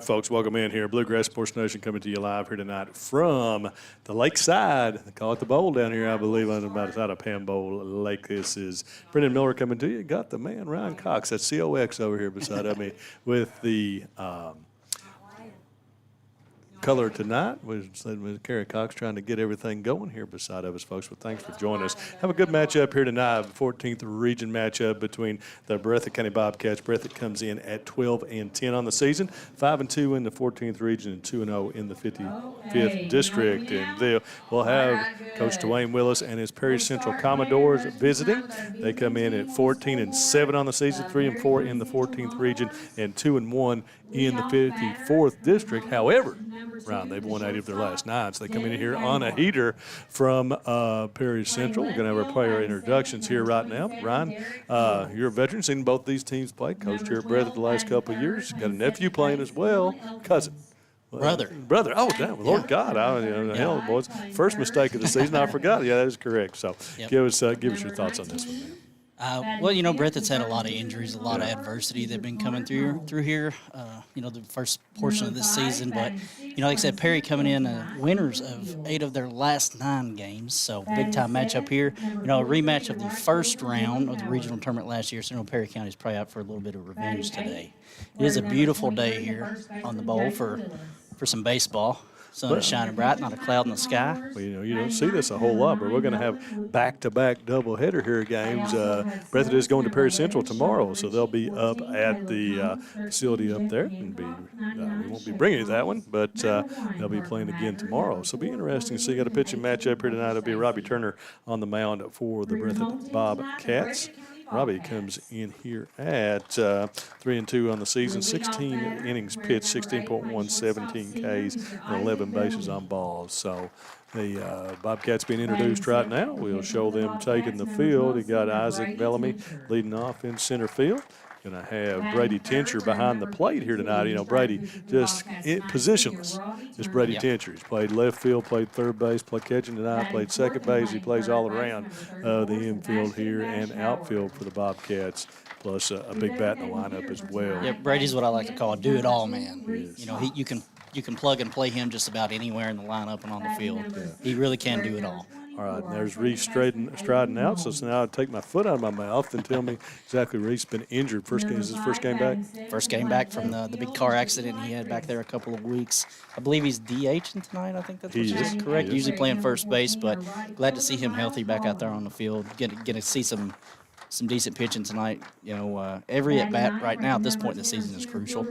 right, folks, welcome in here. Bluegrass Sports Nation coming to you live here tonight from the lakeside. They call it the bowl down here, I believe, on about outside of Pan Bowl Lake. This is Brendan Miller coming to you. Got the man, Ryan Cox, that's COX over here beside of me with the color tonight. With Kerry Cox trying to get everything going here beside of us, folks. But thanks for joining us. Have a good matchup here tonight. 14th region matchup between the Breathitt County Bobcats. Breathitt comes in at 12-10 on the season, 5-2 in the 14th region and 2-0 in the 55th district. And we'll have Coach Dwayne Willis and his Perry Central Commodores visiting. They come in at 14-7 on the season, 3-4 in the 14th region, and 2-1 in the 54th district. However, Ryan, they've won 8 of their last 9, so they come in here on a heater from Perry Central. We're going to have our player introductions here right now. Ryan, you're a veteran, seen both these teams play. Coached here at Breathitt the last couple of years. Got a nephew playing as well. Cousin. Brother. Oh, damn. Lord God. Hell, boys. First mistake of the season. I forgot. Yeah, that is correct. So give us your thoughts on this one, man. Breathitt's had a lot of injuries, a lot of adversity that's been coming through here, the first portion of this season. But, like I said, Perry coming in winners of 8 of their last 9 games. So big-time matchup here. A rematch of the first round of the regional tournament last year. So, Perry County's probably out for a little bit of revenge today. It is a beautiful day here on the bowl for some baseball. Sun is shining bright, not a cloud in the sky. Well, you don't see this a whole lot, but we're going to have back-to-back doubleheader here games. Breathitt is going to Perry Central tomorrow, so they'll be up at the facility up there. And we won't be bringing you that one, but they'll be playing again tomorrow. So it'll be interesting to see. Got a pitching matchup here tonight. It'll be Robbie Turner on the mound for the Breathitt Bobcats. Robbie comes in here at 3-2 on the season, 16 innings pitched, 16.1, 17 Ks, and 11 bases on balls. So the Bobcats being introduced right now. We'll show them taking the field. You got Isaac Bellamy leading off in center field. Going to have Brady Tincher behind the plate here tonight. Brady just positionless. Just Brady Tincher. He's played left field, played third base, played catching tonight, played second base. He plays all around the infield here and outfield for the Bobcats, plus a big bat in the lineup as well. Yeah, Brady's what I like to call a do-it-all man. Yes. You can plug and play him just about anywhere in the lineup and on the field. Yeah. He really can do it all. All right, and there's Reese striding out, so now I take my foot out of my mouth and tell me exactly Reese been injured. Is his first game back? First game back from the big car accident he had back there a couple of weeks. I believe he's DHing tonight. I think that's correct. Usually playing first base, but glad to see him healthy back out there on the field. Get to see some decent pitching tonight. Every at-bat right now at this point in the season is crucial.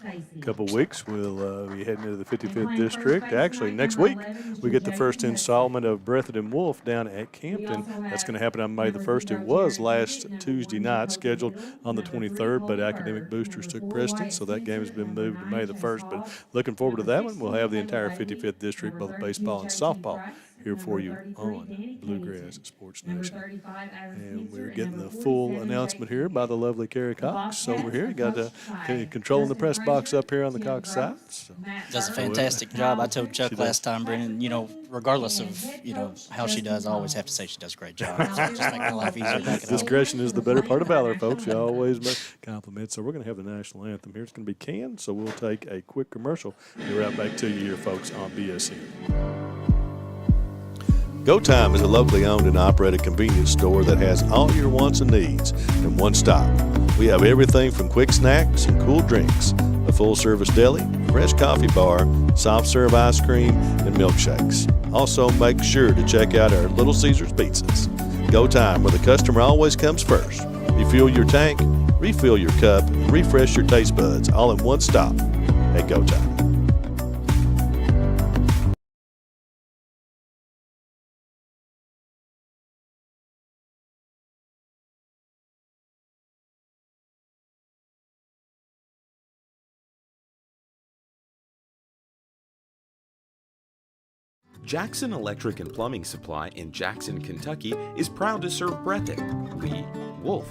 A couple weeks, we'll be heading into the 55th district. Actually, next week, we get the first installment of Breathitt and Wolf down at Campton. That's going to happen on May the 1st. It was last Tuesday night, scheduled on the 23rd, but academic boosters took precedence, so that game has been moved to May the 1st. But looking forward to that one. We'll have the entire 55th district, both baseball and softball, here for you on Bluegrass Sports Nation. And we're getting the full announcement here by the lovely Kerry Cox over here. Got controlling the press box up here on the Cox side. So. Does a fantastic job. I told Chuck last time, Brennan, regardless of, how she does, I always have to say she does a great job. So just make my life easier back at home. Discretion is the better part of valor, folks. You always make compliments. So we're going to have the national anthem here. It's going to be canned, so we'll take a quick commercial. Be right back to you here, folks, on BSN. Go Time is a locally owned and operated convenience store that has all your wants and needs in one stop. We have everything from quick snacks and cool drinks, a full-service deli, fresh coffee bar, soft-serve ice cream, and milkshakes. Also, make sure to check out our Little Caesars pizzas. Go Time, where the customer always comes first. Refuel your tank, refill your cup, and refresh your taste buds all in one stop at Go Time. Jackson Electric and Plumbing Supply in Jackson, Kentucky is proud to serve Breathitt, Lee, Wolf,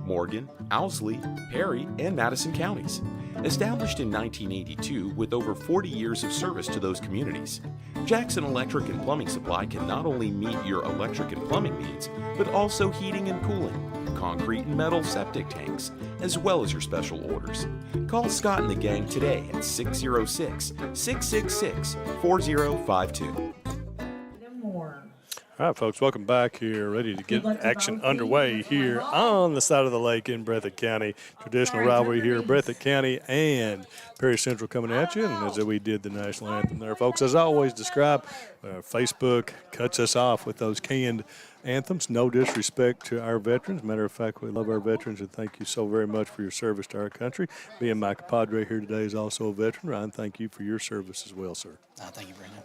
Morgan, Owsley, Perry, and Madison counties. Established in 1982 with over 40 years of service to those communities, Jackson Electric and Plumbing Supply can not only meet your electric and plumbing needs, but also heating and cooling, concrete and metal septic tanks, as well as your special orders. Call Scott and the gang today at 606-666-4052. All right, folks, welcome back here. Ready to get action underway here on the side of the lake in Breathitt County. Traditional rivalry here, Breathitt County and Perry Central coming at you. And as we did the national anthem there, folks, as I always describe, Facebook cuts us off with those canned anthems. No disrespect to our veterans. Matter of fact, we love our veterans, and thank you so very much for your service to our country. Being my compadre here today is also a veteran. Ryan, thank you for your service as well, sir. Thank you, Brandon.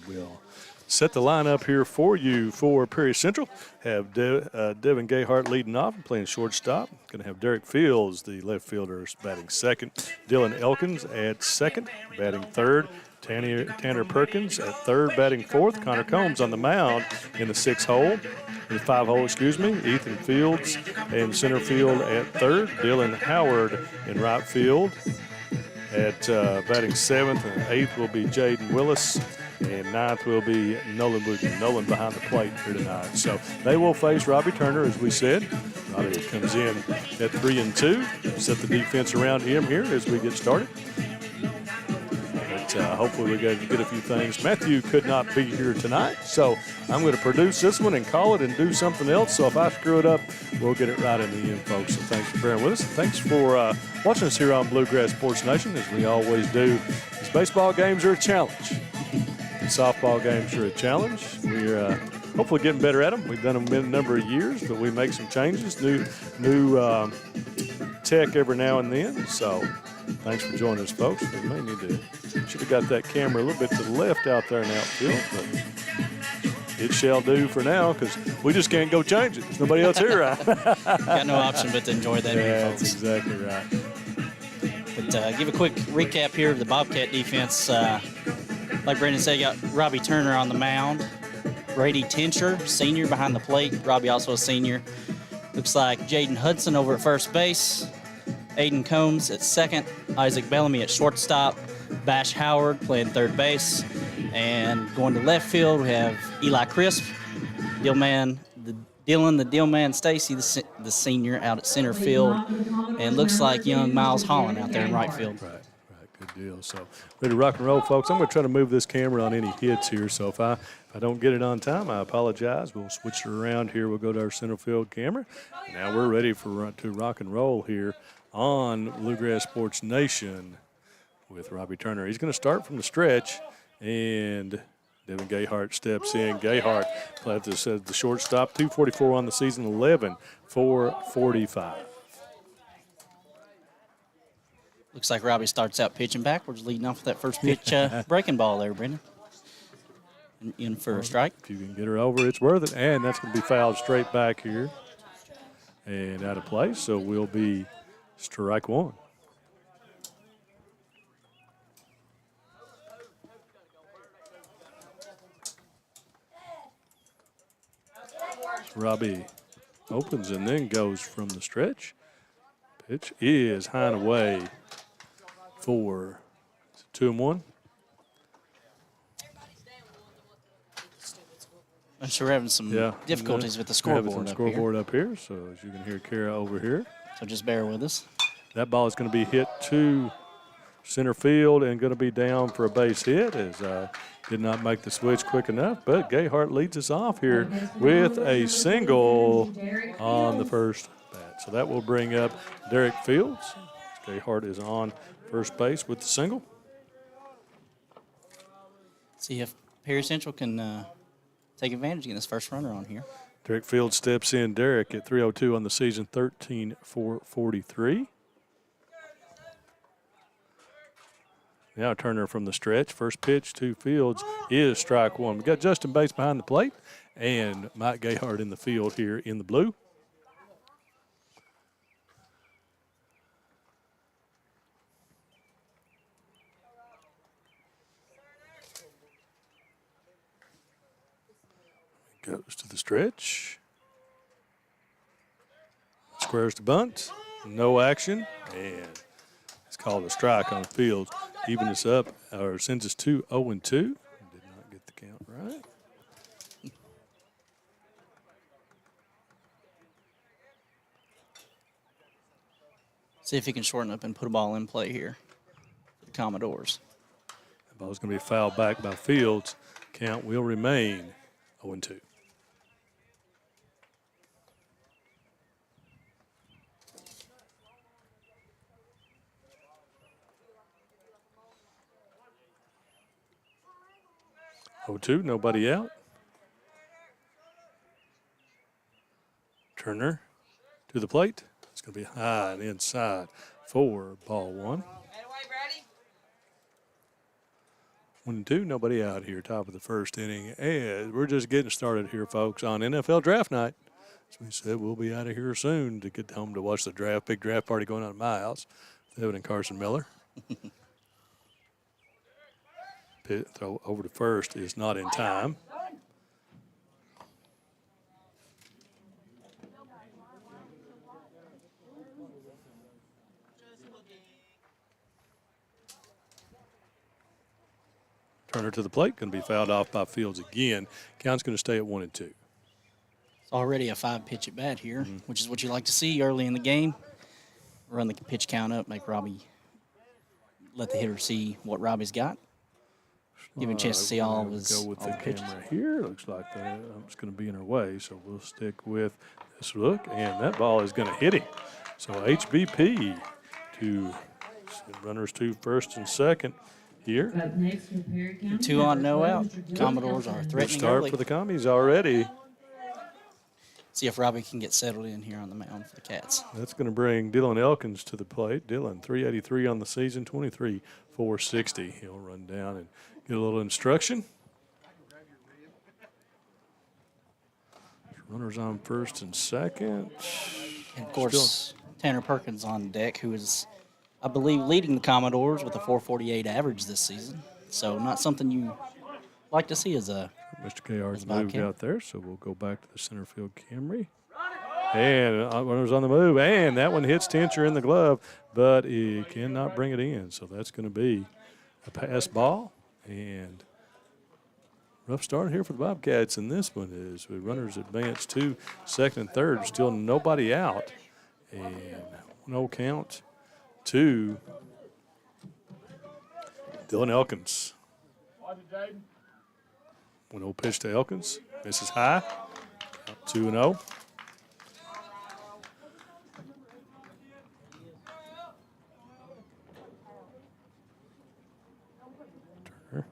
We'll set the lineup here for you for Perry Central. Have Devin Gayhart leading off and playing shortstop. Going to have Derek Fields, the left fielder, batting second. Dylan Elkins at second, batting third. Tanner Perkins at third, batting fourth. Connor Combs on the mound in the sixth hole. In the five hole, Ethan Fields in center field at third. Dylan Howard in right field at batting seventh. And eighth will be Jaden Willis. And ninth will be Nolan Wooten. Nolan behind the plate here tonight. So they will face Robbie Turner, as we said. Robbie comes in at 3-2. Set the defense around him here as we get started. But hopefully we get a few things. Matthew could not be here tonight, so I'm going to produce this one and call it and do something else. So if I screw it up, we'll get it right in the end, folks. So thanks for bearing with us. Thanks for watching us here on Bluegrass Sports Nation, as we always do. These baseball games are a challenge. Softball games are a challenge. We're hopefully getting better at them. We've done them in a number of years, but we make some changes, new tech every now and then. So thanks for joining us, folks. We may need to should have got that camera a little bit to the left out there in the outfield, but it shall do for now because we just can't go change it. There's nobody else here, right? Got no option but to enjoy that. Yeah, folks. that's exactly right. But give a quick recap here of the Bobcat defense. Like Brendan said, you got Robbie Turner on the mound. Brady Tincher, senior, behind the plate. Robbie also a senior. Looks like Jaden Hudson over at first base. Aiden Combs at second. Isaac Bellamy at shortstop. Bash Howard playing third base. And going to left field, we have Eli Crisp, Dylan the Dillman Stacy, the senior, out at center field. And looks like young Miles Holland out there in right field. Right. Good deal. So ready to rock and roll, folks. I'm going to try to move this camera on any hits here. So if I don't get it on time, I apologize. We'll switch it around here. We'll go to our center field camera. Now we're ready to rock and roll here on Bluegrass Sports Nation with Robbie Turner. He's going to start from the stretch, and Devin Gayhart steps in. Gayhart played the shortstop, 244 on the season, 11 for 45. Looks like Robbie starts out pitching backwards, leading off with that first pitch breaking ball there, Brendan. In for a strike. If you can get her over, it's worth it. And that's going to be fouled straight back here and out of play. So we'll be strike one. Robbie opens and then goes from the stretch. Pitch is high and away for 2-1. So we're having some difficulties with the scoreboard up here. So as you can hear Kara over here. So just bear with us. That ball is going to be hit to center field and going to be down for a base hit, as did not make the switch quick enough. But Gayhart leads us off here with a single on the first bat. So that will bring up Derek Fields. Gayhart is on first base with the single. See if Perry Central can take advantage of getting this first runner on here. Derek Fields steps in. Derek at 302 on the season, 13 for 43. Now Turner from the stretch. First pitch to Fields is strike one. We got Justin Bates behind the plate and Mike Gayhart in the field here in the blue. Goes to the stretch. squares to bunt. No action. And it's called a strike on the field. Even us up, or sends us to 0-2. Did not get the count right. See if he can shorten up and put a ball in play here for the Commodores. The ball's going to be fouled back by Fields. Count will remain 0-2. Nobody out. Turner to the plate. It's going to be high and inside for ball one. 1-2, nobody out here, top of the first inning. And we're just getting started here, folks, on NFL Draft Night. As we said, we'll be out of here soon to get home to watch the draft. Big draft party going on at my house. Evan and Carson Miller. Pit throw over to first is not in time. Turner to the plate, going to be fouled off by Fields again. Count's going to stay at 1-2. It's already a 5-pitch at bat here, which is what you like to see early in the game. Run the pitch count up, make Robbie let the hitter see what Robbie's got. Give him a chance to see all of his go with the pitches. camera here. Looks like it's going to be in our way, so we'll stick with this look, and that ball is going to hit him. So HBP to runners to first and second here. 2 on, no out. Commodores are Good threatening start early. for the Commies already. See if Robbie can get settled in here on the mound for the Cats. That's going to bring Dylan Elkins to the plate. Dylan, 383 on the season, 23, 460. He'll run down and get a little instruction. Runners on first and second. And, of course, Tanner Perkins on deck, who is, I believe, leading the Commodores with a 448 average this season. So not something you like to see as a Mr. KR's a moved Bobcat. out there, so we'll go back to the center field Camry. And runners on the move, and that one hits Tincher in the glove, but he cannot bring it in. So that's going to be a pass ball, and rough start here for the Bobcats. And this one is with runners advance to second and third, still nobody out, and 1-0 count to Dylan Elkins. 1-0 pitch to Elkins. Misses high. 2-0. Turner.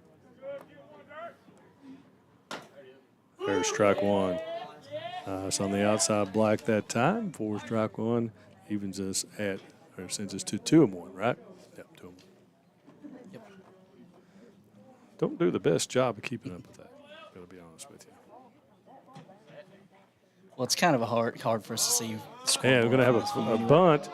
There's strike one. It's on the outside black that time. 4 strike one. Evens us at, or sends us to 2-1, right? Yep, 2-1. Yep. Don't do the best job of keeping up with that. Got to be honest with you. Well, it's kind of hard for us to see. And we're going to have a bunt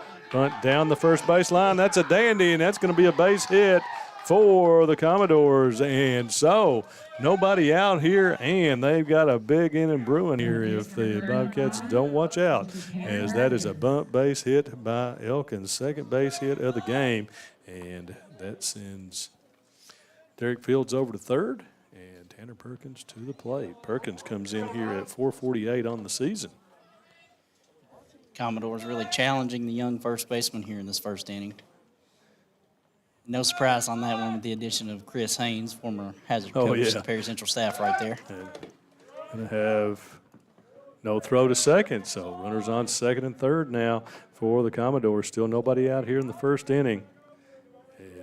down the first base line. That's a dandy, and that's going to be a base hit for the Commodores. And so nobody out here, and they've got a big inning brewing here if the Bobcats don't watch out, as that is a bunt base hit by Elkins, second base hit of the game. And that sends Derek Fields over to third. Tanner Perkins to the plate. Perkins comes in here at 448 on the season. Commodores really challenging the young first baseman here in this first inning. No surprise on that one with the addition of Chris Haynes, former Hazard coach, the Perry Central staff right there. Going to have no throw to second, so runners on second and third now for the Commodores. Still nobody out here in the first inning.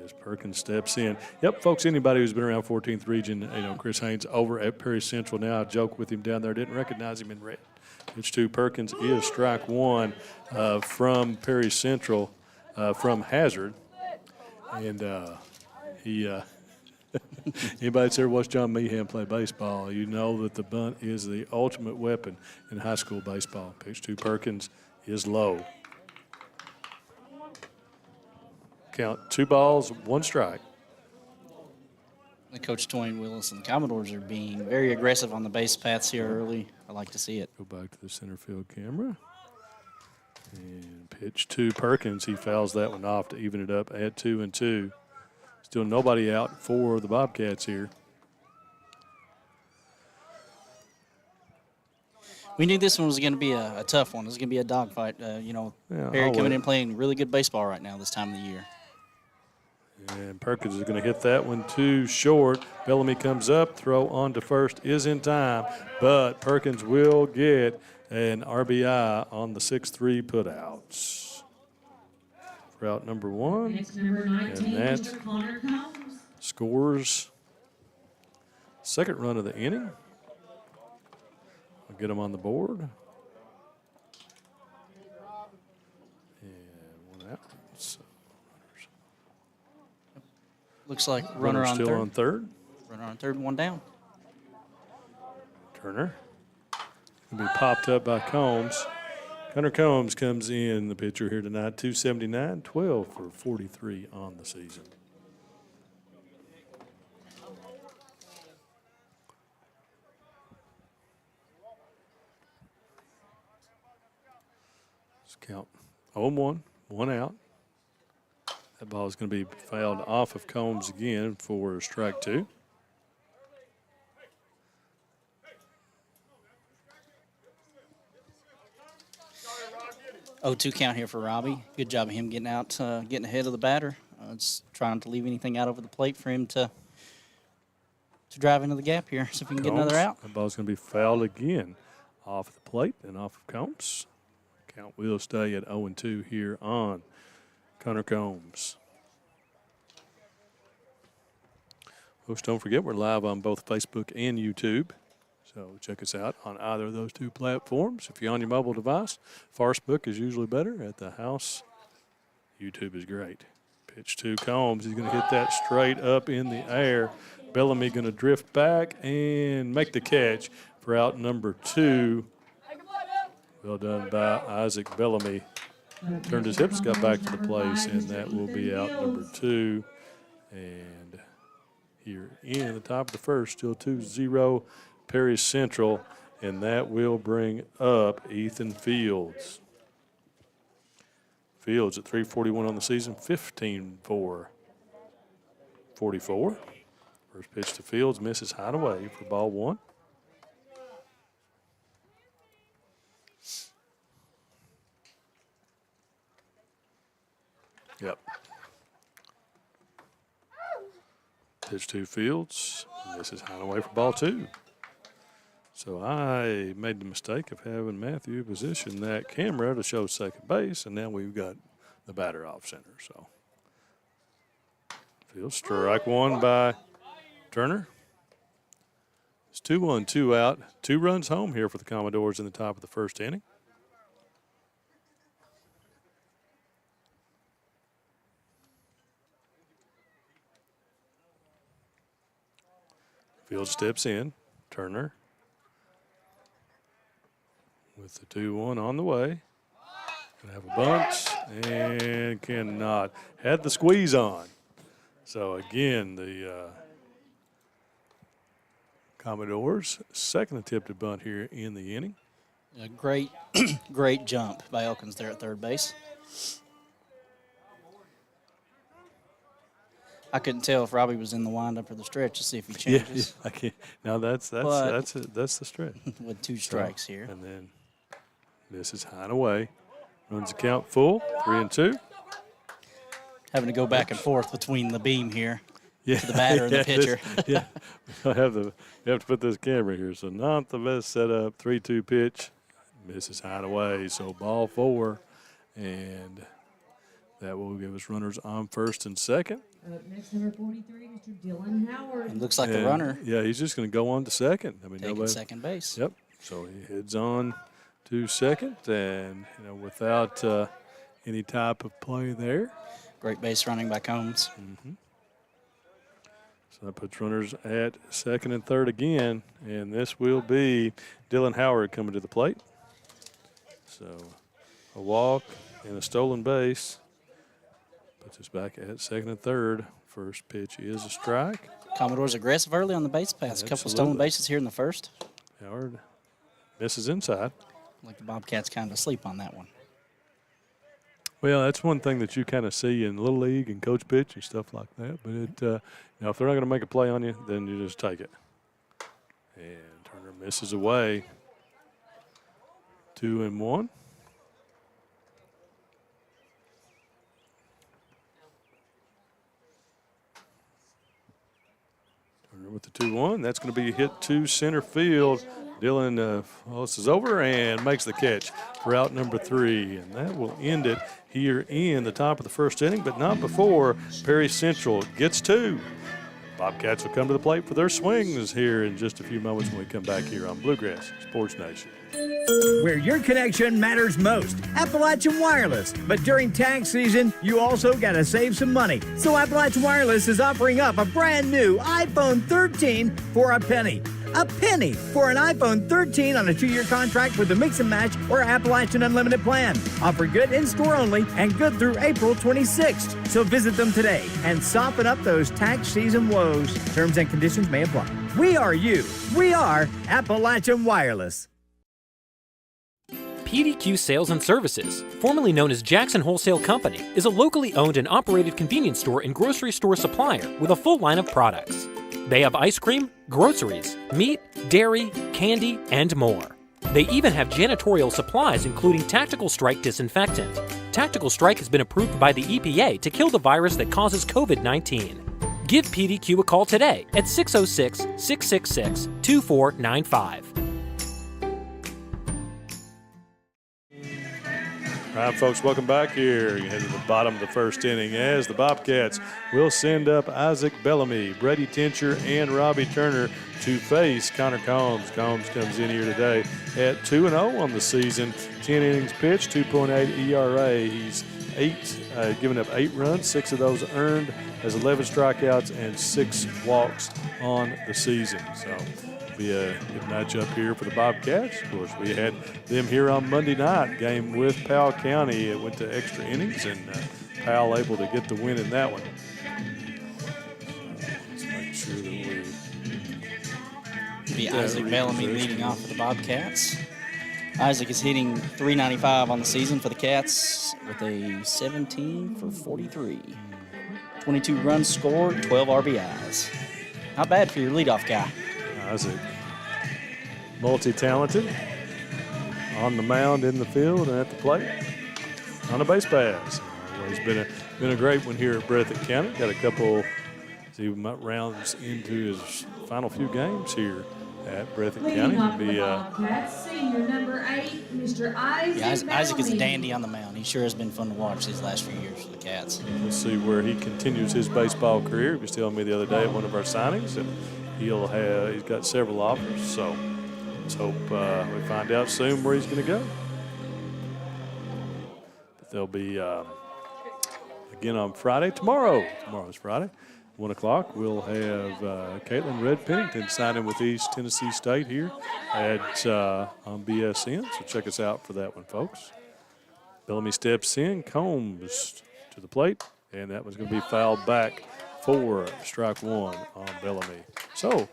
As Perkins steps in. Yep, folks, anybody who's been around 14th region, Chris Haynes over at Perry Central now. I joked with him down there, didn't recognize him in red. Pitch to Perkins is strike one from Perry Central from Hazard. And he anybody that's ever watched John Meehan play baseball, you know that the bunt is the ultimate weapon in high school baseball. Pitch to Perkins is low. Count 2 balls, 1 strike. The Coach Twain Willis and the Commodores are being very aggressive on the base paths here early. I like to see it. Go back to the center field camera. And pitch to Perkins. He fouls that one off to even it up at 2-2. Still nobody out for the Bobcats here. We knew this one was going to be a tough one. It was going to be a dogfight. Perry coming in playing really good baseball right now this time of the year. And Perkins is going to hit that one too short. Bellamy comes up, throw on to first is in time, but Perkins will get an RBI on the 6-3 putouts. For out number 1, and that scores second run of the inning. I'll get him on the board. And 1 out. So looks like runner on still third. on third. Runner on third, 1 down. Turner will be popped up by Combs. Hunter Combs comes in, the pitcher here tonight, 279, 12 for 43 on the season. Let's count 0-1, 1 out. That ball is going to be fouled off of Combs again for strike 2. 0-2 count here for Robbie. Good job of him getting out, getting ahead of the batter. It's trying not to leave anything out over the plate for him to drive into the gap here. See if we can get another out. That ball's going to be fouled again off the plate and off of Combs. Count will stay at 0-2 here on Connor Combs. Folks, don't forget we're live on both Facebook and YouTube. So check us out on either of those 2 platforms. If you're on your mobile device, Facebook is usually better. At the house, YouTube is great. Pitch to Combs. He's going to hit that straight up in the air. Bellamy going to drift back and make the catch for out number 2. Well done by Isaac Bellamy. Turned his hips, got back to the place, and that will be out number 2. And here in the top of the first, still 2-0. Perry Central, and that will bring up Ethan Fields. Fields at 341 on the season, 15 for 44. First pitch to Fields, misses high and away for ball 1. Yep. Pitch to Fields, misses high and away for ball 2. So I made the mistake of having Matthew position that camera to show second base, and now we've got the batter off center. So Fields, strike 1 by Turner. It's 2-1, 2 out. 2 runs home here for the Commodores in the top of the first inning. Fields steps in. Turner with the 2-1 on the way. Gonna have a bunt and cannot. Had the squeeze on. So again, the Commodores' second attempted bunt here in the inning. A great, great jump by Elkins there at third base. I couldn't tell if Robbie was in the windup or the stretch to see if he changes. Yeah, I can't. Now that's the stretch. With 2 strikes here. And then misses high and away. Runs the count full, 3-2. Having to go back and forth between the beam here Yeah, to the batter and the pitcher. Yeah, we have to put this camera here. So not the best setup. 3-2 pitch, misses high and away. So ball 4, and that will give us runners on first and second. Next, number 43, Mr. Dylan Howard. It looks like the runner Yeah, he's just going to go on to second. I mean, taking second base. Yep. So he heads on to second, and without any type of play there. Great base running by Combs. So that puts runners at second and third again, and this will be Dylan Howard coming to the plate. So a walk and a stolen base puts us back at second and third. First pitch is a strike. Commodores aggressive early on the base paths. A couple of stolen Absolutely. bases here in the first. Howard misses inside. Like the Bobcats kind of asleep on that one. Well, that's one thing that you kind of see in Little League and coach pitch and stuff like that. But if they're not going to make a play on you, then you just take it. And Turner misses away. 2-1. Turner with the 2-1. That's going to be hit to center field. Dylan this is over and makes the catch for out number 3. And that will end it here in the top of the first inning, but not before Perry Central gets 2. Bobcats will come to the plate for their swings here in just a few moments when we come back here on Bluegrass Sports Nation. Where your connection matters most, Appalachian Wireless. But during tax season, you also got to save some money. So Appalachian Wireless is offering up a brand new iPhone 13 for a penny. A penny for an iPhone 13 on a 2-year contract with the Mix and Match or Appalachian Unlimited plan. Offer good in-store only and good through April 26th. So visit them today and soften up those tax season woes. Terms and conditions may apply. We are you. We are Appalachian Wireless. PDQ Sales and Services, formerly known as Jackson Wholesale Company, is a locally owned and operated convenience store and grocery store supplier with a full line of products. They have ice cream, groceries, meat, dairy, candy, and more. They even have janitorial supplies including Tactical Strike disinfectant. Tactical Strike has been approved by the EPA to kill the virus that causes COVID-19. Give PDQ a call today at 606-666-2495. All right, folks, welcome back here. You head to the bottom of the first inning as the Bobcats will send up Isaac Bellamy, Brady Tincher, and Robbie Turner to face Connor Combs. Combs comes in here today at 2-0 on the season. 10 innings pitched, 2.8 ERA. He's given up 8 runs, 6 of those earned, has 11 strikeouts and 6 walks on the season. So be a good matchup here for the Bobcats. Of course, we had them here on Monday night, game with Powell County. It went to extra innings, and Powell able to get the win in that one. Let's make sure that we Be Isaac Bellamy leading off for the Bobcats. Isaac is hitting .395 on the season for the Cats with a 17 for 43. 22 runs scored, 12 RBIs. Not bad for your leadoff guy. Isaac, multi-talented, on the mound, in the field, and at the plate, on a base pass. He's been a great one here at Breathitt County. Got a couple, see, rounds into his final few games here at Breathitt County. Bobcats, senior number 8, Mr. Isaac Isaac is a Bellamy. dandy on the mound. He sure has been fun to watch these last few years for the Cats. We'll see where he continues his baseball career. He was telling me the other day at one of our signings that he's got several offers. So let's hope we find out soon where he's going to go. But they'll be again on Friday. Tomorrow's Friday, 1 o'clock. We'll have Caitlin Red Pennington signing with East Tennessee State here on BSN. So check us out for that one, folks. Bellamy steps in, Combs to the plate, and that one's going to be fouled back for strike 1 on Bellamy. So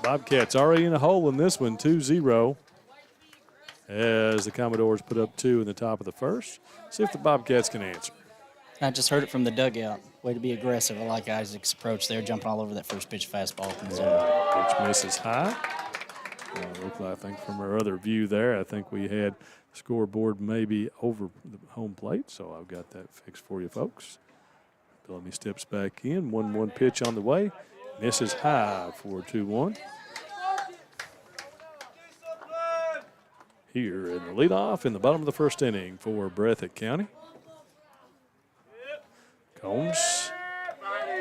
Bobcats already in a hole in this one, 2-0, as the Commodores put up 2 in the top of the first. See if the Bobcats can answer. I just heard it from the dugout. Way to be aggressive. I like Isaac's approach there, jumping all over that first pitch fastball from the zone. Pitch misses high. Look like, I think from our other view there, I think we had scoreboard maybe over the home plate, so I've got that fixed for you folks. Bellamy steps back in, 1-1 pitch on the way, misses high for 2-1. Here in the leadoff in the bottom of the first inning for Breathitt County. Combs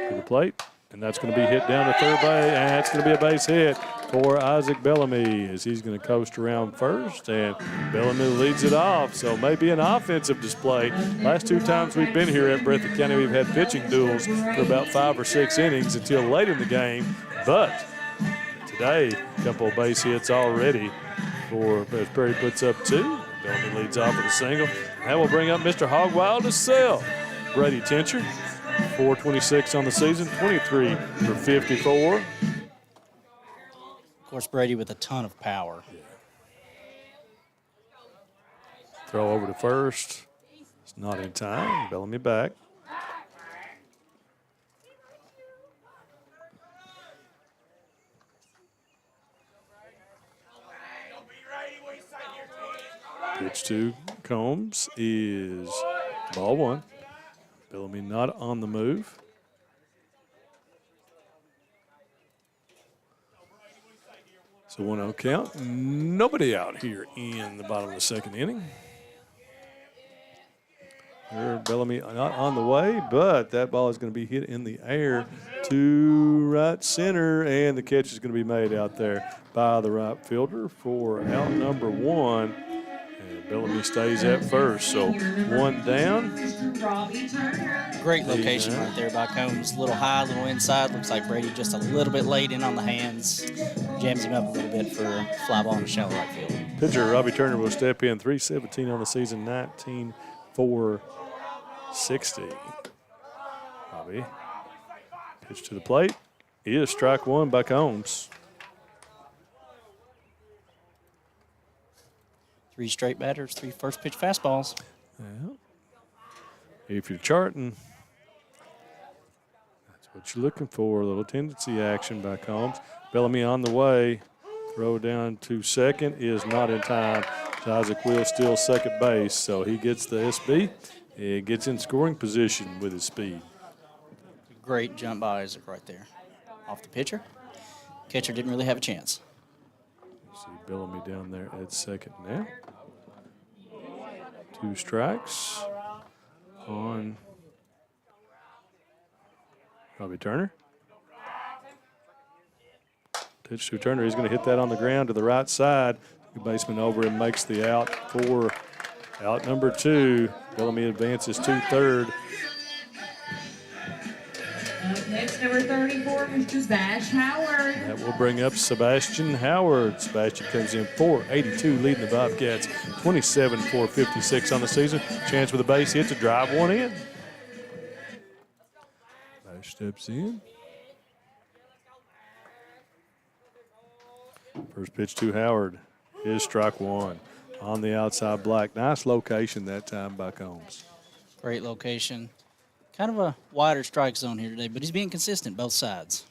to the plate, and that's going to be hit down to third base, and it's going to be a base hit for Isaac Bellamy as he's going to coast around first, and Bellamy leads it off. So maybe an offensive display. Last 2 times we've been here at Breathitt County, we've had pitching duels for about 5 or 6 innings until late in the game. But today, a couple of base hits already for as Perry puts up 2. Bellamy leads off with a single. That will bring up Mr. Hogwild himself. Brady Tincher, 426 on the season, 23 for 54. Of course, Brady with a ton of power. Throw over to first. not in time. Bellamy back. Pitch to Combs is ball one. Bellamy not on the move. So 1-0 count. Nobody out here in the bottom of the second inning. There, Bellamy not on the way, but that ball is going to be hit in the air to right center, and the catch is going to be made out there by the right fielder for out number one. And Bellamy stays at first, so one down. Great location right there by Combs. A little high, a little inside. Looks like Brady just a little bit late in on the hands. Jams him up a little bit for a fly ball in the shallow right field. Pitcher Robbie Turner will step in. 317 on the season, 19-4-60. Robbie. Pitch to the plate. Is strike one by Combs. 3 straight batters, 3 first pitch fastballs. Yeah. If you're charting, that's what you're looking for. A little tendency action by Combs. Bellamy on the way. Throw down to second is not in time. Isaac Will still second base, so he gets the SB. He gets in scoring position with his speed. Great jump by Isaac right there. Off the pitcher. Catcher didn't really have a chance. See Bellamy down there at second now. 2 strikes on Robbie Turner. Pitch to Turner. He's going to hit that on the ground to the right side. The baseman over and makes the out for out number 2. Bellamy advances to third. Up next, number 34, Mr. Zach Howard. That will bring up Sebastian Howard. Sebastian comes in 482, leading the Bobcats 27-4-56 on the season. Chance with a base hit to drive one in. Bash steps in. First pitch to Howard is strike one on the outside black. Nice location that time by Combs. Great location. Kind of a wider strike zone here today, but he's being consistent both sides.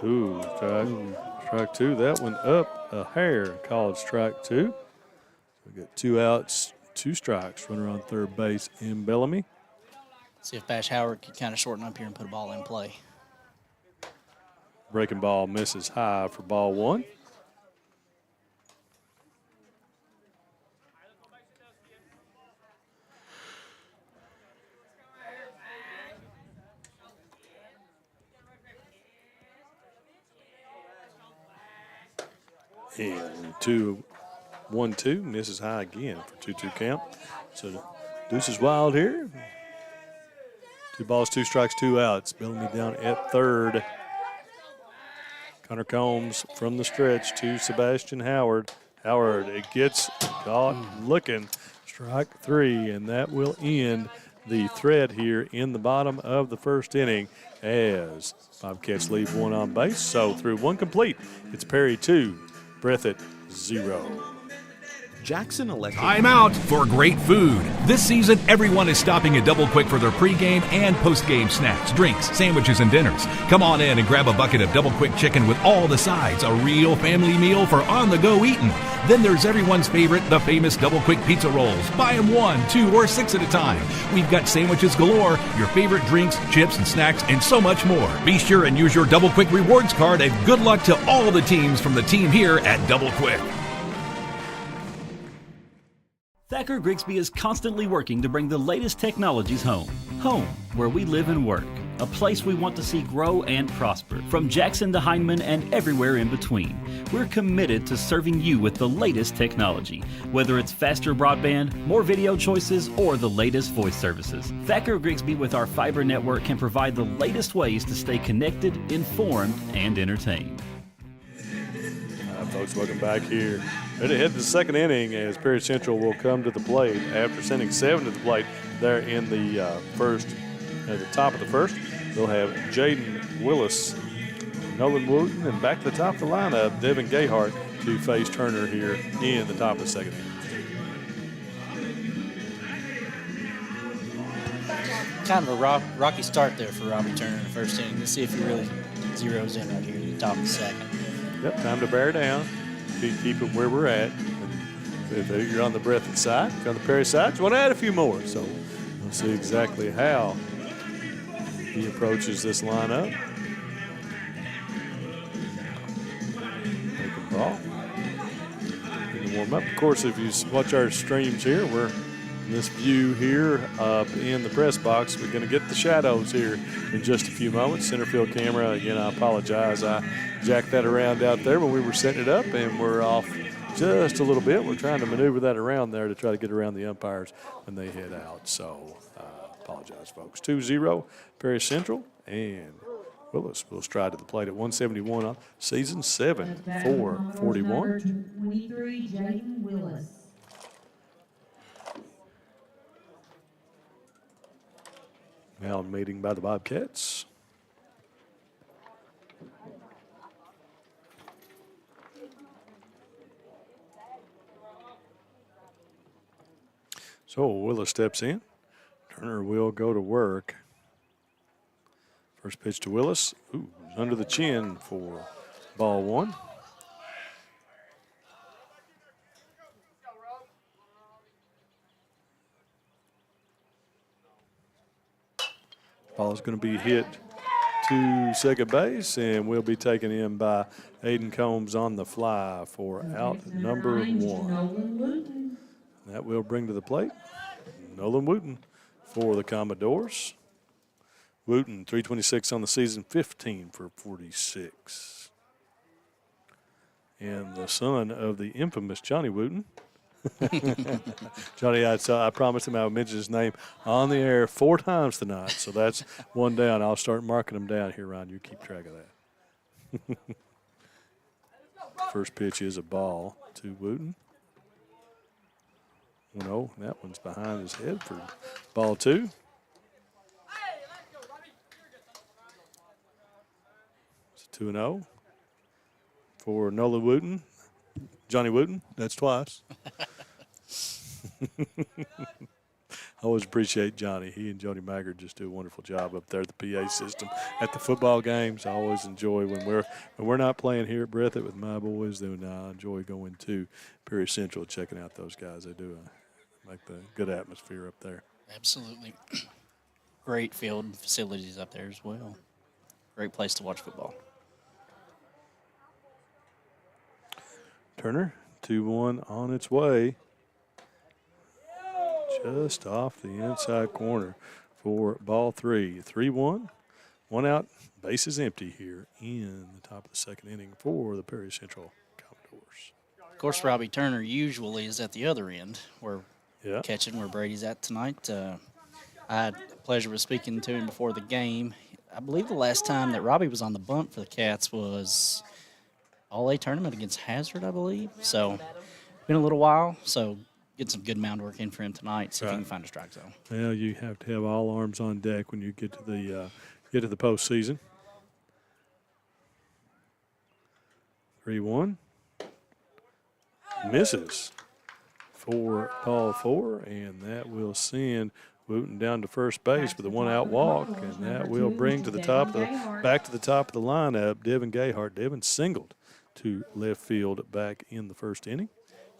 Ooh, strike two. That one up a hair. Called strike two. We got 2 outs, 2 strikes. Runner on third base in Bellamy. See if Bash Howard can kind of shorten up here and put a ball in play. Breaking ball misses high for ball one. And 2-1-2 misses high again for 2-2 count. So the deuce is wild here. 2 balls, 2 strikes, 2 outs. Bellamy down at third. Connor Combs from the stretch to Sebastian Howard. Howard, it gets caught looking. Strike 3, and that will end the thread here in the bottom of the first inning as Bobcats leave 1 on base. So through 1 complete, it's Perry 2, Breathitt 0. Jackson Electric. Time out for great food. This season, everyone is stopping at Double Quick for their pregame and postgame snacks, drinks, sandwiches, and dinners. Come on in and grab a bucket of Double Quick chicken with all the sides, a real family meal for on-the-go eating. Then there's everyone's favorite, the famous Double Quick pizza rolls. Buy them 1, 2, or 6 at a time. We've got sandwiches galore, your favorite drinks, chips, and snacks, and so much more. Be sure and use your Double Quick rewards card, and good luck to all the teams from the team here at Double Quick. Thacker Grigsby is constantly working to bring the latest technologies home. Home, where we live and work. A place we want to see grow and prosper. From Jackson to Hindman and everywhere in between. We're committed to serving you with the latest technology. Whether it's faster broadband, more video choices, or the latest voice services. Thacker Grigsby with our fiber network can provide the latest ways to stay connected, informed, and entertained. Folks, welcome back here. Ready to head to the second inning as Perry Central will come to the plate after sending 7 to the plate there in the first, at the top of the first. They'll have Jaden Willis Nolan Wooten, and back to the top of the lineup, Devin Gayhart to face Turner here in the top of the second inning. Kind of a rocky start there for Robbie Turner in the first inning. Let's see if he really zeroes in right here in the top of the second. Yep, time to bear down. Keep it where we're at. And if you're on the Breathitt side, if you're on the Perry side, you want to add a few more. So we'll see exactly how he approaches this lineup. Take a ball. And warm up. Of course, if you watch our streams here, we're in this view here up in the press box. We're going to get the shadows here in just a few moments. Center field camera, again, I apologize. I jacked that around out there when we were setting it up, and we're off just a little bit. We're trying to maneuver that around there to try to get around the umpires when they head out. So apologize, folks. 2-0, Perry Central, and Willis will stride to the plate at 171 on season 7 for 41. 23, Jaden Willis. Now meeting by the Bobcats. So Willis steps in. Turner will go to work. First pitch to Willis. Ooh, under the chin for ball one. Ball is going to be hit to second base, and will be taken in by Aiden Combs on the fly for out number 1. That will bring to the plate Nolan Wooten for the Commodores. Wooten, 326 on the season, 15 for 46. And the son of the infamous Johnny Wooten. Johnny, I promised him I would mention his name on the air 4 times tonight. So that's one down. I'll start marking them down here, Ron. You keep track of that. First pitch is a ball to Wooten. 1-0. That one's behind his head for ball 2. It's a 2-0 for Nolan Wooten. Johnny Wooten, that's twice. I always appreciate Johnny. He and Jody Maggard just do a wonderful job up there at the PA system at the football games. I always enjoy when we're not playing here at Breathitt with my boys. Then I enjoy going to Perry Central, checking out those guys. They do make the good atmosphere up there. Absolutely. Great field facilities up there as well. Great place to watch football. Turner, 2-1 on its way. Just off the inside corner for ball 3. 3-1, 1 out, bases empty here in the top of the second inning for the Perry Central Commodores. Of course, Robbie Turner usually is at the other end where catching where Brady's at tonight. I had the pleasure of speaking to him before the game. I believe the last time that Robbie was on the bump for the Cats was All-A tournament against Hazard, I believe. So, been a little while. So, get some good mound work in for him tonight. See if he can find a strike zone. Well, you have to have all arms on deck when you get to the postseason. 3-1. Misses for ball 4, and that will send Wooten down to first base with a 1-out walk, and that will bring to the top back to the top of the lineup Devin Gayhart. Devin singled to left field back in the first inning,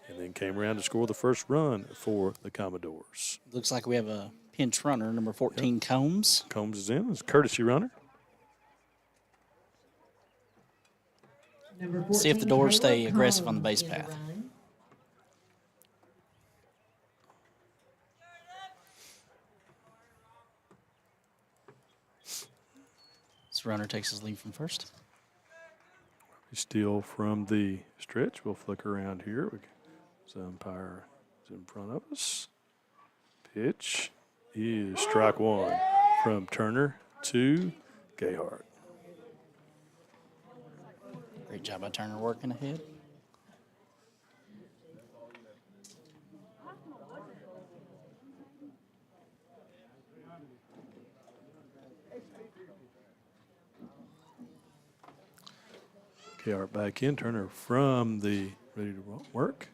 and then came around to score the first run for the Commodores. Looks like we have a pinch runner, number 14, Combs. Combs is in. It's a courtesy runner. See if the Doors stay aggressive on the base path. This runner takes his lead from first. Steal from the stretch. We'll flick around here. The umpire is in front of us. Pitch is strike 1 from Turner to Gayhart. Great job by Turner working ahead. Gayhart back in. Turner from the ready to work.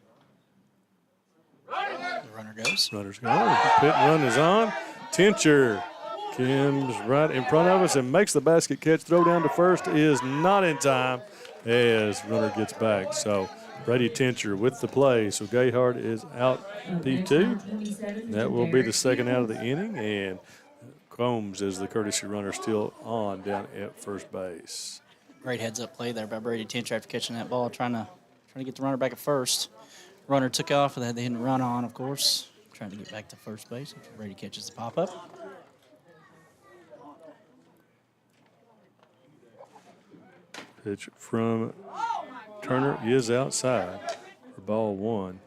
The runner goes. Runner's going. Pit run is on. Tincher comes right in front of us and makes the basket catch. Throw down to first is not in time as runner gets back. So Brady Tincher with the play. So Gayhart is out P2. That will be the second out of the inning. And Combs is the courtesy runner still on down at first base. Great heads-up play there by Brady Tincher after catching that ball, trying to get the runner back at first. Runner took off, and they didn't run on, of course. Trying to get back to first base after Brady catches the pop-up. Pitch from Turner is outside for ball one.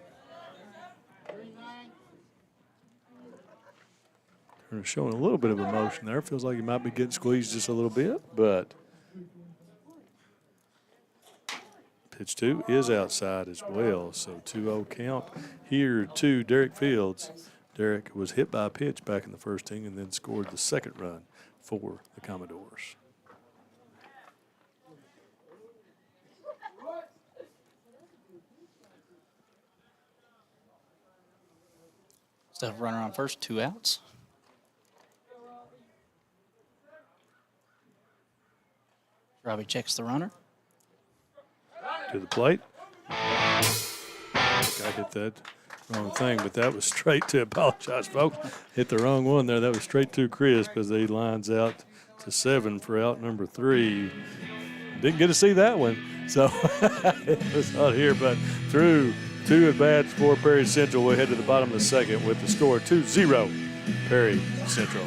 Turner showing a little bit of emotion there. Feels like he might be getting squeezed just a little bit, but pitch two is outside as well. So 2-0 count here to Derek Fields. Derek was hit by a pitch back in the first inning and then scored the second run for the Commodores. Still have a runner on first, 2 outs. Robbie checks the runner. To the plate. I hit that wrong thing, but that was straight to, apologize, folks. Hit the wrong one there. That was straight to Crisp as he lines out to 7 for out number 3. Didn't get to see that one, so it was out here, but through 2 at-bats for Perry Central. We'll head to the bottom of the second with the score 2-0, Perry Central.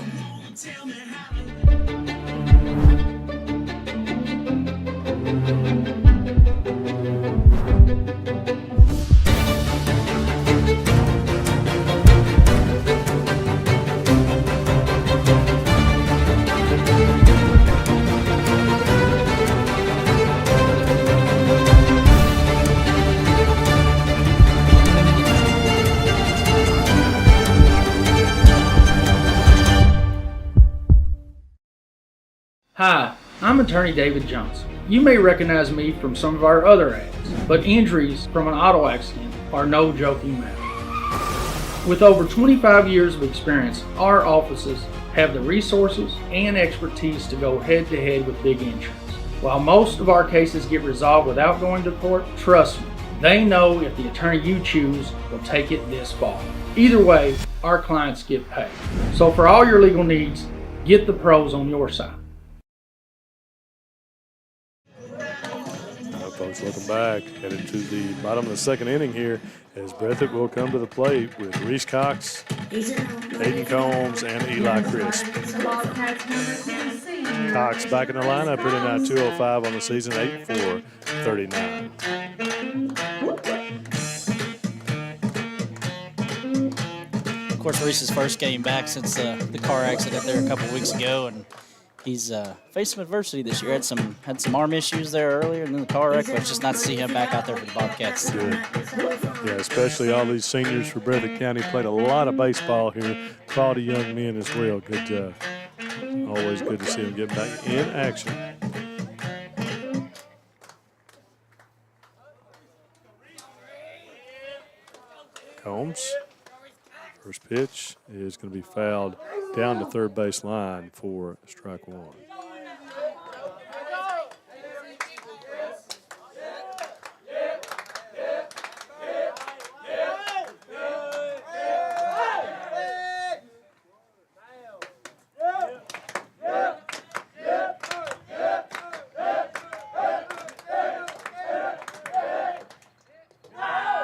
Hi, I'm attorney David Johnson. You may recognize me from some of our other ads, but injuries from an auto accident are no joking matter. With over 25 years of experience, our offices have the resources and expertise to go head-to-head with big insurance. While most of our cases get resolved without going to court, trust me, they know if the attorney you choose will take it this far. Either way, our clients get paid. So for all your legal needs, get the pros on your side. Folks, welcome back. Headed to the bottom of the second inning here as Breathitt will come to the plate with Reese Cox, Aiden Combs, and Eli Crisp. Cox back in the lineup, hitting out 205 on the season, 8 for 39. Of course, Reese's first game back since the car accident there a couple weeks ago, and he's faced some adversity this year. Had some arm issues there earlier, and then the car wreck. But it's just not to see him back out there for the Bobcats. Good. Yeah, especially all these seniors for Breathitt County played a lot of baseball here. Quality young men as well. Good. Always good to see them get back in action. Combs. First pitch is going to be fouled down the third base line for strike one.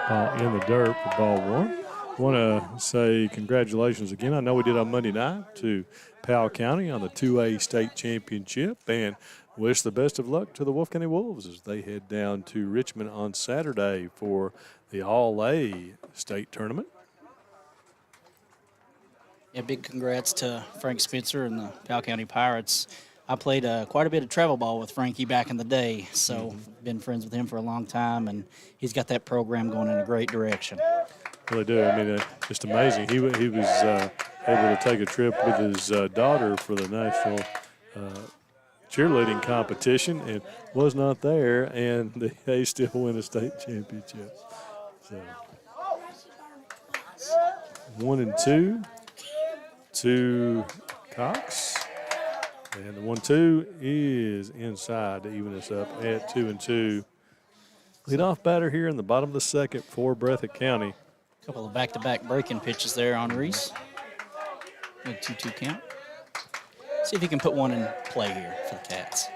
Ball in the dirt for ball one. Want to say congratulations again. I know we did on Monday night to Powell County on the 2A state championship, and wish the best of luck to the Wolf County Wolves as they head down to Richmond on Saturday for the All-A state tournament. Yeah, big congrats to Frank Spencer and the Powell County Pirates. I played quite a bit of travel ball with Frankie back in the day, so been friends with him for a long time, and he's got that program going in a great direction. Really do. I mean, just amazing. He was able to take a trip with his daughter for the national cheerleading competition and was not there, and they still win a state championship. So 1-2 to Cox. And the 1-2 is inside to even us up at 2-2. Leadoff batter here in the bottom of the second for Breathitt County. A couple of back-to-back breaking pitches there on Reese. Good 2-2 count. See if he can put one in play here for the Cats.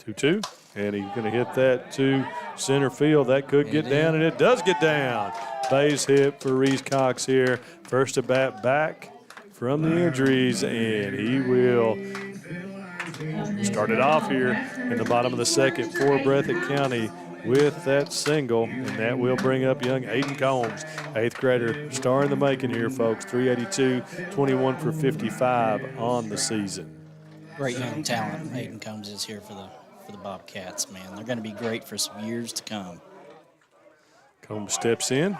2-2, and he's going to hit that to center field. That could get down, and it does get down. Base hit for Reese Cox here. First at bat back from the injuries, and he will start it off here in the bottom of the second for Breathitt County with that single, and that will bring up young Aiden Combs, 8th grader, star in the making here, folks. 382, 21 for 55 on the season. Great young talent. Aiden Combs is here for the Bobcats, man. They're going to be great for some years to come. Combs steps in.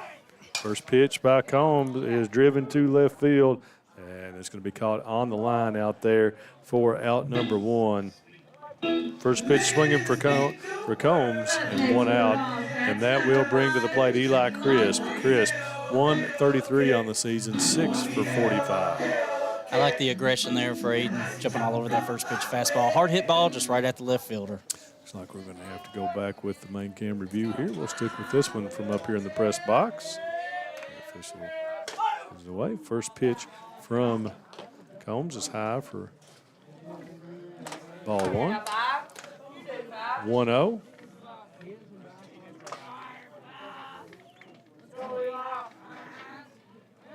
First pitch by Combs is driven to left field, and it's going to be caught on the line out there for out number 1. First pitch swinging for Combs, and 1 out, and that will bring to the plate Eli Crisp. Crisp, 133 on the season, 6 for 45. I like the aggression there for Aiden, jumping all over that first pitch fastball. Hard hit ball just right at the left fielder. Looks like we're going to have to go back with the main camera view here. We'll stick with this one from up here in the press box. The official is away. First pitch from Combs is high for ball 1. 1-0.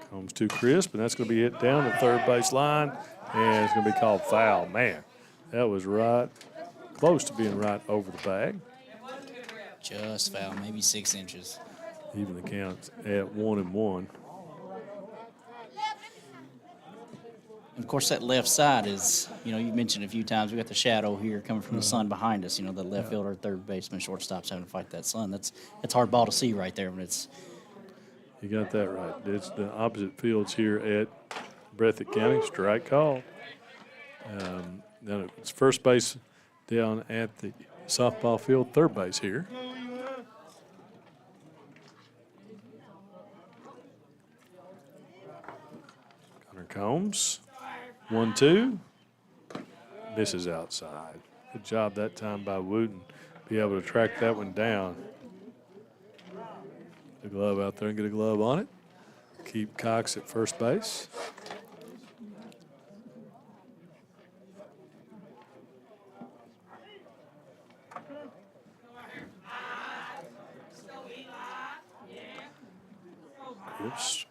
Combs to Crisp, and that's going to be hit down the third base line, and it's going to be called foul. Man, that was right close to being right over the bag. Just foul, maybe 6 inches. Even the count at 1-1. And of course, that left side is, you mentioned a few times, we got the shadow here coming from the sun behind us. The left fielder, third baseman, shortstop's having to fight that sun. That's hard ball to see right there when it's. You got that right. It's the opposite fields here at Breathitt County. Strike call. Then it's first base down at the softball field, third base here. Connor Combs. 1-2. Misses outside. Good job that time by Wooten. Be able to track that one down. The glove out there and get a glove on it. Keep Cox at first base. Oops.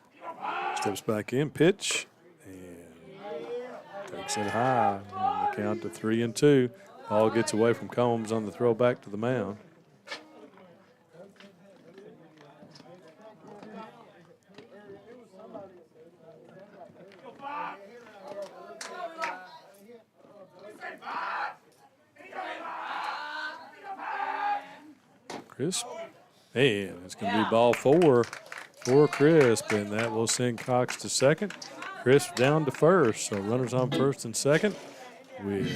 Steps back in, pitch, and takes it high on the count to 3-2. Ball gets away from Combs on the throw back to the mound. Crisp, and it's going to be ball 4 for Crisp, and that will send Cox to second. Crisp down to first, so runners on first and second with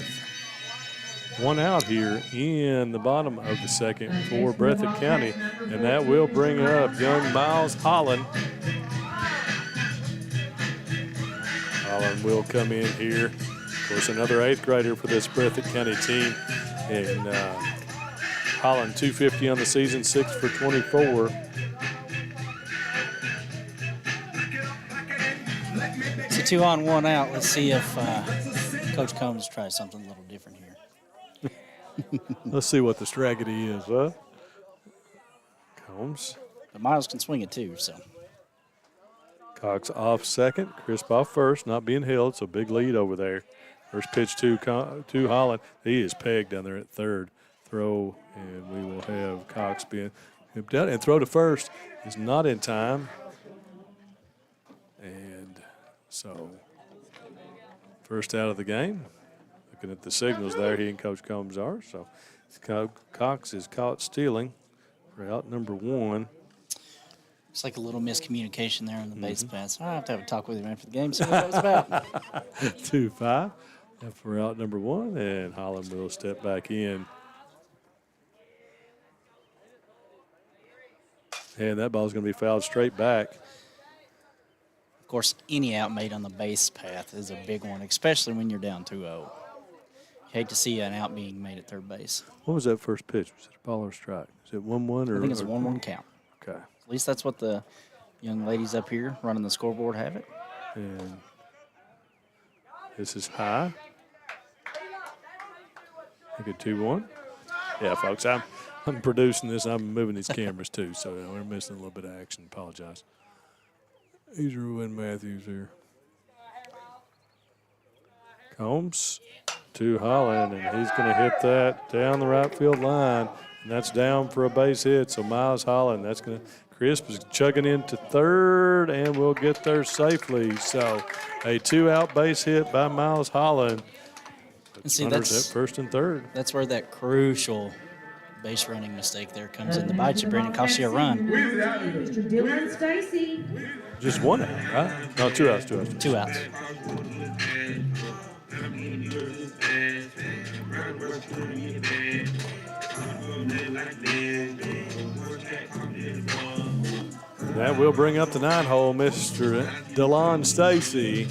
1 out here in the bottom of the second for Breathitt County, and that will bring up young Miles Holland. Holland will come in here. Of course, another 8th grader for this Breathitt County team, and Holland 250 on the season, 6 for 24. It's a 2 on 1 out. Let's see if Coach Combs tries something a little different here. Let's see what the strategy is, huh? Combs. But Miles can swing it too, so. Cox off second, Crisp off first, not being held, so big lead over there. First pitch to Holland. He is pegged down there at third. Throw, and we will have Cox being hipped out. And throw to first is not in time. And so, first out of the game. Looking at the signals there, he and Coach Combs are. So, Cox is caught stealing for out number 1. It's like a little miscommunication there on the base pass. I'll have to have a talk with him after the game, see what that was about. 2-5. for out number 1, and Holland will step back in. And that ball's going to be fouled straight back. Of course, any out made on the base path is a big one, especially when you're down 2-0. You hate to see an out being made at third base. What was that first pitch? Was it a ball or a strike? Is it 1-1 or? I think it's a 1-1 count. Okay. At least that's what the young ladies up here running the scoreboard have it. And this is high. I get 2-1. Yeah, folks, I'm producing this. I'm moving these cameras too, so we're missing a little bit of action. Apologize. These are Win Matthews here. Combs to Holland, and he's going to hit that down the right field line, and that's down for a base hit. So Miles Holland, that's going to Crisp is chugging into third, and we'll get there safely. So a 2-out base hit by Miles Holland. And see, Runners that's at first and third. That's where that crucial base running mistake there comes in to bite you, Brandon. Costs you a run. Mr. Dylan Stacy. Just 1 out, right? No, 2 outs. 2 outs. That will bring up the 9-hole, Mr. DeLon Stacy.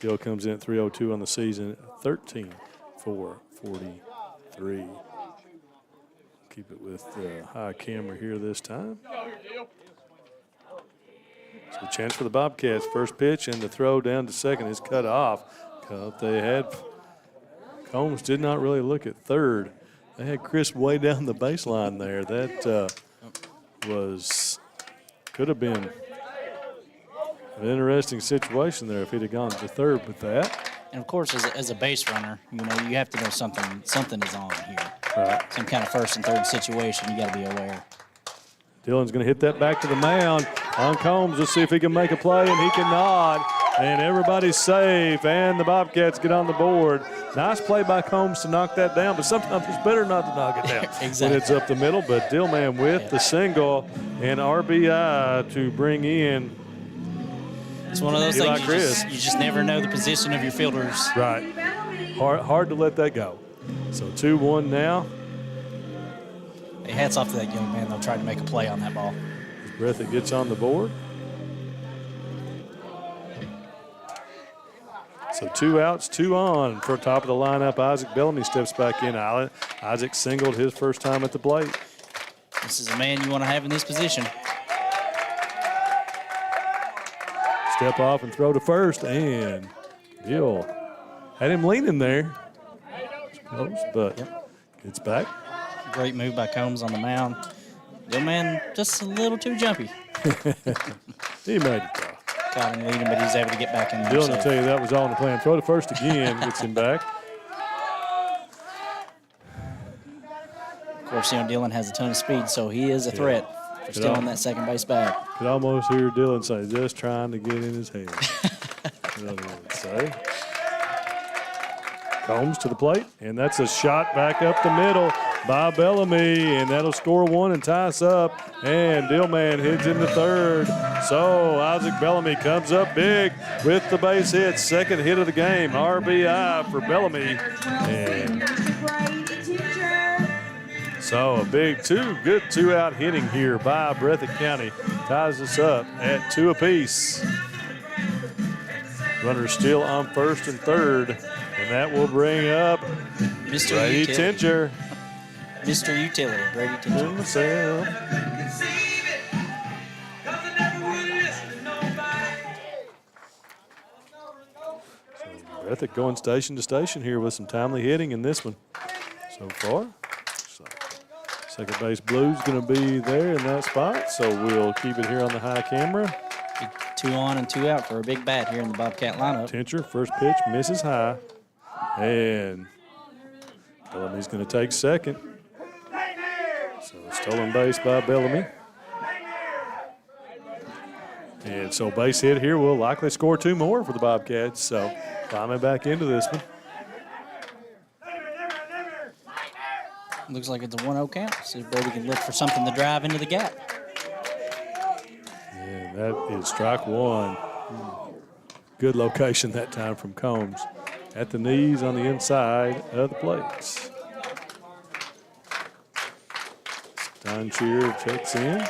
Gill comes in at 302 on the season, 13-4-43. Keep it with the high camera here this time. So a chance for the Bobcats. First pitch and the throw down to second is cut off. They had Combs did not really look at third. They had Chris way down the baseline there. That could have been an interesting situation there if he'd have gone to third with that. And of course, as a base runner, you have to know something is on here. Right. Some kind of first and third situation, you got to be aware. Dylan's going to hit that back to the mound on Combs. Let's see if he can make a play, and he cannot. And everybody's safe, and the Bobcats get on the board. Nice play by Combs to knock that down, but sometimes it's better not to knock it down Exactly. when it's up the middle. But Dillman with the single and RBI to bring in. It's one of those Eli things you just never know the position of your fielders. Right. Hard to let that go. So 2-1 now. Hey, hats off to that young man, though, trying to make a play on that ball. Breathitt gets on the board. So 2 outs, 2 on for top of the lineup. Isaac Bellamy steps back in. Isaac singled his first time at the plate. This is a man you want to have in this position. Step off and throw to first, and Gill had him leaning there. Close, but gets back. Great move by Combs on the mound. Young man just a little too jumpy. He made it, though. Caught him leading, but he's able to get back in there. Dylan will tell you that was all in the plan. Throw to first again, gets him back. Of course, Dylan has a ton of speed, so he is a threat for stealing that second base bag. Could almost hear Dylan say, just trying to get in his head. In other words, say. Combs to the plate, and that's a shot back up the middle by Bellamy, and that'll score 1 and tie us up. And Dillman hits into third. So Isaac Bellamy comes up big with the base hit. Second hit of the game, RBI for Bellamy. And so a big good 2-out hitting here by Breathitt County ties us up at 2 apiece. Runners still on first and third, and that will bring up Mr. Brady Utility. Tincher. Mr. Utility, Brady Tincher. Himself. Breathitt going station to station here with some timely hitting in this one so far. So second base Blue's going to be there in that spot, so we'll keep it here on the high camera. 2 on and 2 out for a big bat here in the Bobcat lineup. Tincher, first pitch, misses high. And Bellamy's going to take second. So stolen base by Bellamy. And so base hit here will likely score 2 more for the Bobcats. So climbing back into this one. Looks like it's a 1-0 count. See if Brady can look for something to drive into the gap. And that is strike 1. Good location that time from Combs. At the knees on the inside of the plates. Steincheer checks in.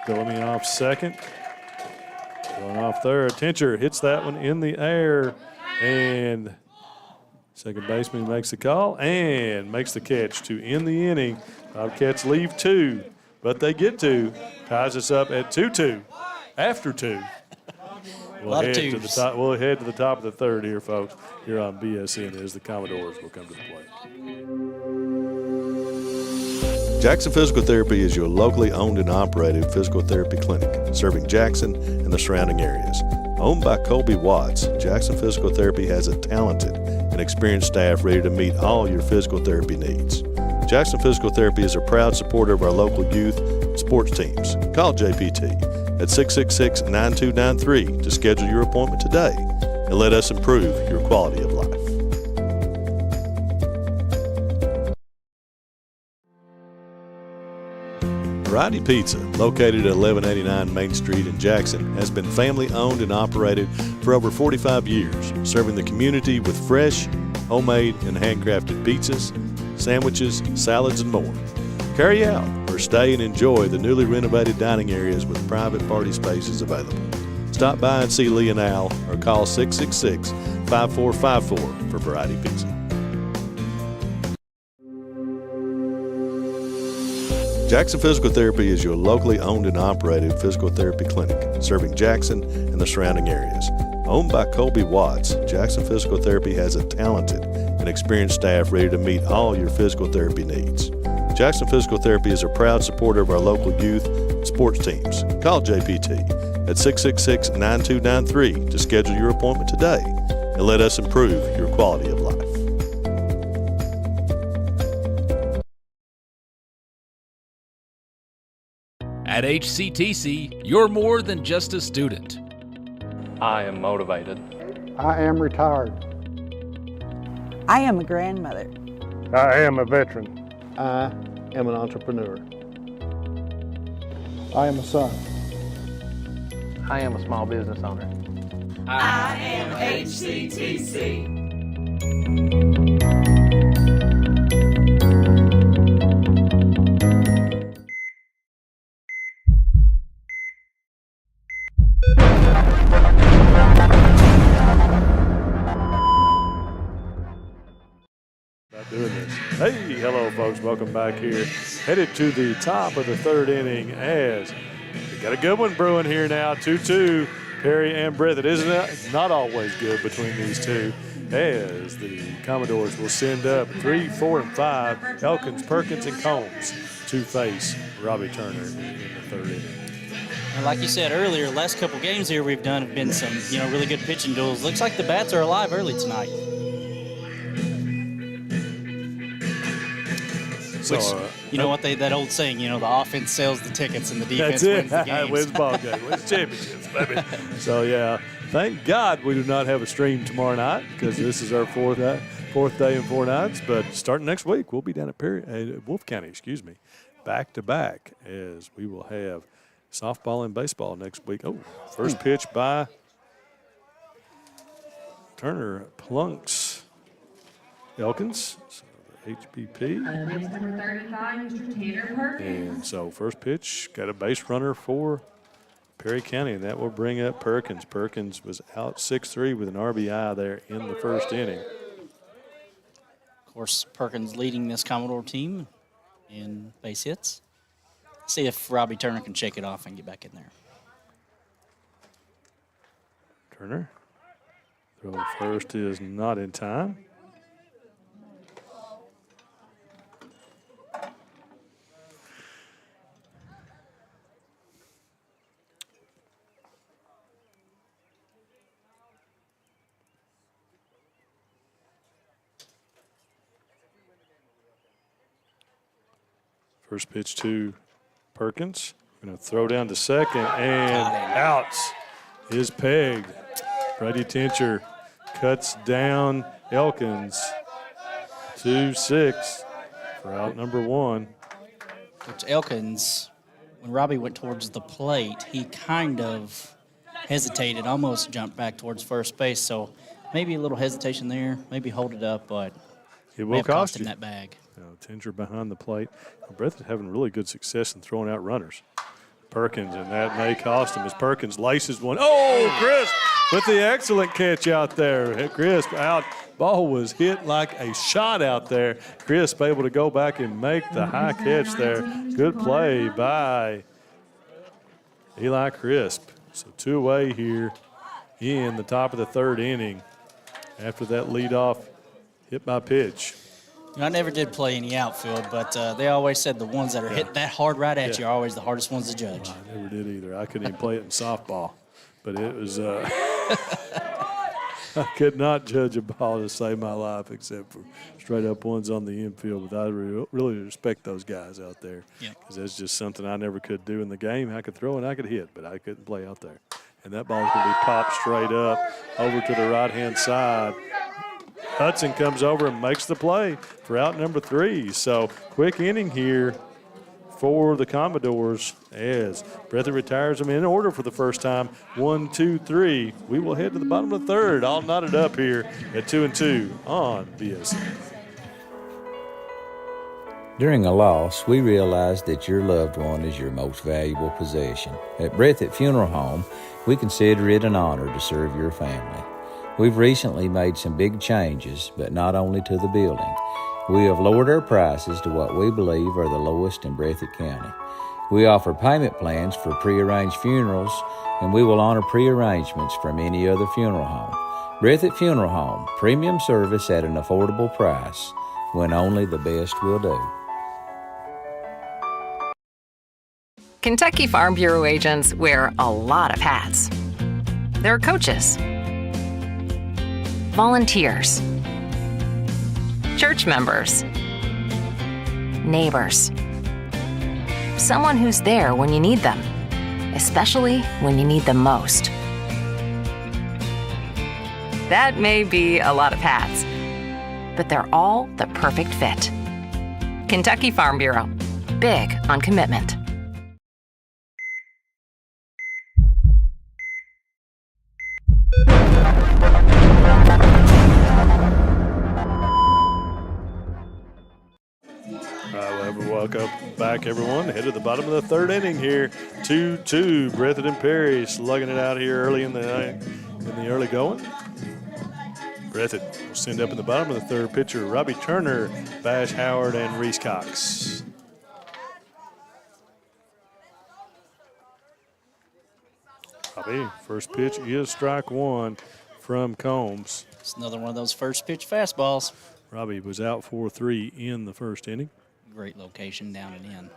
Bellamy off second. Going off third. Tincher hits that one in the air. And second baseman makes the call and makes the catch to end the inning. Bobcats leave 2, but they get 2. Ties us up at 2-2 after 2. We'll head to the top. We'll head to the top of the third here, folks, here on BSN as the Commodores will come to the plate. Jackson Physical Therapy is your locally owned and operated physical therapy clinic serving Jackson and the surrounding areas. Owned by Colby Watts, Jackson Physical Therapy has a talented and experienced staff ready to meet all your physical therapy needs. Jackson Physical Therapy is a proud supporter of our local youth and sports teams. Call JPT at 666-9293 to schedule your appointment today and let us improve your quality of life. Variety Pizza, located at 1189 Main Street in Jackson, has been family owned and operated for over 45 years, serving the community with fresh, homemade, and handcrafted pizzas, sandwiches, salads, and more. Carry out or stay and enjoy the newly renovated dining areas with private party spaces available. Stop by and see Lee and Al or call 666-5454 for Variety Pizza. Jackson Physical Therapy is your locally owned and operated physical therapy clinic serving Jackson and the surrounding areas. Owned by Colby Watts, Jackson Physical Therapy has a talented and experienced staff ready to meet all your physical therapy needs. Jackson Physical Therapy is a proud supporter of our local youth and sports teams. Call JPT at 666-9293 to schedule your appointment today and let us improve your quality of life. At HCTC, you're more than just a student. I am motivated. I am retired. I am a grandmother. I am a veteran. I am an entrepreneur. I am a son. I am a small business owner. I am HCTC. Doing this. Hey, hello, folks. Welcome back here. Headed to the top of the third inning as we got a good one brewing here now. 2-2, Perry and Breathitt. Isn't it? It's not always good between these two as the Commodores will send up 3, 4, and 5, Elkins, Perkins, and Combs to face Robbie Turner in the third inning. And like you said earlier, last couple games here we've done have been some, really good pitching duels. Looks like the bats are alive early tonight. So, you know what that old saying, the offense sells the tickets and the defense wins the games. Wins ball game, wins championships, baby. So, yeah, thank God we do not have a stream tomorrow night because this is our fourth day and 4 nights. But starting next week, we'll be down at Wolf County, back to back as we will have softball and baseball next week. Oh, first pitch by Turner plunks Elkins. HBP. Number 35, Mr. Tanner Perkins. And so first pitch, got a base runner for Perry County, and that will bring up Perkins. Perkins was out 6-3 with an RBI there in the first inning. Of course, Perkins leading this Commodore team in base hits. See if Robbie Turner can shake it off and get back in there. Turner. Throw first is not in time. First pitch to Perkins. Going to throw down to second, and out is pegged. Brady Tincher cuts down Elkins 2-6 for out number 1. Which Elkins, when Robbie went towards the plate, he kind of hesitated, almost jumped back towards first base. So maybe a little hesitation there, maybe hold it up, but it may will have cost him you. that bag. Tinger behind the plate. Breathitt having really good success in throwing out runners. Perkins, and that may cost him as Perkins laces one. Oh, Crisp with the excellent catch out there. Crisp out. Ball was hit like a shot out there. Crisp able to go back and make the high catch there. Good play by Eli Crisp. So 2 away here in the top of the 3rd inning after that leadoff hit by pitch. I never did play any outfield, but they always said the ones that are hit that hard right at you are always the hardest ones to judge. I never did either. I couldn't even play it in softball, but it was I could not judge a ball to save my life except for straight up ones on the infield. But I really respect those guys out there because that's just something I never could do in the game. I could throw and I could hit, but I couldn't play out there. And that ball's going to be popped straight up over to the right-hand side. Hudson comes over and makes the play for out number 3. So quick inning here for the Commodores as Breathitt retires them in order for the first time. 1, 2, 3. We will head to the bottom of the 3rd, all knotted up here at 2-2 on BSN. During a loss, we realize that your loved one is your most valuable possession. At Breathitt Funeral Home, we consider it an honor to serve your family. We've recently made some big changes, but not only to the building. We have lowered our prices to what we believe are the lowest in Breathitt County. We offer payment plans for prearranged funerals, and we will honor prearrangements from any other funeral home. Breathitt Funeral Home, premium service at an affordable price, when only the best will do. Kentucky Farm Bureau agents wear a lot of hats. They're coaches, volunteers, church members, neighbors, someone who's there when you need them, especially when you need them most. That may be a lot of hats, but they're all the perfect fit. Kentucky Farm Bureau, big on commitment. Welcome back, everyone. Head to the bottom of the 3rd inning here. 2-2. Breathitt and Perry slugging it out here early in the early going. Breathitt will send up in the bottom of the 3rd pitcher Robbie Turner, Bash Howard, and Reese Cox. Robbie, first pitch is strike 1 from Combs. It's another one of those first pitch fastballs. Robbie was out 4-3 in the 1st inning. Great location down and in.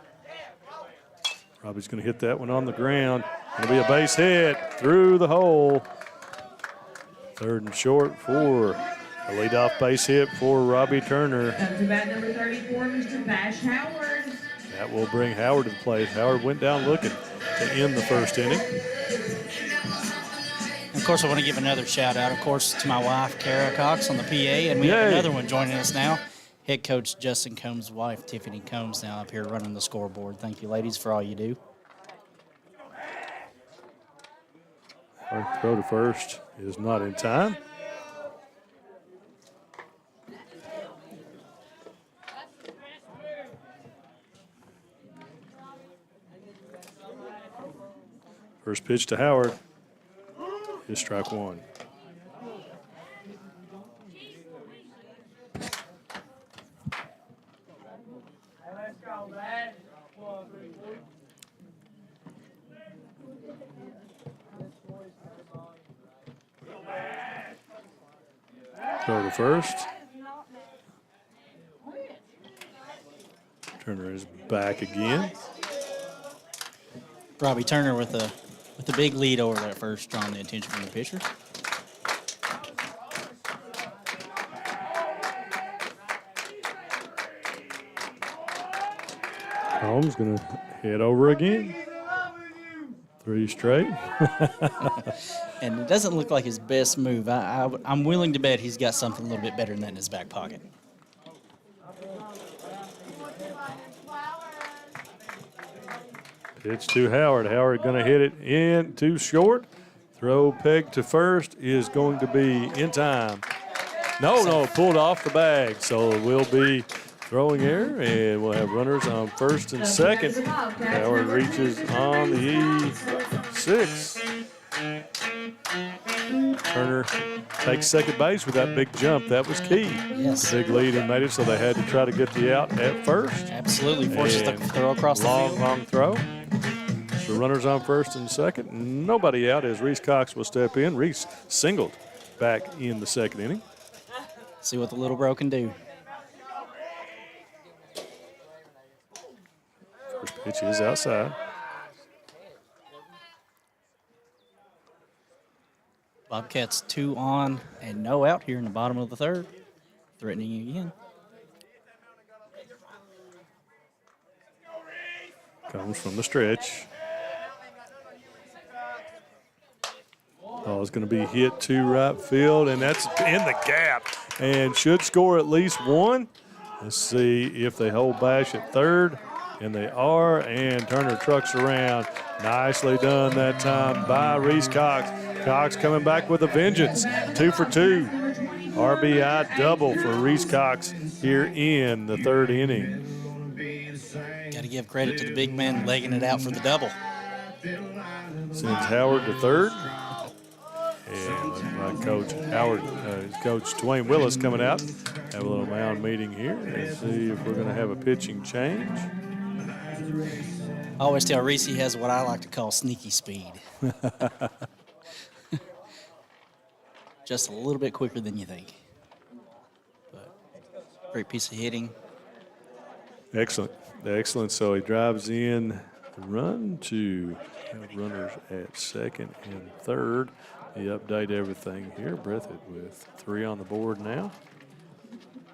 Robbie's going to hit that one on the ground. Going to be a base hit through the hole. 3rd and short for a leadoff base hit for Robbie Turner. Up to bat number 34, Mr. Bash Howard. That will bring Howard to the plate. Howard went down looking to end the 1st inning. Of course, I want to give another shout out, of course, to my wife, Kara Cox, on the PA, and we have another one joining us now. Head coach Justin Combs' wife, Tiffany Combs, now up here running the scoreboard. Thank you, ladies, for all you do. Our throw to first is not in time. First pitch to Howard is strike 1. Throw to first. Turner is back again. Robbie Turner with the big lead over that first, drawing the attention from the pitcher. Holmes going to head over again. 3 straight. And it doesn't look like his best move. I'm willing to bet he's got something a little bit better than that in his back pocket. Pitch to Howard. Howard going to hit it in too short. Throw peg to first is going to be in time. No, pulled off the bag. So we'll be throwing air, and we'll have runners on first and second. Howard reaches on the E6. Turner takes second base with that big jump. That was key. Yes. Big lead and made it, so they had to try to get the out at first. Absolutely. Forces the throw across the field. Long throw. The runners on first and second. Nobody out as Reese Cox will step in. Reese singled back in the second inning. See what the little bro can do. First pitch is outside. Bobcats 2 on and no out here in the bottom of the third. Threatening again. Comes from the stretch. Ball is going to be hit to right field, and that's in the gap and should score at least one. Let's see if they hold Bash at third, and they are, and Turner trucks around. Nicely done that time by Reese Cox. Cox coming back with a vengeance. 2 for 2. RBI double for Reese Cox here in the third inning. Got to give credit to the big man legging it out for the double. Sends Howard to third. And my coach Howard, Coach Dwayne Willis coming out. Have a little mound meeting here and see if we're going to have a pitching change. I always tell Reese he has what I like to call sneaky speed. Just a little bit quicker than you think. But great piece of hitting. Excellent. So he drives in the run to have runners at second and third. He update everything here. Breathitt with 3 on the board now.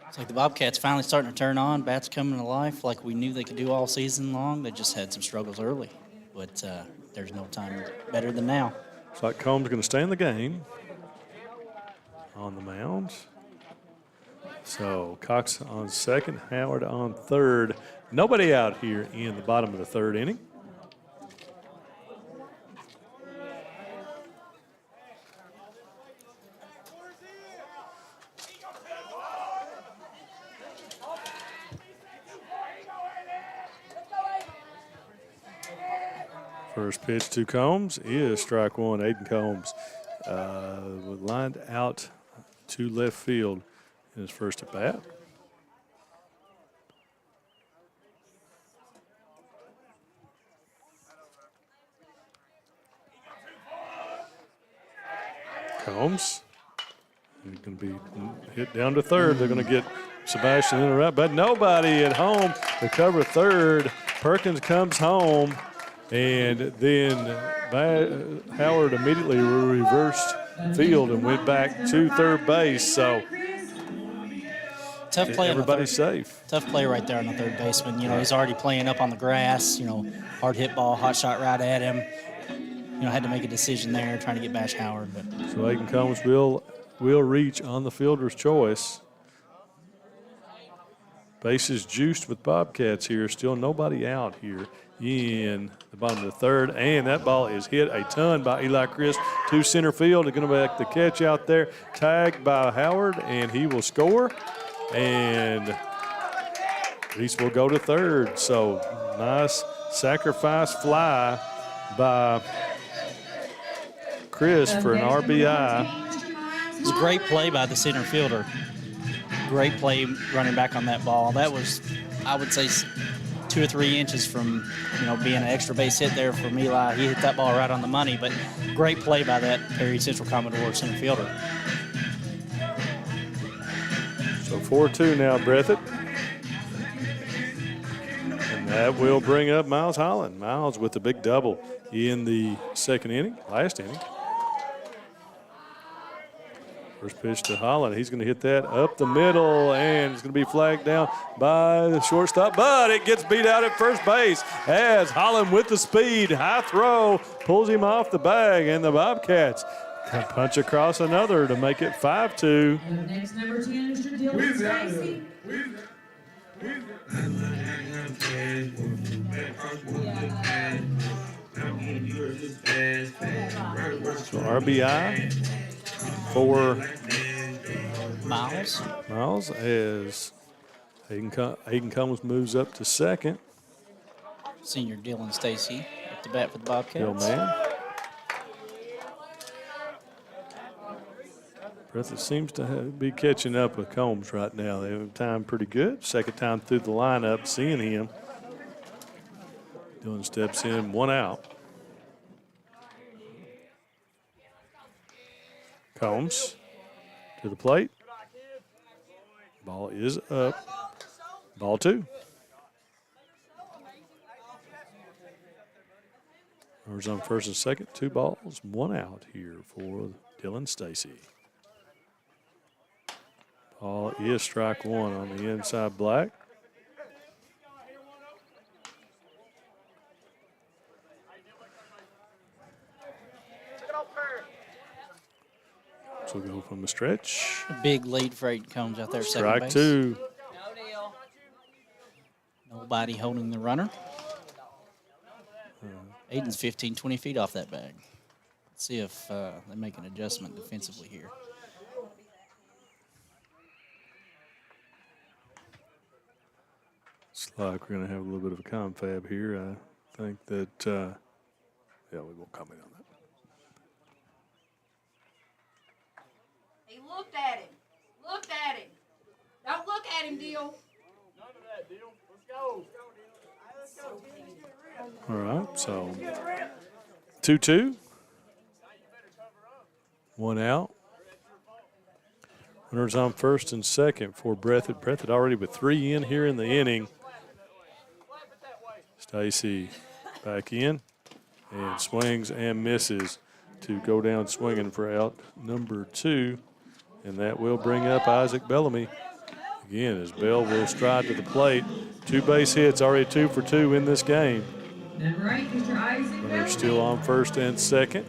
It's like the Bobcats finally starting to turn on. Bats coming to life like we knew they could do all season long. They just had some struggles early. But there's no time better than now. Looks like Combs going to stay in the game on the mound. So Cox on second, Howard on third. Nobody out here in the bottom of the third inning. First pitch to Combs is strike one. Aiden Combs lined out to left field in his first at bat. Combs is going to be hit down to third. They're going to get Sebastian in the right, but nobody at home to cover third. Perkins comes home, and then Howard immediately reversed field and went back to third base. So tough play. Everybody's safe. Tough play right there on the third baseman. You know, he's already playing up on the grass. You know, hard hit ball, hot shot right at him. You know, had to make a decision there, trying to get Bash Howard. But so Aiden Combs will reach on the fielder's choice. Bases juiced with Bobcats here. Still nobody out here in the bottom of the third. And that ball is hit a ton by Eli Chris to center field. They're going to make the catch out there. Tagged by Howard, and he will score. And Reese will go to third. So nice sacrifice fly by Chris for an RBI. It was a great play by the center fielder. Great play running back on that ball. That was, I would say, 2 or 3 inches from, you know, being an extra base hit there from Eli. He hit that ball right on the money, but great play by that Perry Central Commodore center fielder. So 4-2 now, Breathitt. And that will bring up Miles Holland. Miles with the big double in the second inning, last inning. First pitch to Holland. He's going to hit that up the middle, and it's going to be flagged down by the shortstop, but it gets beat out at first base as Holland with the speed, high throw, pulls him off the bag, and the Bobcats can punch across another to make it 5-2. Next, number 10, Mr. Dylan Stacy. So RBI for Miles. As Hayden Combs moves up to second. Senior Dylan Stacy at the bat for the Bobcats. Yo, man. Breathitt seems to be catching up with Combs right now. They have time pretty good. Second time through the lineup, seeing him. Dylan steps in, 1 out. Combs to the plate. Ball is up. Ball 2. Runners on first and second. 2 balls, 1 out here for Dylan Stacy. Ball is strike 1 on the inside black. So we'll go from the stretch. A big lead for Aiden Combs out there at second base. Strike 2. Nobody holding the runner. Aiden's 15, 20 feet off that bag. Let's see if they make an adjustment defensively here. Looks like we're going to have a little bit of a confab here. I think that, yeah, we won't comment on that. He looked at him. Looked at him. Don't look at him, Deal. None of that, Deal. Let's go. All right, so 2-2. 1 out. Runners on first and second for Breathitt. Breathitt already with 3 in here in the inning. Stacy back in and swings and misses to go down swinging for out number 2. And that will bring up Isaac Bellamy. Again, as Bell will stride to the plate. 2 base hits, already 2 for 2 in this game. Number 8, Mr. Isaac. Runners still on first and second.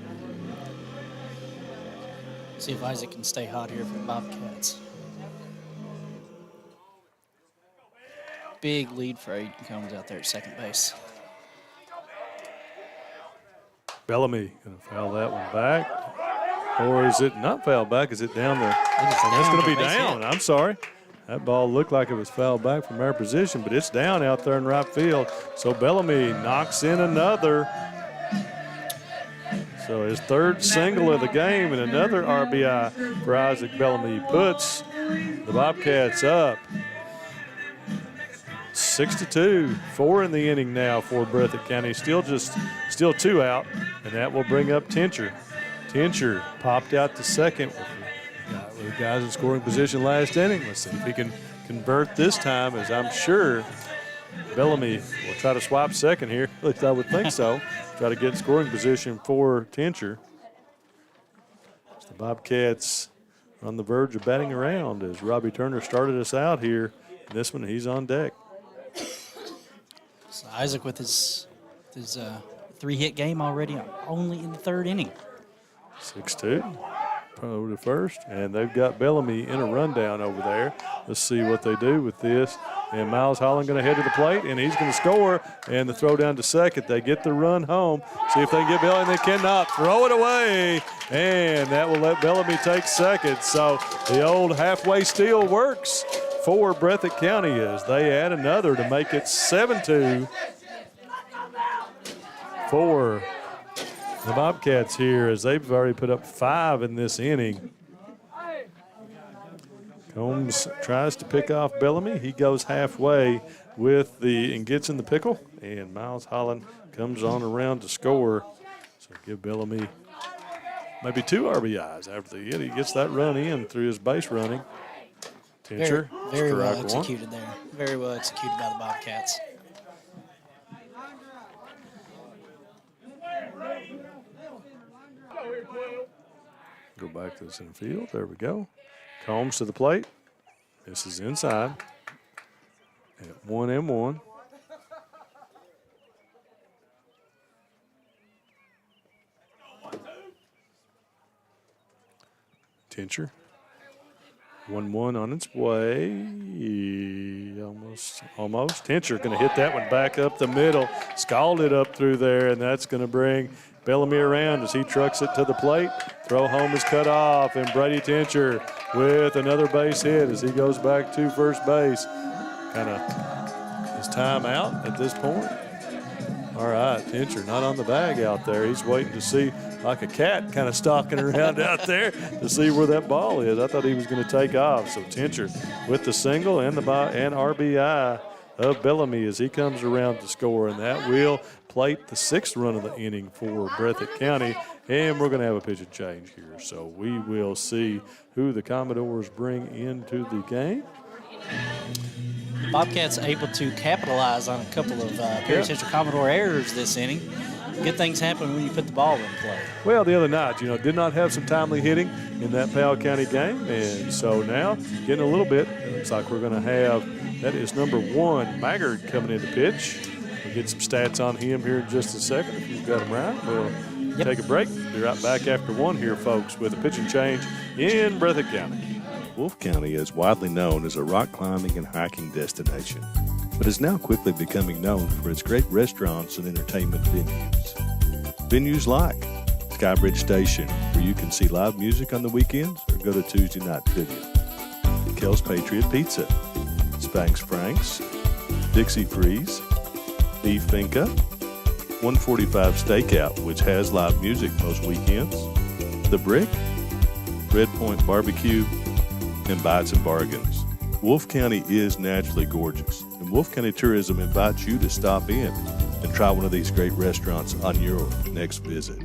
See if Isaac can stay hot here for the Bobcats. Big lead for Aiden Combs out there at second base. Bellamy going to foul that one back. Or is it not fouled back? Is it down there? That's going to be down. I'm sorry. That ball looked like it was fouled back from our position, but it's down out there in right field. So Bellamy knocks in another. So his 3rd single of the game and another RBI for Isaac Bellamy puts the Bobcats up 6-2. 4 in the inning now for Breathitt County. Still 2 out, and that will bring up Tincher. Tincher popped out to second with the guys in scoring position last inning. Let's see if he can convert this time, as I'm sure Bellamy will try to swap second here. At least I would think so. Try to get scoring position for Tincher. The Bobcats are on the verge of batting around as Robbie Turner started us out here. This one, he's on deck. So Isaac with his 3-hit game already, only in the 3rd inning. 6-2. Over to first, and they've got Bellamy in a rundown over there. Let's see what they do with this. And Miles Holland going to head to the plate, and he's going to score. And the throw down to second. They get the run home. See if they can get Bellamy. They cannot. Throw it away, and that will let Bellamy take second. So the old halfway steal works for Breathitt County as they add another to make it 7-2 for the Bobcats here, as they've already put up 5 in this inning. Combs tries to pick off Bellamy. He goes halfway and gets in the pickle, and Miles Holland comes on around to score. So give Bellamy maybe 2 RBIs after he gets that run in through his base running. Tincher, very well executed there. Very well executed by the Bobcats. Go back to the center field. There we go. Combs to the plate. This is inside. At 1-1. Tincher 1-1 on its way. Almost. Tincher going to hit that one back up the middle. Scalded up through there, and that's going to bring Bellamy around as he trucks it to the plate. Throw home is cut off, and Brady Tincher with another base hit as he goes back to first base. Kind of his time out at this point. All right, Tincher not on the bag out there. He's waiting to see, like a cat kind of stalking around out there to see where that ball is. I thought he was going to take off. So Tincher with the single and RBI of Bellamy as he comes around to score. And that will plate the 6th run of the inning for Breathitt County. And we're going to have a pitch and change here. So we will see who the Commodores bring into the game. Bobcats able to capitalize on a couple of Perry Central Commodore errors this inning. Good things happen when you put the ball in play. Well, the other night, did not have some timely hitting in that Powell County game. And so now, getting a little bit, it looks like we're going to have, that is number 1, Maggard, coming in to pitch. We'll get some stats on him here in just a second. If you've got him right, we'll take a break. Be right back after 1 here, folks, with a pitch and change in Breathitt County. Wolfe County is widely known as a rock climbing and hiking destination, but is now quickly becoming known for its great restaurants and entertainment venues. Venues like Skybridge Station, where you can see live music on the weekends or go to Tuesday night trivia. Kel's Patriot Pizza, Spanx Frank's, Dixie Freeze, Beef Finca, 145 Stakeout, which has live music most weekends, The Brick, Red Point Barbecue, and Bites and Bargains. Wolfe County is naturally gorgeous, and Wolfe County Tourism invites you to stop in and try one of these great restaurants on your next visit.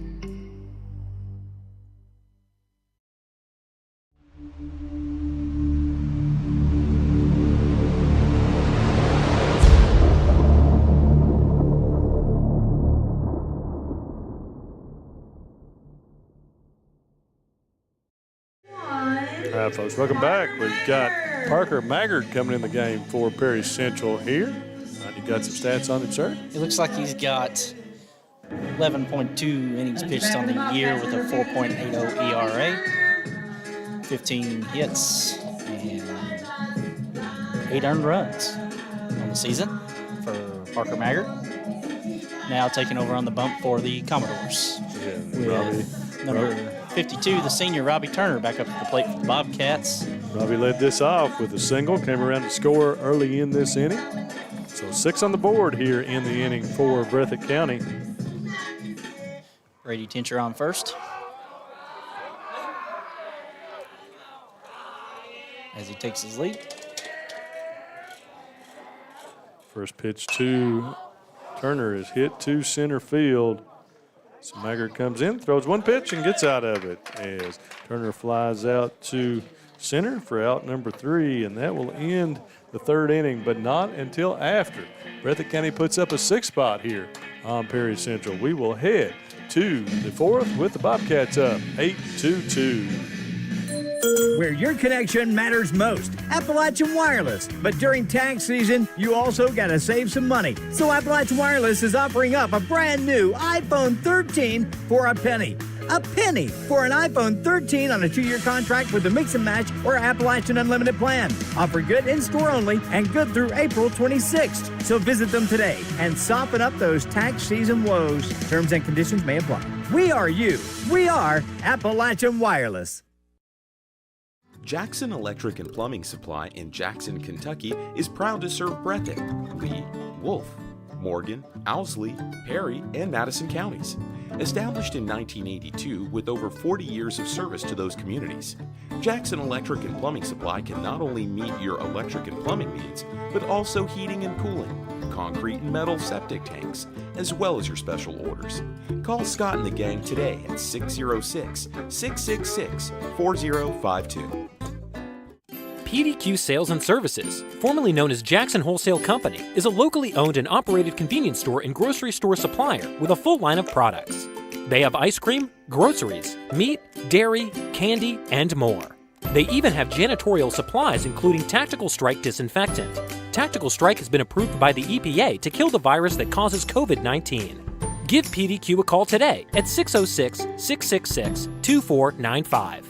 All right, folks, welcome back. We've got Parker Maggard coming in the game for Perry Central here. You got some stats on it, sir? It looks like he's got 11.2 innings pitched on the year with a 4.80 ERA, 15 hits, and 8 earned runs on the season for Parker Maggard. Now taking over on the bump for the Commodores. With number 52, the senior Robbie Turner, back up at the plate for the Bobcats. Robbie led this off with a single, came around to score early in this inning. So 6 on the board here in the inning for Breathitt County. Brady Tincher on first. As he takes his lead. First pitch to Turner is hit to center field. So Maggard comes in, throws one pitch, and gets out of it as Turner flies out to center for out number 3, and that will end the 3rd inning, but not until after Breathitt County puts up a 6th spot here on Perry Central. We will head to the 4th with the Bobcats up 8-2. Where your connection matters most, Appalachian Wireless. But during tax season, you also got to save some money. So Appalachian Wireless is offering up a brand new iPhone 13 for a penny. A penny for an iPhone 13 on a 2-year contract with the Mix and Match or Appalachian Unlimited plan. Offer good in-store only and good through April 26th. So visit them today and soften up those tax season woes. Terms and conditions may apply. We are you. We are Appalachian Wireless. Jackson Electric and Plumbing Supply in Jackson, Kentucky is proud to serve Breathitt, Lee, Wolfe, Morgan, Owsley, Perry, and Madison counties. Established in 1982 with over 40 years of service to those communities, Jackson Electric and Plumbing Supply can not only meet your electric and plumbing needs, but also heating and cooling, concrete and metal septic tanks, as well as your special orders. Call Scott and the gang today at 606-666-4052. PDQ Sales and Services, formerly known as Jackson Wholesale Company, is a locally owned and operated convenience store and grocery store supplier with a full line of products. They have ice cream, groceries, meat, dairy, candy, and more. They even have janitorial supplies including Tactical Strike disinfectant. Tactical Strike has been approved by the EPA to kill the virus that causes COVID-19. Give PDQ a call today at 606-666-2495.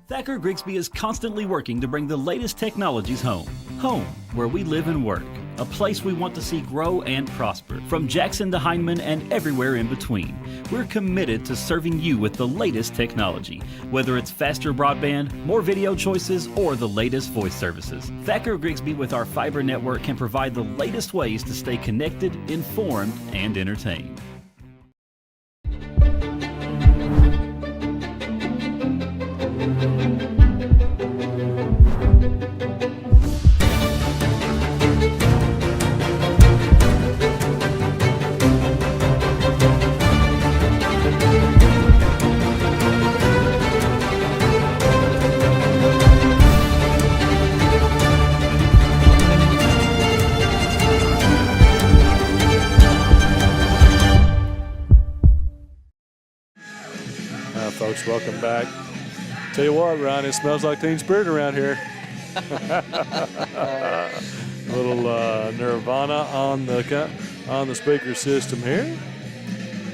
Thacker Grigsby is constantly working to bring the latest technologies home. Home, where we live and work. A place we want to see grow and prosper. From Jackson to Hindman and everywhere in between. We're committed to serving you with the latest technology. Whether it's faster broadband, more video choices, or the latest voice services. Thacker Grigsby with our fiber network can provide the latest ways to stay connected, informed, and entertained. Folks, welcome back. Tell you what, Ryan, it smells like Teen Spirit around here. A little Nirvana on the speaker system here.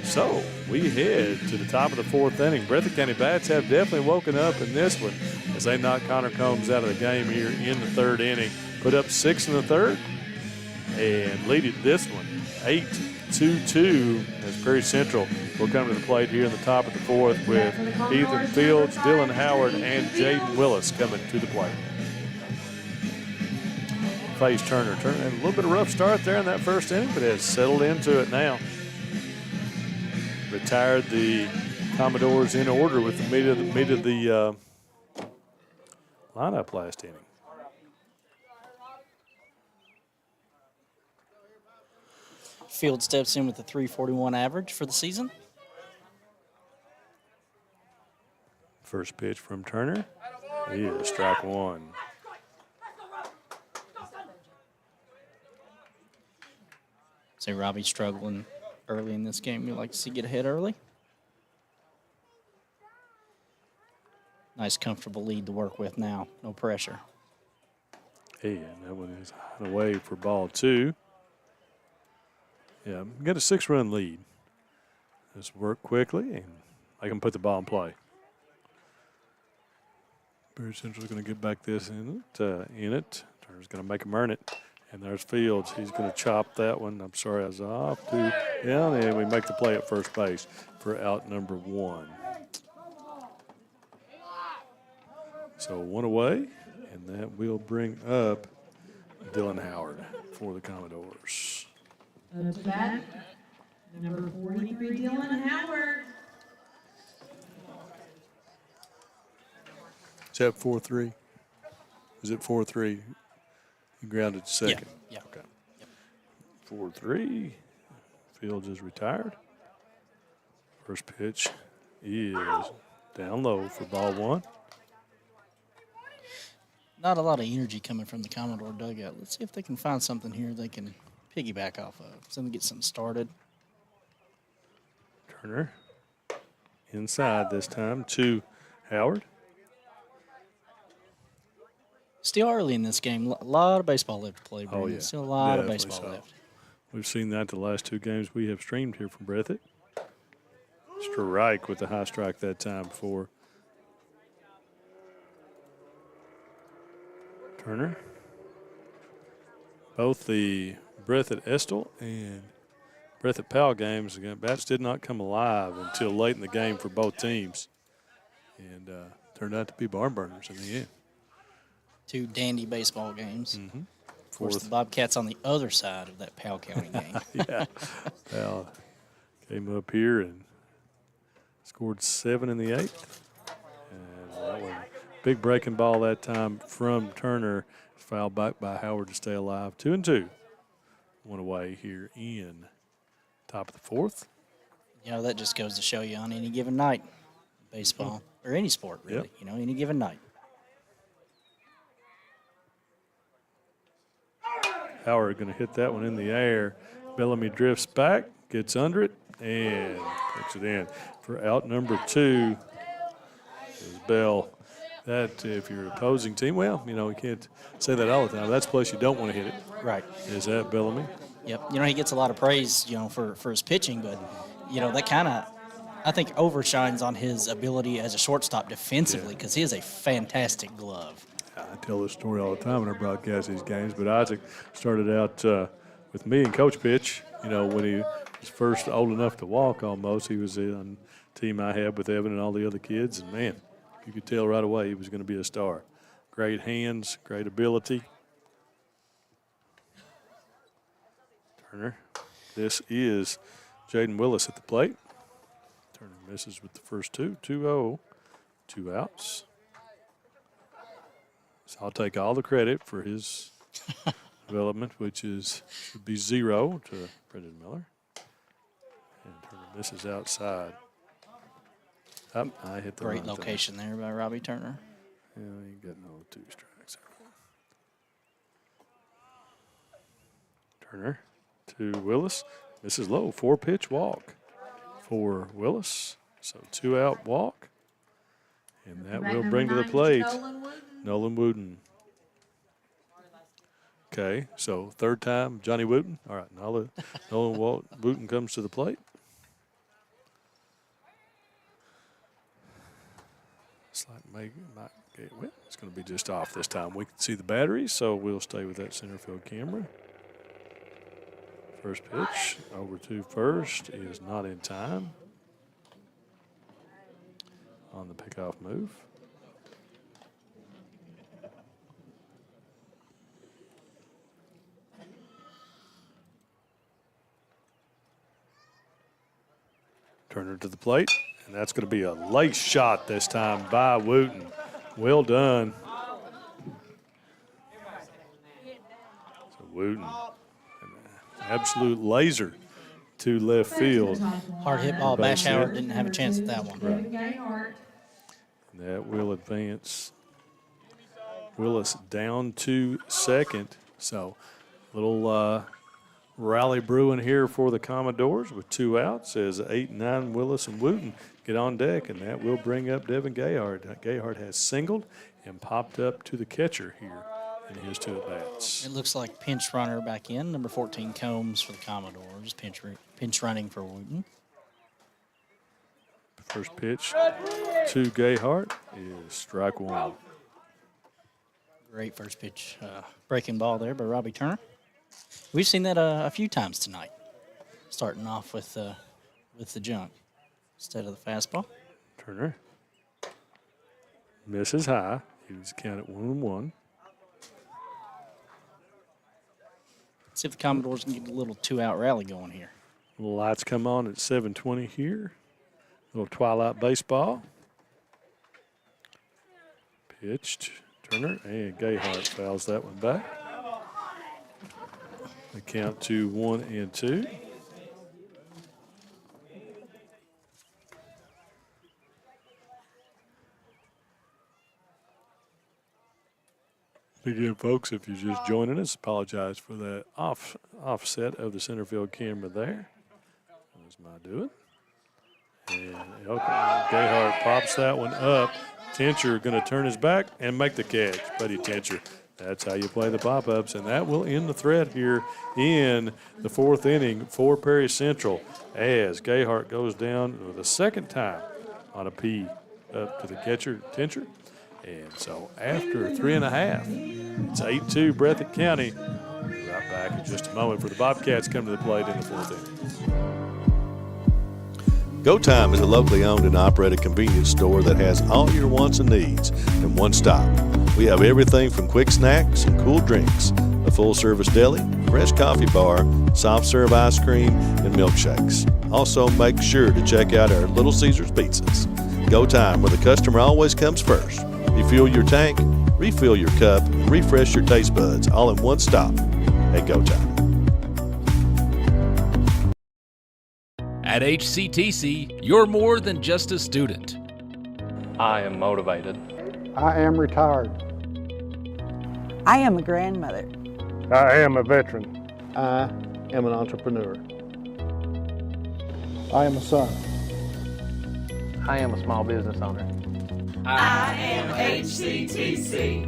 So we head to the top of the fourth inning. Breathitt County Bats have definitely woken up in this one as they knock Connor Combs out of the game here in the third inning. Put up 6 in the third and lead it this one 8-2 as Perry Central will come to the plate here in the top of the fourth with Ethan Fields, Dylan Howard, and Jaden Willis coming to the plate. Face Turner. Turner had a little bit of rough start there in that first inning, but has settled into it now. Retired the Commodores in order with the meat of the lineup last inning. Field steps in with a 341 average for the season. First pitch from Turner is strike one. Say Robbie's struggling early in this game. You like to see get ahead early. Nice, comfortable lead to work with now. No pressure. And that one is high and away for ball two. Yeah, got a 6-run lead. Let's work quickly and I can put the ball in play. Perry Central's going to get back this in it. Turner's going to make him earn it. And there's Fields. He's going to chop that one. I'm sorry, I was off to. Yeah, and we make the play at first base for out number one. So one away, and that will bring up Dylan Howard for the Commodores. Up to bat, number 43, Dylan Howard. Is that 4-3? Is it 4-3? He grounded to second. Yeah. Okay. Yep. 4-3. Fields is retired. First pitch is down low for ball one. Not a lot of energy coming from the Commodore dugout. Let's see if they can find something here they can piggyback off of. Something to get something started. Turner inside this time to Howard. Still early in this game. A lot of baseball left to play. Oh, yeah. Still a lot Definitely of baseball so. left. We've seen that the last two games we have streamed here from Breathitt. Strike with the high strike that time for Turner. Both the Breathitt Estill and Breathitt Powell games, again, bats did not come alive until late in the game for both teams. And turned out to be barn burners in the end. Two dandy baseball games. Mm-hmm. Of course, the Bobcats on the other side of that Powell County game. Yeah. Powell came up here and scored 7 in the 8th. And that was a big breaking ball that time from Turner. Fouled back by Howard to stay alive. 2-2. One away here in top of the fourth. You know, that just goes to show you on any given night, baseball, or any sport, really. Yep. You know, any given night. Howard going to hit that one in the air. Bellamy drifts back, gets under it, and puts it in. For out number 2 is Bell. That, if you're an opposing team, well, you know, we can't say that all the time. That's the place you don't want to hit it. Right. Is that Bellamy? Yep. You know, he gets a lot of praise, you know, for his pitching, but, you know, that kind of I think overshines on his ability as a shortstop defensively because he is a fantastic glove. I tell this story all the time when I broadcast these games, but Isaac started out with me and Coach Pitch. You know, when he was first old enough to walk almost, he was on the team I had with Evan and all the other kids, and, man, you could tell right away he was going to be a star. Great hands, great ability. Turner. This is Jaden Willis at the plate. Turner misses with the first two. 2-0, 2 outs. So I'll take all the credit for his development, which should be 0 to Brendan Miller. And Turner misses outside. I hit the Great location there by Robbie Turner. Yeah, he got no 2 strikes. Turner to Willis. Misses low. 4-pitch walk for Willis. So 2 out walk. And that will bring to the plate Nolan Wooten. Okay, so third time, Johnny Wooten. All right, Nolan Wooten comes to the plate. It's like it's going to be just off this time. We can see the batteries, so we'll stay with that center field camera. First pitch over to first is not in time on the pickoff move. Turner to the plate, and that's going to be a late shot this time by Wooten. Well done. So Wooten, an absolute laser to left field. Hard hit ball. Bash Howard didn't have a chance at that one. Right. That will advance Willis down to second. So little rally brewing here for the Commodores with 2 outs as 8 and 9 Willis and Wooten get on deck, and that will bring up Devin Gayhard. Gayhard has singled and popped up to the catcher here in his 2 at-bats. It looks like pinch runner back in, number 14 Combs for the Commodores, pinch running for Wooten. First pitch to Gayhard is strike 1. Great first pitch breaking ball there by Robbie Turner. We've seen that a few times tonight, starting off with the junk instead of the fastball. Turner misses high. He's counted 1-1. See if the Commodores can get a little 2-out rally going here. Lights come on at 7:20 here. Little twilight baseball. Pitched. Turner and Gayhart fouls that one back. They count to 1-2. Again, folks, if you're just joining us, apologize for that offset of the center field camera there. That was my doing. And Gayhart pops that one up. Tincher going to turn his back and make the catch. Buddy Tincher. That's how you play the pop-ups, and that will end the threat here in the 4th inning for Perry Central as Gayhart goes down for the second time on a P up to the catcher, Tincher. And so after 3.5, it's 8-2 Breathitt County. Right back in just a moment for the Bobcats come to the plate in the 4th inning. Go Time is a locally owned and operated convenience store that has all your wants and needs in one stop. We have everything from quick snacks and cool drinks, a full-service deli, fresh coffee bar, soft-serve ice cream, and milkshakes. Also, make sure to check out our Little Caesars pizzas. Go Time, where the customer always comes first. Refuel your tank, refill your cup, and refresh your taste buds all in one stop at Go Time. At HCTC, you're more than just a student. I am motivated. I am retired. I am a grandmother. I am a veteran. I am an entrepreneur. I am a son. I am a small business owner. I am HCTC.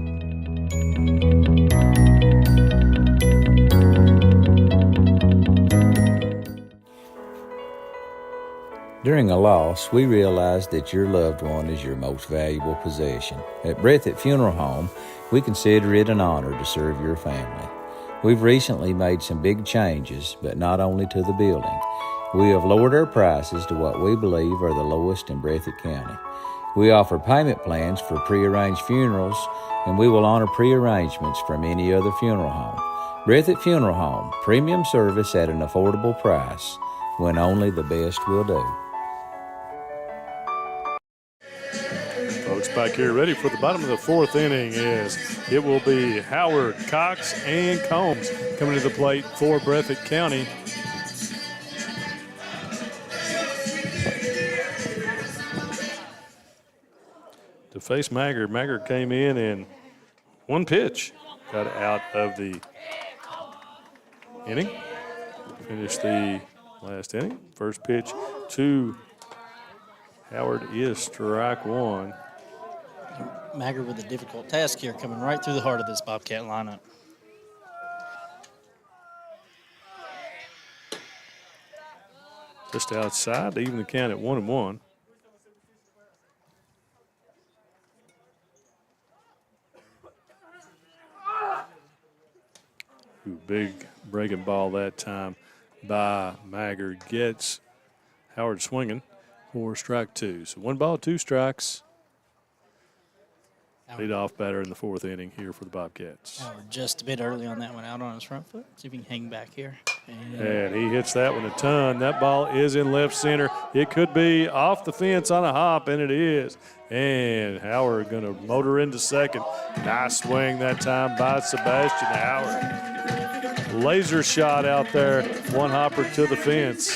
During a loss, we realize that your loved one is your most valuable possession. At Breathitt Funeral Home, we consider it an honor to serve your family. We've recently made some big changes, but not only to the building. We have lowered our prices to what we believe are the lowest in Breathitt County. We offer payment plans for prearranged funerals, and we will honor prearrangements from any other funeral home. Breathitt Funeral Home, premium service at an affordable price, when only the best will do. Folks back here ready for the bottom of the fourth inning is it will be Howard, Cox, and Combs coming to the plate for Breathitt County. To face Maggard. Maggard came in and one pitch got out of the inning. Finished the last inning. First pitch to Howard is strike one. Maggard with a difficult task here, coming right through the heart of this Bobcat lineup. Just outside to even the count at 1-1. Ooh, big breaking ball that time by Maggard. Gets Howard swinging for strike two. So 1 ball, 2 strikes. Leadoff batter in the fourth inning here for the Bobcats. Howard just a bit early on that one, out on his front foot. See if he can hang back here. And he hits that one a ton. That ball is in left center. It could be off the fence on a hop, and it is. And Howard going to motor into second. Nice swing that time by Sebastian Howard. Laser shot out there. One hopper to the fence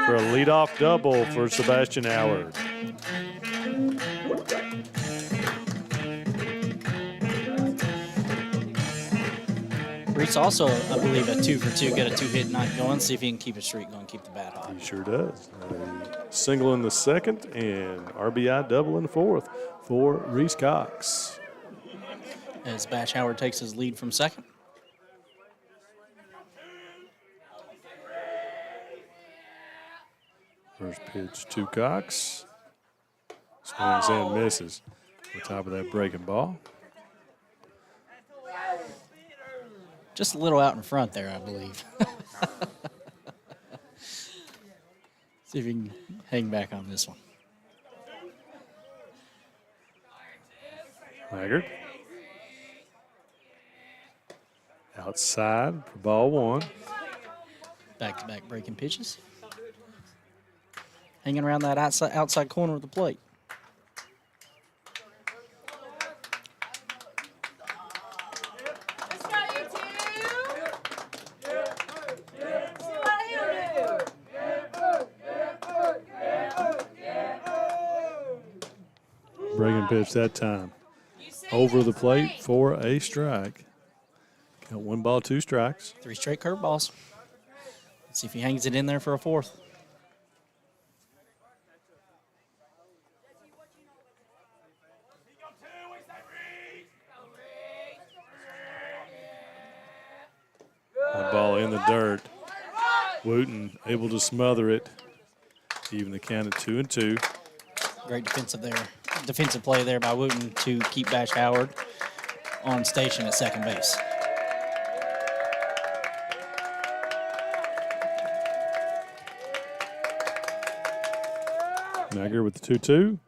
for a leadoff double for Sebastian Howard. Reese also, I believe, a 2-for-2, got a 2-hit night going. See if he can keep his streak going, keep the bat hot. He sure does. A single in the second and RBI double in the fourth for Reese Cox. As Batch Howard takes his lead from second. First pitch to Cox. Swings and misses on top of that breaking ball. Just a little out in front there, I believe. See if he can hang back on this one. Maggard. Outside for ball one. Back-to-back breaking pitches. Hanging around that outside corner of the plate. Breaking pitch that time. Over the plate for a strike. Got 1 ball, 2 strikes. 3 straight curveballs. Let's see if he hangs it in there for a fourth. That ball in the dirt. Wooten able to smother it. Even the count at 2-2. Great defensive play there by Wooten to keep Batch Howard on station at second base. Maggard with the 2-2.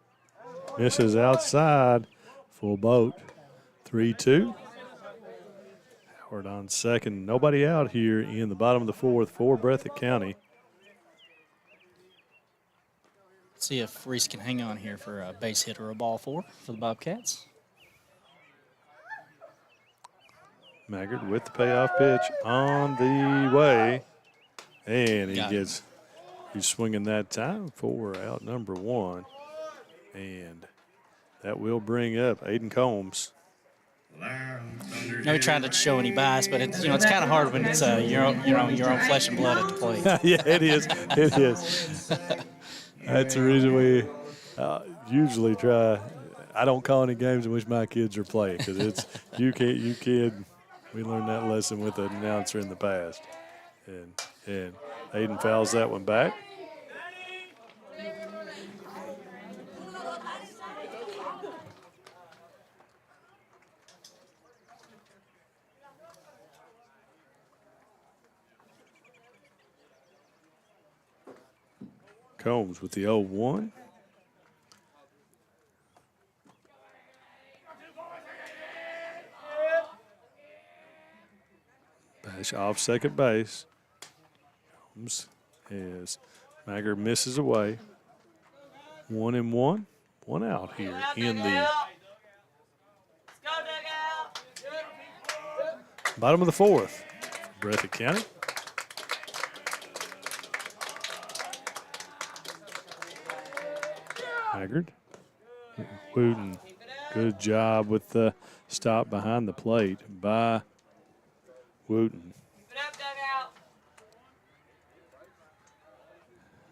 Misses outside. Full boat. 3-2. Howard on second. Nobody out here in the bottom of the fourth for Breathitt County. See if Reese can hang on here for a base hit or a ball four for the Bobcats. Maggard with the payoff pitch on the way. And he's swinging that time for out number 1. And that will bring up Aiden Combs. No trying to show any bias, but it's it's kind of hard when it's your own flesh and blood at the plate. Yeah, it is. It is. That's the reason we usually try. I don't call any games in which my kids are playing because it's you kid. We learned that lesson with an announcer in the past, and Aiden fouls that one back. Combs with the 0-1. Bash off second base. Combs as Maggard misses away. 1-1. One out here in the bottom of the fourth. Breathitt County. Maggard. Wooten. Good job with the stop behind the plate by Wooten.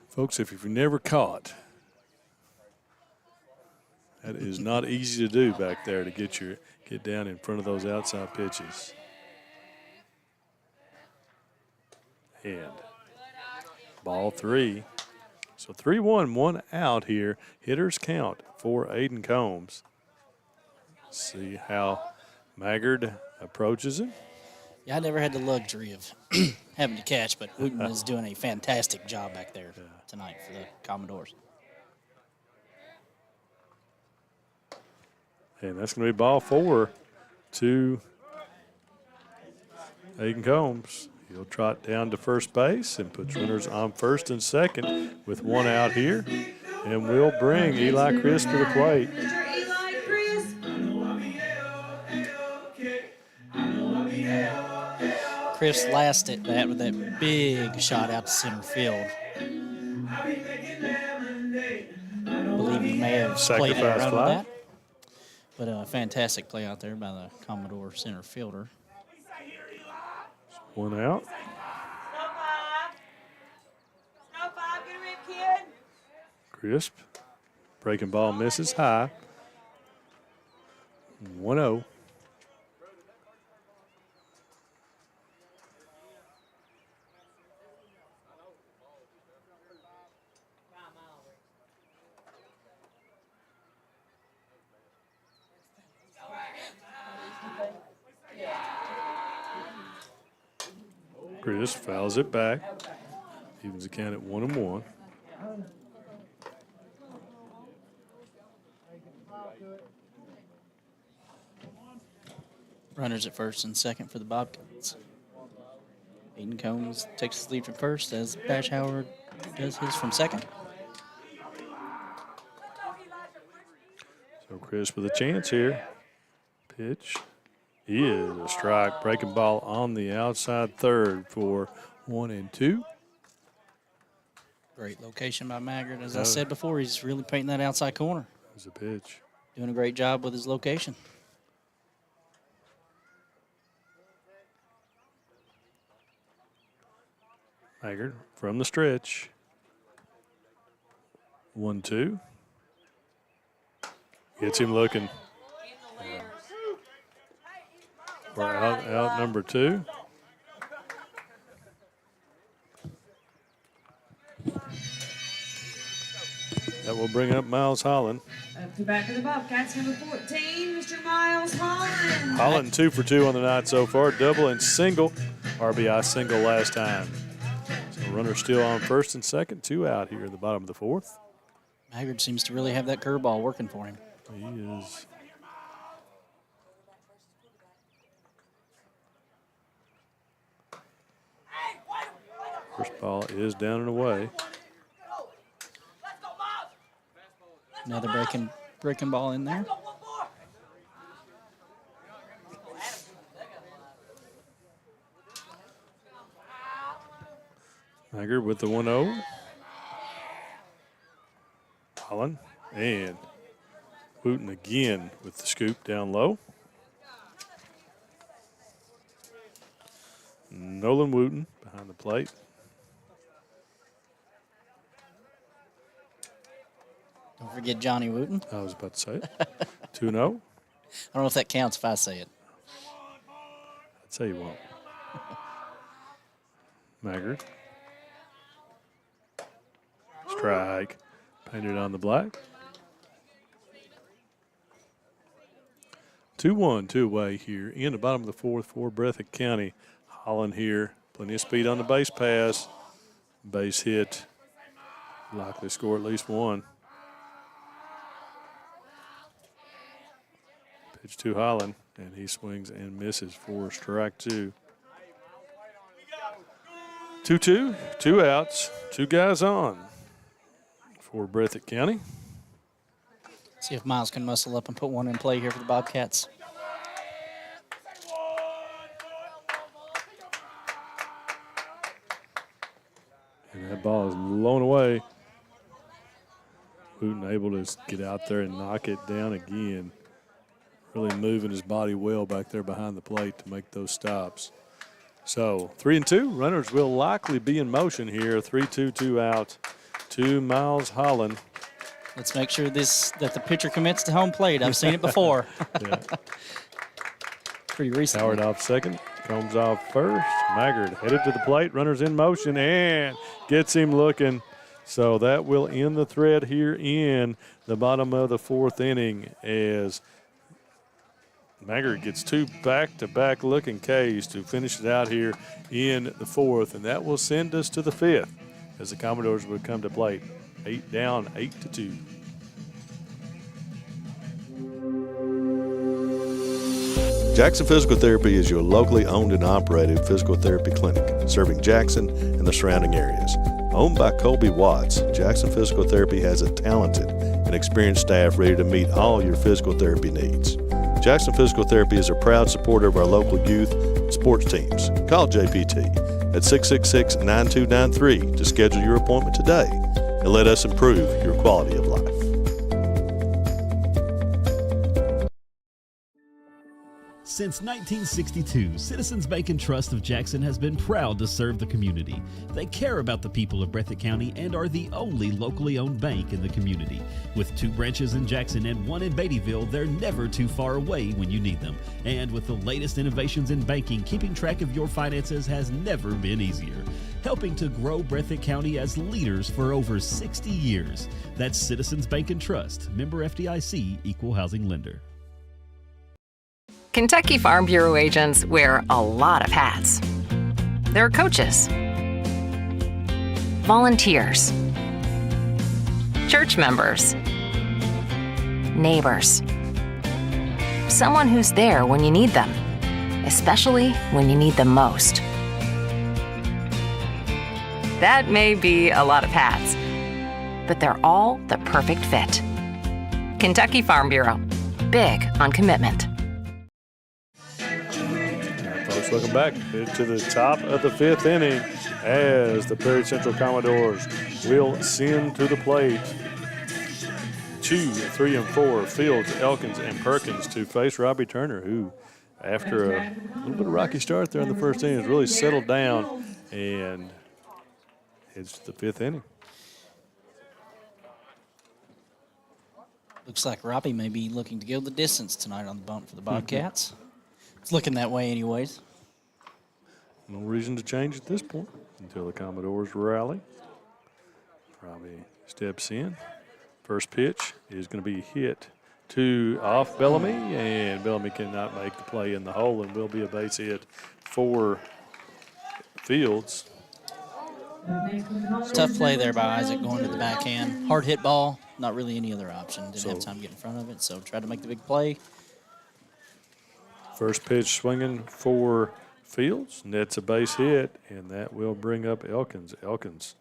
Folks, if you've never caught, that is not easy to do back there to get down in front of those outside pitches. And ball 3. So 3-1, one out here. Hitters count for Aiden Combs. See how Maggard approaches it. Yeah, I never had the luxury of having to catch, but Wooten is doing a fantastic job back there tonight for the Commodores. And that's going to be ball 4 to Aiden Combs. He'll trot down to first base and puts runners on first and second with one out here. And we'll bring Eli Crisp to the plate. Chris last at bat with that big shot out to center field. I believe he may have played it around with that. But a fantastic play out there by the Commodore center fielder. One out. Crisp. Breaking ball misses high. 1-0. Chris fouls it back. Evens the count at 1-1. Runners at first and second for the Bobcats. Aiden Combs takes his lead from first as Bash Howard does his from second. So Chris with a chance here. Pitch is a strike. Breaking ball on the outside third for 1-2. Great location by Maggard. As I said before, he's really painting that outside corner. There's a pitch. Doing a great job with his location. Maggard from the stretch. 1-2. Gets him looking. For out number 2. That will bring up Miles Holland. Up to back of the Bobcats, number 14, Mr. Miles Holland. Holland 2 for 2 on the night so far. Double and single. RBI single last time. So runner still on first and second. 2 out here in the bottom of the fourth. Maggard seems to really have that curveball working for him. He is. First ball is down and away. Another breaking ball in there. Maggard with the 1-0. Holland and Wooten again with the scoop down low. Nolan Wooten behind the plate. Don't forget Johnny Wooten. I was about to say it. 2-0. I don't know if that counts if I say it. I'd say you won't. Maggard. Strike. Painted on the black. 2-1, 2 away here in the bottom of the fourth for Breathitt County. Holland here. Plenty of speed on the base pass. Base hit Likely score at least one. Pitch to Holland, and he swings and misses for strike two. 2-2, 2 outs, 2 guys on for Breathitt County. See if Miles can muscle up and put one in play here for the Bobcats. And that ball is blown away. Wooten able to get out there and knock it down again. Really moving his body well back there behind the plate to make those stops. So 3-2, runners will likely be in motion here. 3-2, 2 out to Miles Holland. Let's make sure that the pitcher commits to home plate. I've seen it before. Yeah. Pretty recently. Howard off second, Combs off first. Maggard headed to the plate, runners in motion, and gets him looking. So that will end the thread here in the bottom of the 4th inning as Maggard gets 2 back-to-back looking Ks to finish it out here in the 4th, and that will send us to the 5th as the Commodores would come to plate. 8 down, 8-2. Jackson Physical Therapy is your locally owned and operated physical therapy clinic serving Jackson and the surrounding areas. Owned by Colby Watts, Jackson Physical Therapy has a talented and experienced staff ready to meet all your physical therapy needs. Jackson Physical Therapy is a proud supporter of our local youth and sports teams. Call JPT at 666-9293 to schedule your appointment today and let us improve your quality of life. Since 1962, Citizens Bank and Trust of Jackson has been proud to serve the community. They care about the people of Breathitt County and are the only locally owned bank in the community. With 2 branches in Jackson and 1 in Beattyville, they're never too far away when you need them. And with the latest innovations in banking, keeping track of your finances has never been easier. Helping to grow Breathitt County as leaders for over 60 years. That's Citizens Bank and Trust, member FDIC, equal housing lender. Kentucky Farm Bureau agents wear a lot of hats. They're coaches, volunteers, church members, neighbors, someone who's there when you need them, especially when you need them most. That may be a lot of hats, but they're all the perfect fit. Kentucky Farm Bureau, big on commitment. Folks, welcome back to the top of the 5th inning as the Perry Central Commodores will send to the plate 2, 3, and 4 Fields, Elkins, and Perkins to face Robbie Turner, who, after a little bit of rocky start there in the 1st inning, has really settled down and heads to the 5th inning. Looks like Robbie may be looking to go the distance tonight on the bump for the Bobcats. It's looking that way anyways. No reason to change at this point until the Commodores rally. Robbie steps in. First pitch is going to be hit to off Bellamy, and Bellamy cannot make the play in the hole and will be a base hit for Fields. Tough play there by Isaac going to the backhand. Hard hit ball, not really any other option. Didn't have time to get in front of it, so tried to make the big play. First pitch swinging for Fields. Nets a base hit, and that will bring up Elkins. Elkins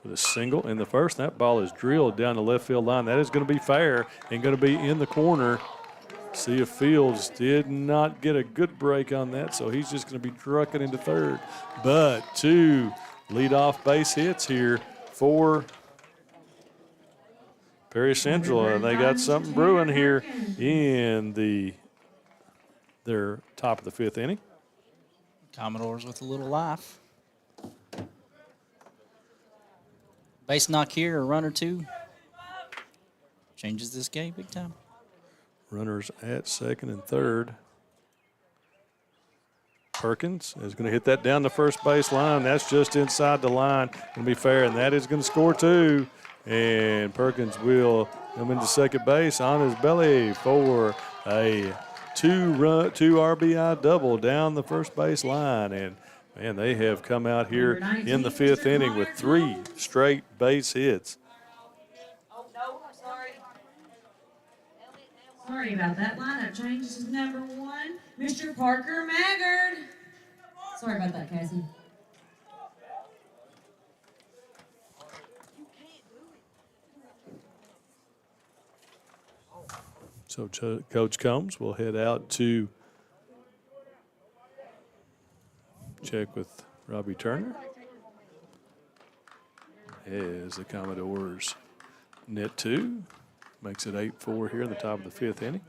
with a single in the first. That ball is drilled down the left field line. That is going to be fair and going to be in the corner. See if Fields did not get a good break on that, so he's just going to be trucking into third. But 2 leadoff base hits here for Perry Central, and they got something brewing here in their top of the 5th inning. Commodores with a little life. Base knock here, a run or 2. Changes this game big time. Runners at second and third. Perkins is going to hit that down the first base line. That's just inside the line. Going to be fair, and that is going to score 2. And Perkins will come into second base on his belly for a 2 RBI double down the first base line. And Man, they have come out here in the 5th inning with 3 straight base hits. Sorry about that. Lineup change. This is number 1, Mr. Parker Maggard. Sorry about that, Cassie. So Coach Combs will head out to check with Robbie Turner as the Commodores net 2. Makes it 8-4 here in the top of the 5th inning.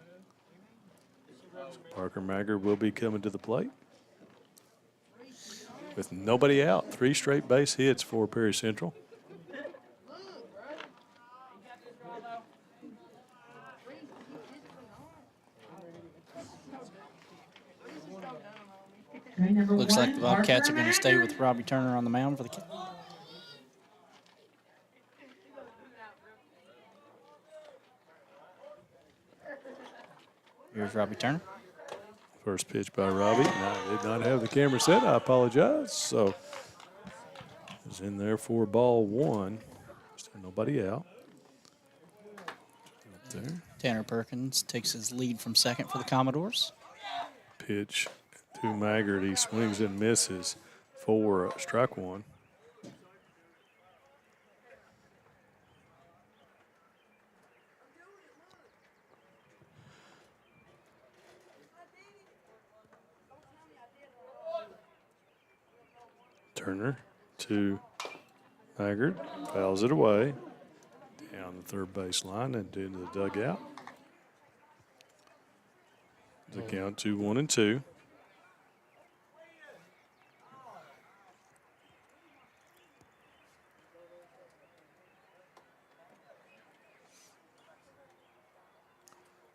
So Parker Maggard will be coming to the plate. With nobody out, 3 straight base hits for Perry Central. Looks like the Bobcats are going to stay with Robbie Turner on the mound for the kick. Here's Robbie Turner. First pitch by Robbie. I did not have the camera set. I apologize. So it was in there for ball 1. Still nobody out. Up there. Tanner Perkins takes his lead from second for the Commodores. Pitch to Maggard. He swings and misses for strike 1. Turner to Maggard, fouls it away down the third base line and into the dugout. The count to 1-2.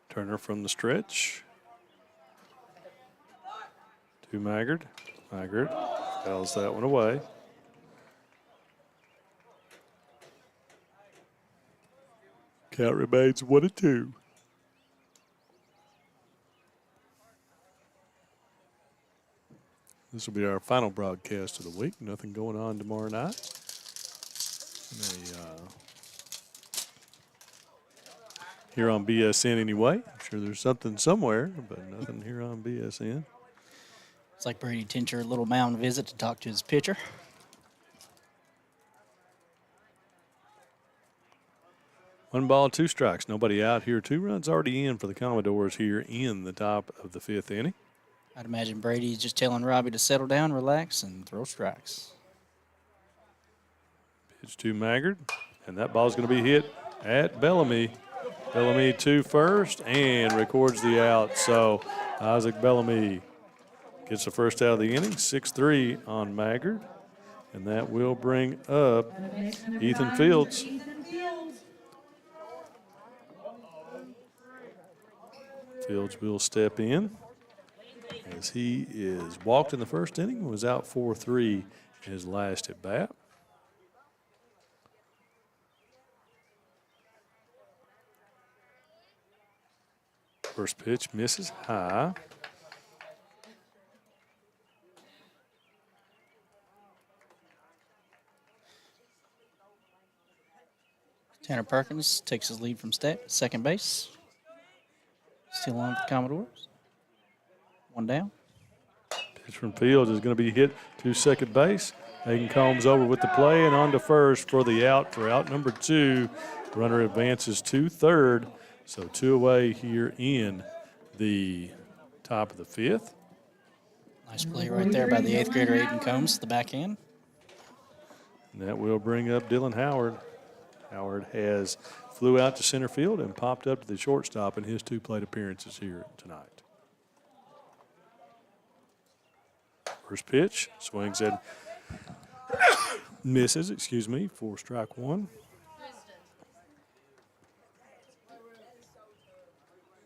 Turner from the stretch to Maggard. Maggard fouls that one away. Count remains 1-2. This will be our final broadcast of the week. Nothing going on tomorrow night. Here on BSN anyway. I'm sure there's something somewhere, but nothing here on BSN. It's like Brady Tincher, a little mound visit to talk to his pitcher. One ball, 2 strikes. Nobody out here. 2 runs already in for the Commodores here in the top of the 5th inning. I'd imagine Brady's just telling Robbie to settle down, relax, and throw strikes. Pitch to Maggard, and that ball's going to be hit at Bellamy. Bellamy to first and records the out. So Isaac Bellamy gets the first out of the inning, 6-3 on Maggard. And that will bring up Ethan Fields. Fields will step in as he is walked in the first inning, was out 4-3 in his last at bat. First pitch misses high. Tanner Perkins takes his lead from second base. Still on with the Commodores. 1 down. Pitch from Fields is going to be hit to second base. Hayden Combs over with the play and on to first for the out for out number 2. Runner advances to third. So 2 away here in the top of the 5th. Nice play right there by the 8th grader Hayden Combs to the backhand. And that will bring up Dylan Howard. Howard has flew out to center field and popped up to the shortstop in his 2 plate appearances here tonight. First pitch, swings and misses, for strike 1.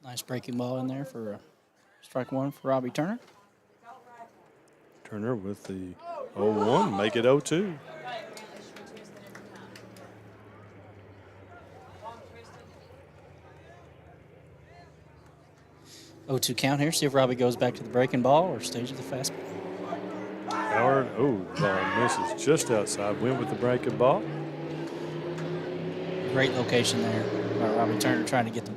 Nice breaking ball in there for strike 1 for Robbie Turner. Turner with the 0-1, make it 0-2. Oh, 2 count here. See if Robbie goes back to the breaking ball or stays with the fastball. Howard, ball misses just outside. Went with the breaking ball. Great location there by Robbie Turner trying to get the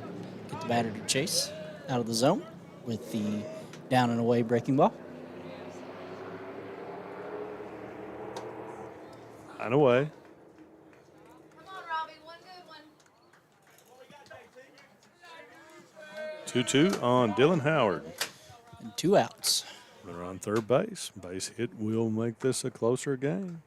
batter to chase out of the zone with the down and away breaking ball. And away. 2-2 on Dylan Howard. And 2 outs. Runner on third base. Base hit will make this a closer game.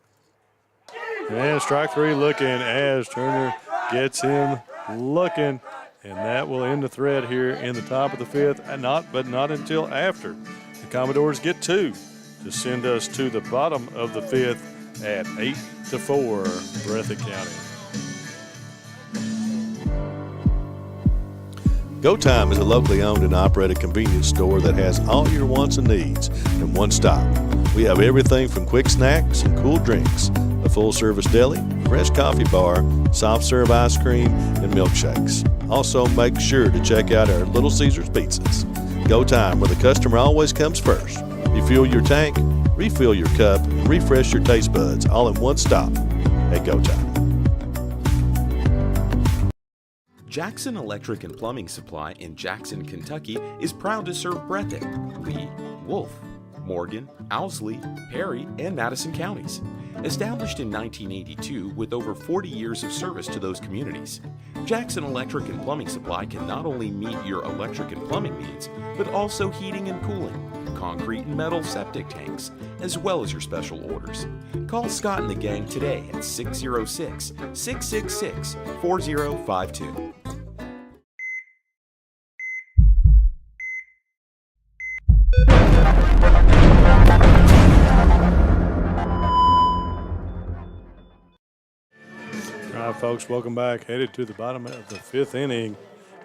And strike 3 looking as Turner gets him looking. And that will end the thread here in the top of the 5th, but not until after the Commodores get 2 to send us to the bottom of the 5th at 8-4, Breathitt County. Go Time is a locally owned and operated convenience store that has all your wants and needs in one stop. We have everything from quick snacks and cool drinks, a full-service deli, fresh coffee bar, soft-serve ice cream, and milkshakes. Also, make sure to check out our Little Caesars pizzas. Go Time, where the customer always comes first. Refuel your tank, refill your cup, and refresh your taste buds all in one stop at Go Time. Jackson Electric and Plumbing Supply in Jackson, Kentucky is proud to serve Breathitt, Lee, Wolf, Morgan, Owsley, Perry, and Madison counties. Established in 1982 with over 40 years of service to those communities, Jackson Electric and Plumbing Supply can not only meet your electric and plumbing needs, but also heating and cooling, concrete and metal septic tanks, as well as your special orders. Call Scott and the gang today at 606-666-4052. All right, folks, welcome back. Headed to the bottom of the 5th inning.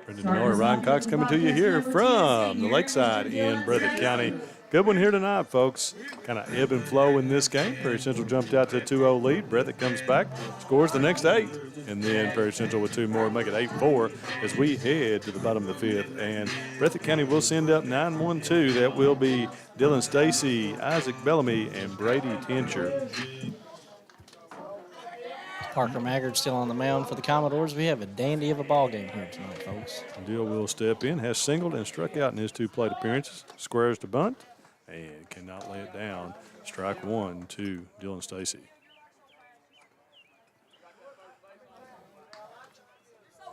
Brendan Miller, Ryan Cox coming to you here from the Lakeside in Breathitt County. Good one here tonight, folks. Kind of ebb and flow in this game. Perry Central jumped out to a 2-0 lead. Breathitt comes back, scores the next 8. And then Perry Central with 2 more, make it 8-4 as we head to the bottom of the 5th. And Breathitt County will send up 9-1-2. That will be Dylan Stacy, Isaac Bellamy, and Brady Tincher. Parker Maggard still on the mound for the Commodores. We have a dandy of a ball game here tonight, folks. Dill will step in, has singled and struck out in his 2 plate appearances. Squares to bunt and cannot lay it down. Strike 1 to Dylan Stacy.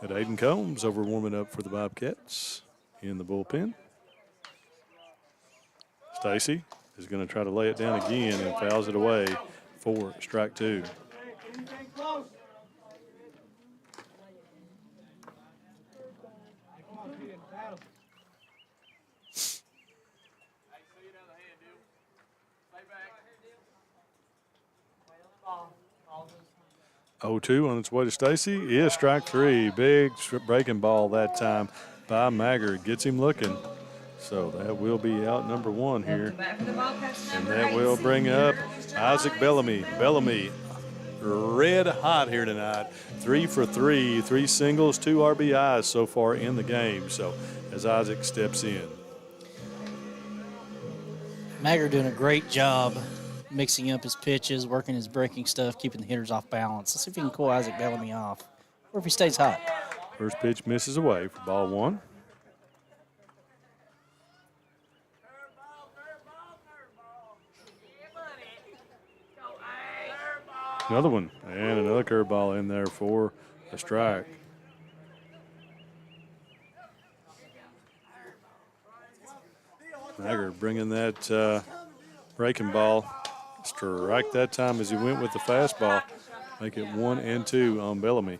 At Aiden Combs over warming up for the Bobcats in the bullpen. Stacy is going to try to lay it down again and fouls it away for strike 2. Oh, 2 on its way to Stacy is strike 3. Big breaking ball that time by Maggard. Gets him looking. So that will be out number 1 here. And that will bring up Isaac Bellamy. Bellamy red hot here tonight. 3 for 3, 3 singles, 2 RBIs so far in the game. So as Isaac steps in. Maggard doing a great job mixing up his pitches, working his breaking stuff, keeping the hitters off balance. Let's see if he can cool Isaac Bellamy off, or if he stays hot. First pitch misses away for ball 1. Another one, and another curveball in there for a strike. Maggard bringing that breaking ball. Strike that time as he went with the fastball. Make it 1 and 2 on Bellamy.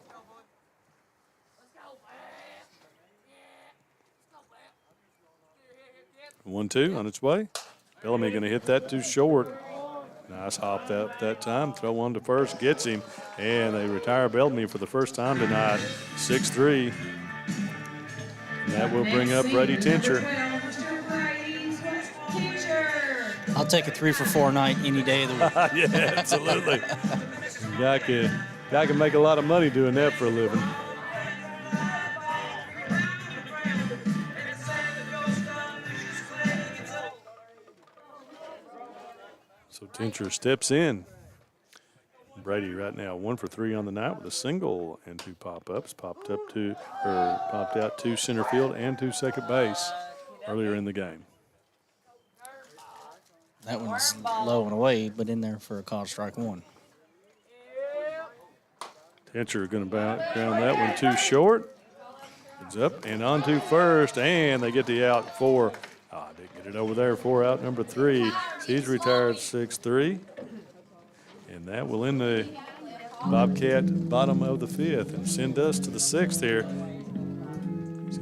One, 2 on its way. Bellamy going to hit that too short. Nice hop that time. Throw one to first, gets him, and they retire Bellamy for the first time tonight. 6-3. And that will bring up Brady Tincher. I'll take a 3 for 4 night any day of the week. Yeah, absolutely. Guy can make a lot of money doing that for a living. So Fincher steps in. Brady right now 1 for 3 on the night with a single and 2 pop-ups. Popped out to center field and to second base earlier in the game. That one's low and away, but in there for a called strike one. Fincher going to ground that one too short. It's up and on to first, and they get the out 4. Didn't get it over there. 4 out, number 3. He's retired 6-3. And that will end the Bobcat bottom of the 5th and send us to the 6th here.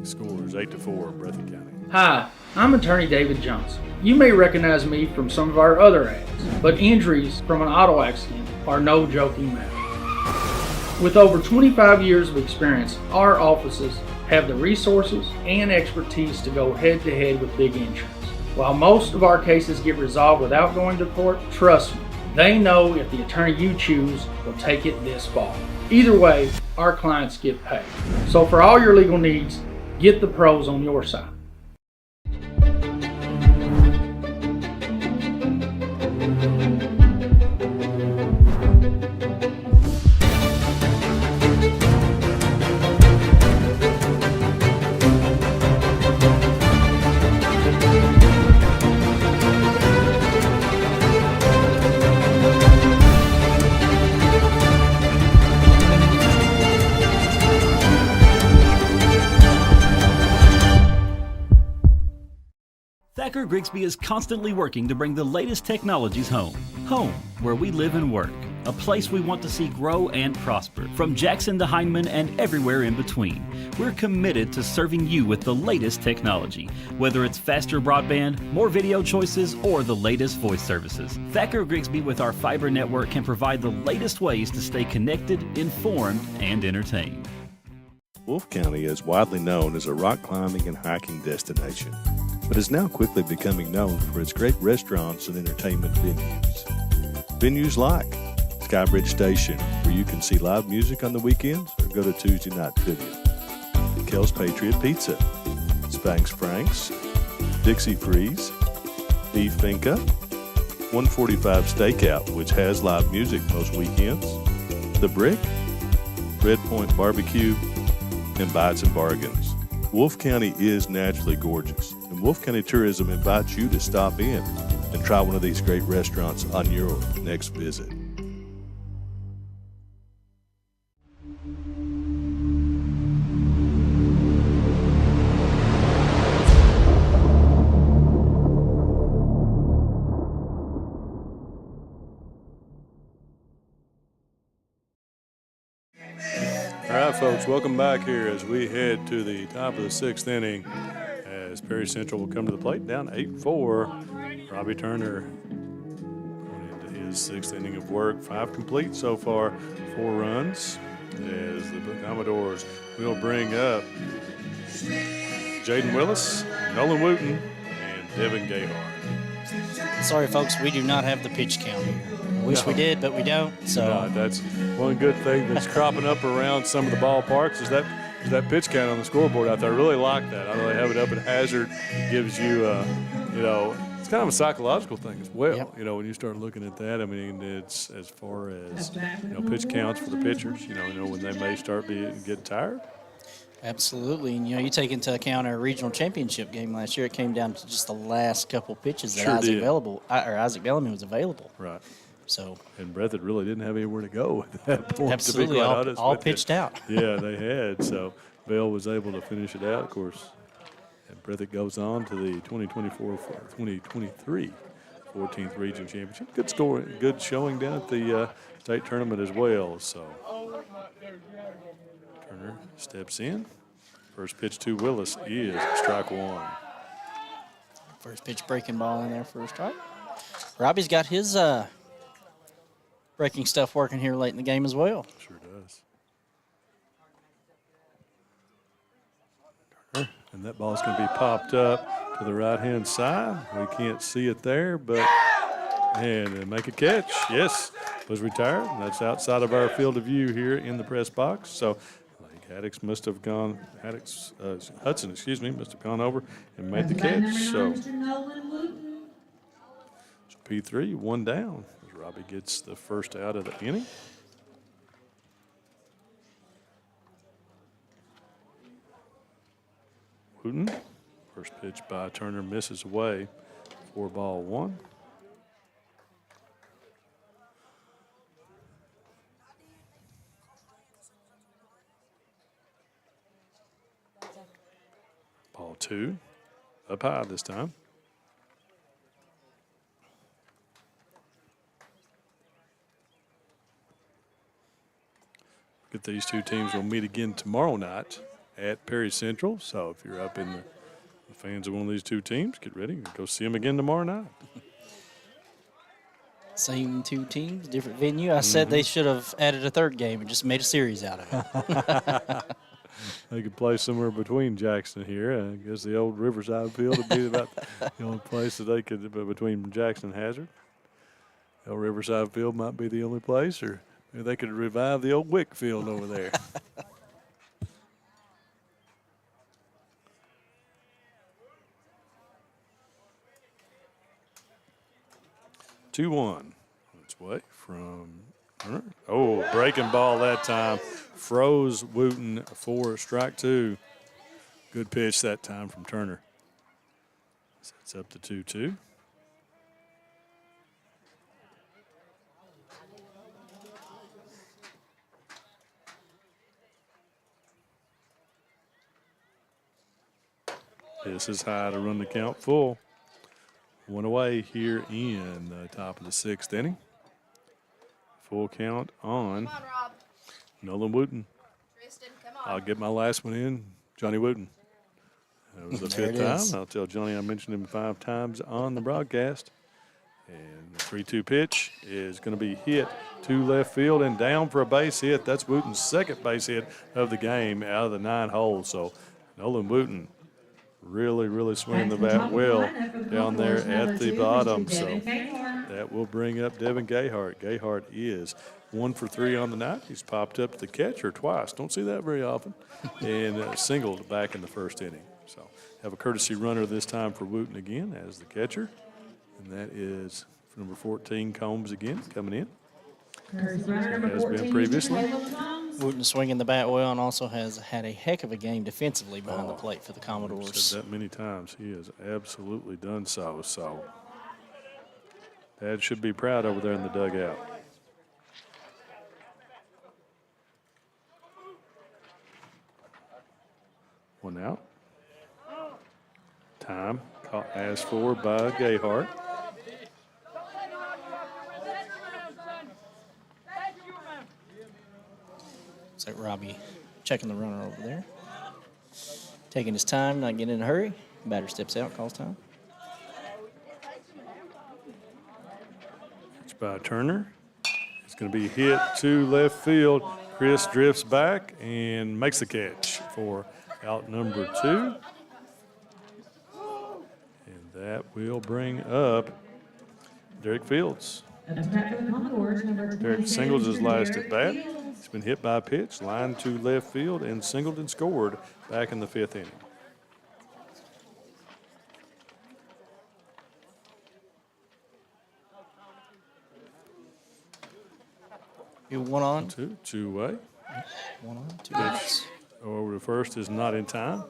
Scores 8-4, Breathitt County. Hi, I'm attorney David Johnson. You may recognize me from some of our other ads, but injuries from an auto accident are no joking matter. With over 25 years of experience, our offices have the resources and expertise to go head-to-head with big insurance. While most of our cases get resolved without going to court, trust me, they know if the attorney you choose will take it this far. Either way, our clients get paid. So for all your legal needs, get the pros on your side. Thacker Grigsby is constantly working to bring the latest technologies home. Home, where we live and work. A place we want to see grow and prosper. From Jackson to Hindman and everywhere in between. We're committed to serving you with the latest technology. Whether it's faster broadband, more video choices, or the latest voice services. Thacker Grigsby with our fiber network can provide the latest ways to stay connected, informed, and entertained. Wolfe County is widely known as a rock climbing and hiking destination, but is now quickly becoming known for its great restaurants and entertainment venues. Venues like Skybridge Station, where you can see live music on the weekends or go to Tuesday night trivia. Kel's Patriot Pizza, Spanx Frank's, Dixie Freeze, Beef Finca, 145 Stakeout, which has live music most weekends, The Brick, Red Point Barbecue, and Bites and Bargains. Wolfe County is naturally gorgeous, and Wolfe County Tourism invites you to stop in and try one of these great restaurants on your next visit. All right, folks, welcome back here as we head to the top of the 6th inning as Perry Central will come to the plate down 8-4. Robbie Turner going into his 6th inning of work. 5 complete so far, 4 runs as the Commodores will bring up Jaden Willis, Nolan Wooten, and Devin Gayhart. Sorry, folks, we do not have the pitch count here. Wish we did, but we don't. So that's one good thing that's cropping up around some of the ballparks is that pitch count on the scoreboard out there. I really like that. I really have it up at Hazard. Gives you, it's kind of a psychological thing as well. Yep. When you start looking at that, I mean, it's as far as pitch counts for the pitchers. When they may start getting tired. Absolutely, and you take into account our regional championship game last year. It came down to just the last couple pitches that Isaac Bellamy was available. Right. So and Breathitt really didn't have anywhere to go at that point. Absolutely, to be quite honest all with pitched you. out. Yeah, they had. So Bell was able to finish it out, of course. And Breathitt goes on to the 2024-2023 14th Region Championship. Good score, good showing down at the state tournament as well. So Turner steps in. First pitch to Willis is strike 1. First pitch breaking ball in there for a strike. Robbie's got his breaking stuff working here late in the game as well. Sure does. Turner, and that ball's going to be popped up to the right-hand side. We can't see it there, but and make a catch. Yes, was retired. That's outside of our field of view here in the press box. So Hudson must have gone over and made the catch. So P3, 1 down as Robbie gets the first out of the inning. Wooten, first pitch by Turner misses away. 4-1. Ball 2, up high this time. Get these two teams will meet again tomorrow night at Perry Central. So if you're up in the fans of one of these two teams, get ready and go see them again tomorrow night. Same two teams, different venue. I said they should have added a third game and just made a series out of it. They could play somewhere between Jackson here. I guess the old Riverside field would be about the only place that they could, between Jackson and Hazard. The old Riverside field might be the only place, or maybe they could revive the old Wick field over there. 2-1. That's way from Turner. Oh, breaking ball that time. Froze Wooten for strike 2. Good pitch that time from Turner. Sets up the 2-2. This is high to run the count full. 1 away here in the top of the 6th inning. Full count on Nolan Wooten. I'll get my last one in, Johnny Wooten. That was the 5th time. I'll tell Johnny I mentioned him 5 times on the broadcast. And the 3-2 pitch is going to be hit to left field and down for a base hit. That's Wooten's 2nd base hit of the game out of the 9 holes. So Nolan Wooten really swinging the bat well down there at the bottom. So that will bring up Devin Gayhart. Gayhart is 1 for 3 on the night. He's popped up to the catcher twice. Don't see that very often. And singled back in the 1st inning. So have a courtesy runner this time for Wooten again as the catcher. And that is number 14, Combs again coming in. As been previously. Wooten swinging the bat well and also has had a heck of a game defensively behind the plate for the Commodores. I've said that many times. He has absolutely done so. So Dad should be proud over there in the dugout. One out. Time asked for by Gayhart. Looks like Robbie checking the runner over there. Taking his time, not getting in a hurry. Batter steps out, calls time. It's by Turner. It's going to be hit to left field. Chris drifts back and makes the catch for out number 2. And that will bring up Derek Fields. Derek singles his last at bat. He's been hit by a pitch, line to left field, and singled and scored back in the 5th inning. You 1 on. 2 away. 1 on, 2 outs. Over to first is not in time.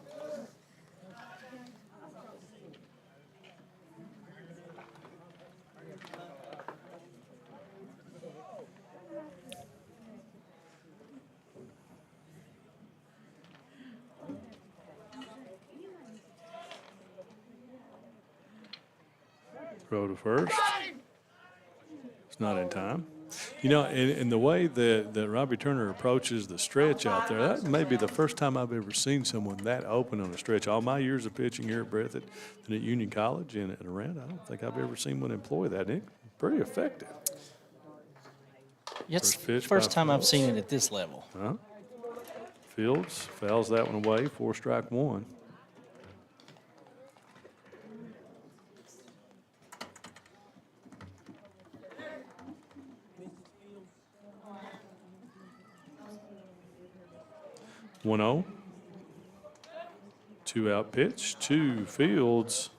Throw to first. It's not in time. You know, in the way that Robbie Turner approaches the stretch out there, that may be the first time I've ever seen someone that open on a stretch. All my years of pitching here at Breathitt and at Union College and around, I don't think I've ever seen one employ that. It's pretty effective. It's the first time I've seen it at this level. Fields fouls that one away for strike 1. One 0. 2 out pitch to Fields.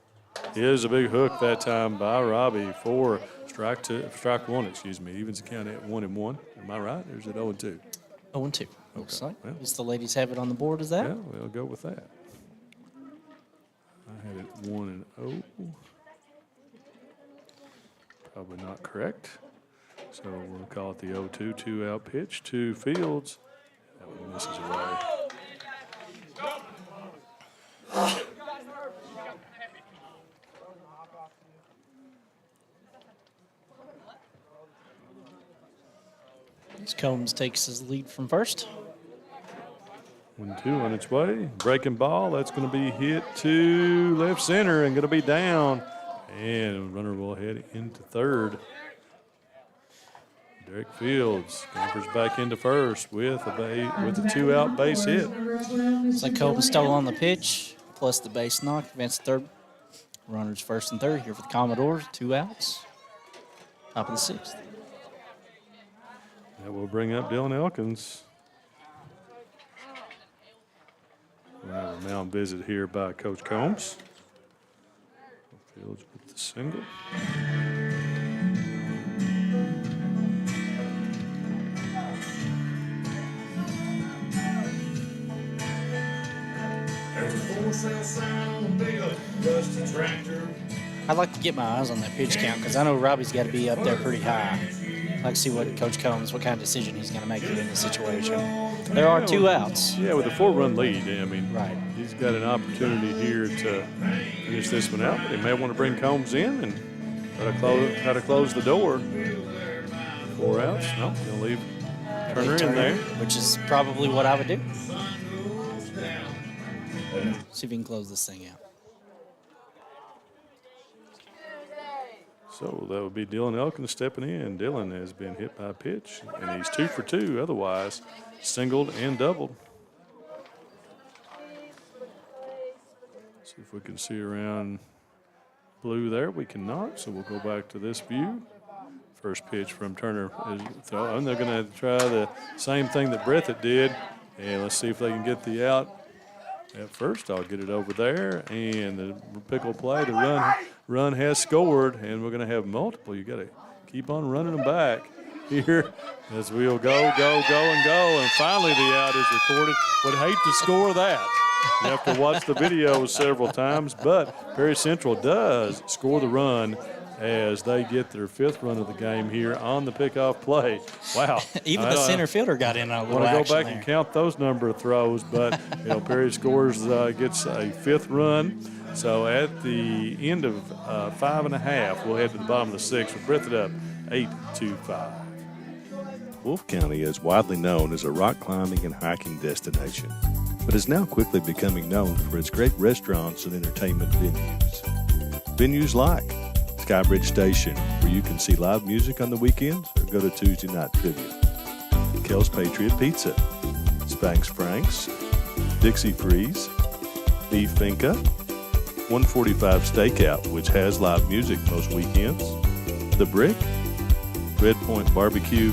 is a big hook that time by Robbie for strike one, excuse me. Evens the count at 1-1. Am I right? Or is it 0-2? 0-2. Looks like. Well, At least the ladies have it on the board as that. yeah, we'll go with that. I had it 1-0. Probably not correct. So we'll call it the 0-2, 2-out pitch to Fields. That one misses away. Combs takes his lead from first. 1-2 on its way. Breaking ball. That's going to be hit to left center and going to be down. And runner will head into third. Derek Fields scampers back into first with a 2-out base hit. Looks like Combs stole on the pitch, plus the base knock, advance to third. Runners first and third here for the Commodores. 2 outs. Top of the 6th. That will bring up Dylan Elkins. We'll have a mound visit here by Coach Combs. Fields with the single. There's a for sale sign on the bill, rusty tractor. I'd like to get my eyes on that pitch count because I know Robbie's got to be up there pretty high. I'd like to see what Coach Combs, what kind of decision he's going to make here in this situation. There are 2 outs. Yeah, with a 4-run lead, I mean, right. He's got an opportunity here to finish this one out. But he may want to bring Combs in and try to close the door. 4 outs. No, he'll leave Turner in there. Which is probably what I would do. See if we can close this thing out. So that would be Dylan Elkins stepping in. Dylan has been hit by a pitch, and he's 2 for 2 otherwise, singled and doubled. See if we can see around blue there. We cannot, so we'll go back to this view. First pitch from Turner is throw, and they're going to try the same thing that Breathitt did, and let's see if they can get the out. At first, I'll get it over there, and the pickle play, the run has scored, and we're going to have multiple. You got to keep on running them back here as we'll go, and finally the out is recorded. Would hate to score that. You have to watch the video several times, but Perry Central does score the run as they get their 5th run of the game here on the pickoff play. Wow. Even the center fielder got in on a little action. I want to go back and count those number of throws, but Perry scores, gets a 5th run. So at the end of 5.5, we'll head to the bottom of the 6th with Breathitt up 8-5. Wolfe County is widely known as a rock climbing and hiking destination, but is now quickly becoming known for its great restaurants and entertainment venues. Venues like Skybridge Station, where you can see live music on the weekends or go to Tuesday night trivia. Kel's Patriot Pizza, Spanx Franks, Dixie Freeze, Beef Finca, 145 Stakeout, which has live music most weekends, The Brick, Red Point Barbecue,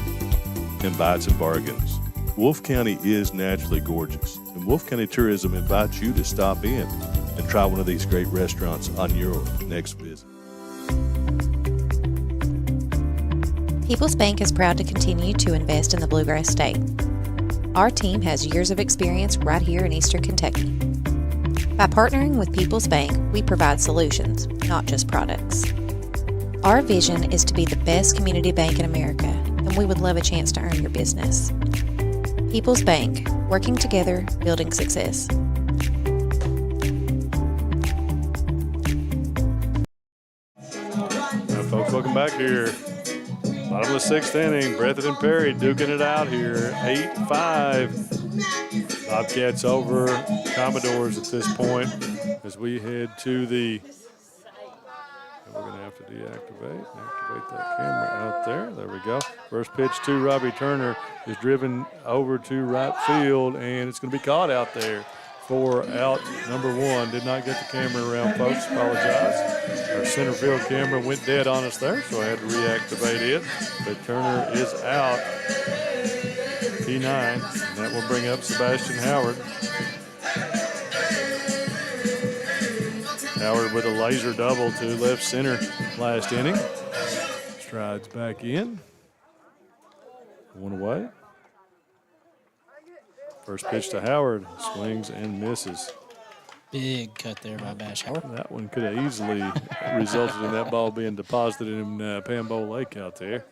and Bites and Bargains. Wolfe County is naturally gorgeous, and Wolfe County Tourism invites you to stop in and try one of these great restaurants on your next visit. People's Bank is proud to continue to invest in the Bluegrass State. Our team has years of experience right here in Eastern Kentucky. By partnering with People's Bank, we provide solutions, not just products. Our vision is to be the best community bank in America, and we would love a chance to earn your business. People's Bank, working together, building success. Now, folks, welcome back here. Bottom of the 6th inning, Breathitt and Perry duking it out here, 8-5. Bobcats over Commodores at this point as we head to the, we're going to have to activate that camera out there. There we go. First pitch to Robbie Turner is driven over to right field, and it's going to be caught out there for out number 1. Did not get the camera around, folks. Apologize. Our center field camera went dead on us there, so I had to reactivate it. But Turner is out. P9. And that will bring up Sebastian Howard. Howard with a laser double to left center last inning. Strides back in. One away. First pitch to Howard. Swings and misses. Big cut there by Bash Howard. That one could have easily resulted in that ball being deposited in Pambo Lake out there.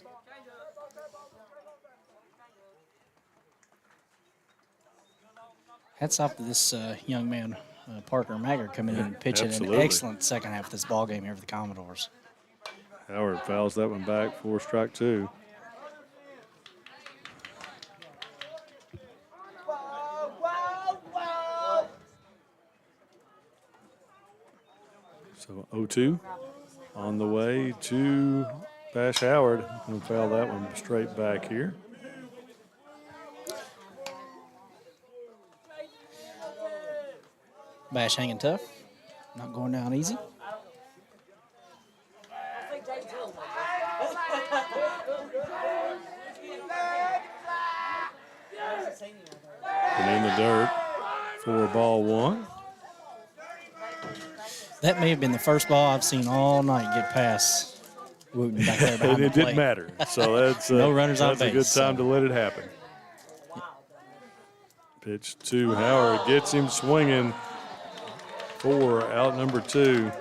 Hats off to this young man, Parker Maggard, coming in and pitching Absolutely. an excellent second half of this ball game here for the Commodores. Howard fouls that one back for strike two. So 0-2 on the way to Bash Howard. He'll foul that one straight back here. Bash hanging tough, not going down easy. And in the dirt for ball one. That may have been the first ball I've seen all night get past Wooten back there behind And the it plate. didn't matter. So that's, No runners on that's a good base, time to let it happen. Pitch to Howard. Gets him swinging for out number two.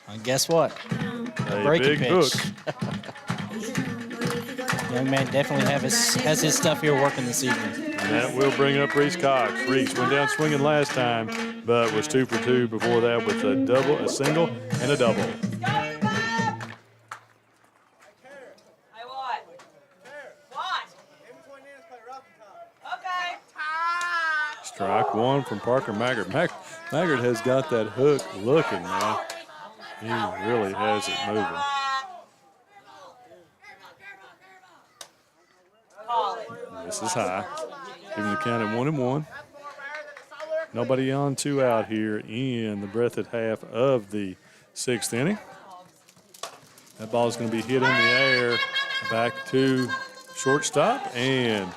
And guess what? A breaking big pitch. hook. Young man definitely has his stuff here working this evening. And that will bring up Reese Cox. Reese went down swinging last time, but was 2 for 2 before that with a double, a single, and a double. Strike one from Parker Maggard. Maggard has got that hook looking, man. He really has it moving. This is high. Giving the count at 1-1. Nobody on, 2 out here in the Breathitt half of the 6th inning. That ball is going to be hit in the air back to shortstop and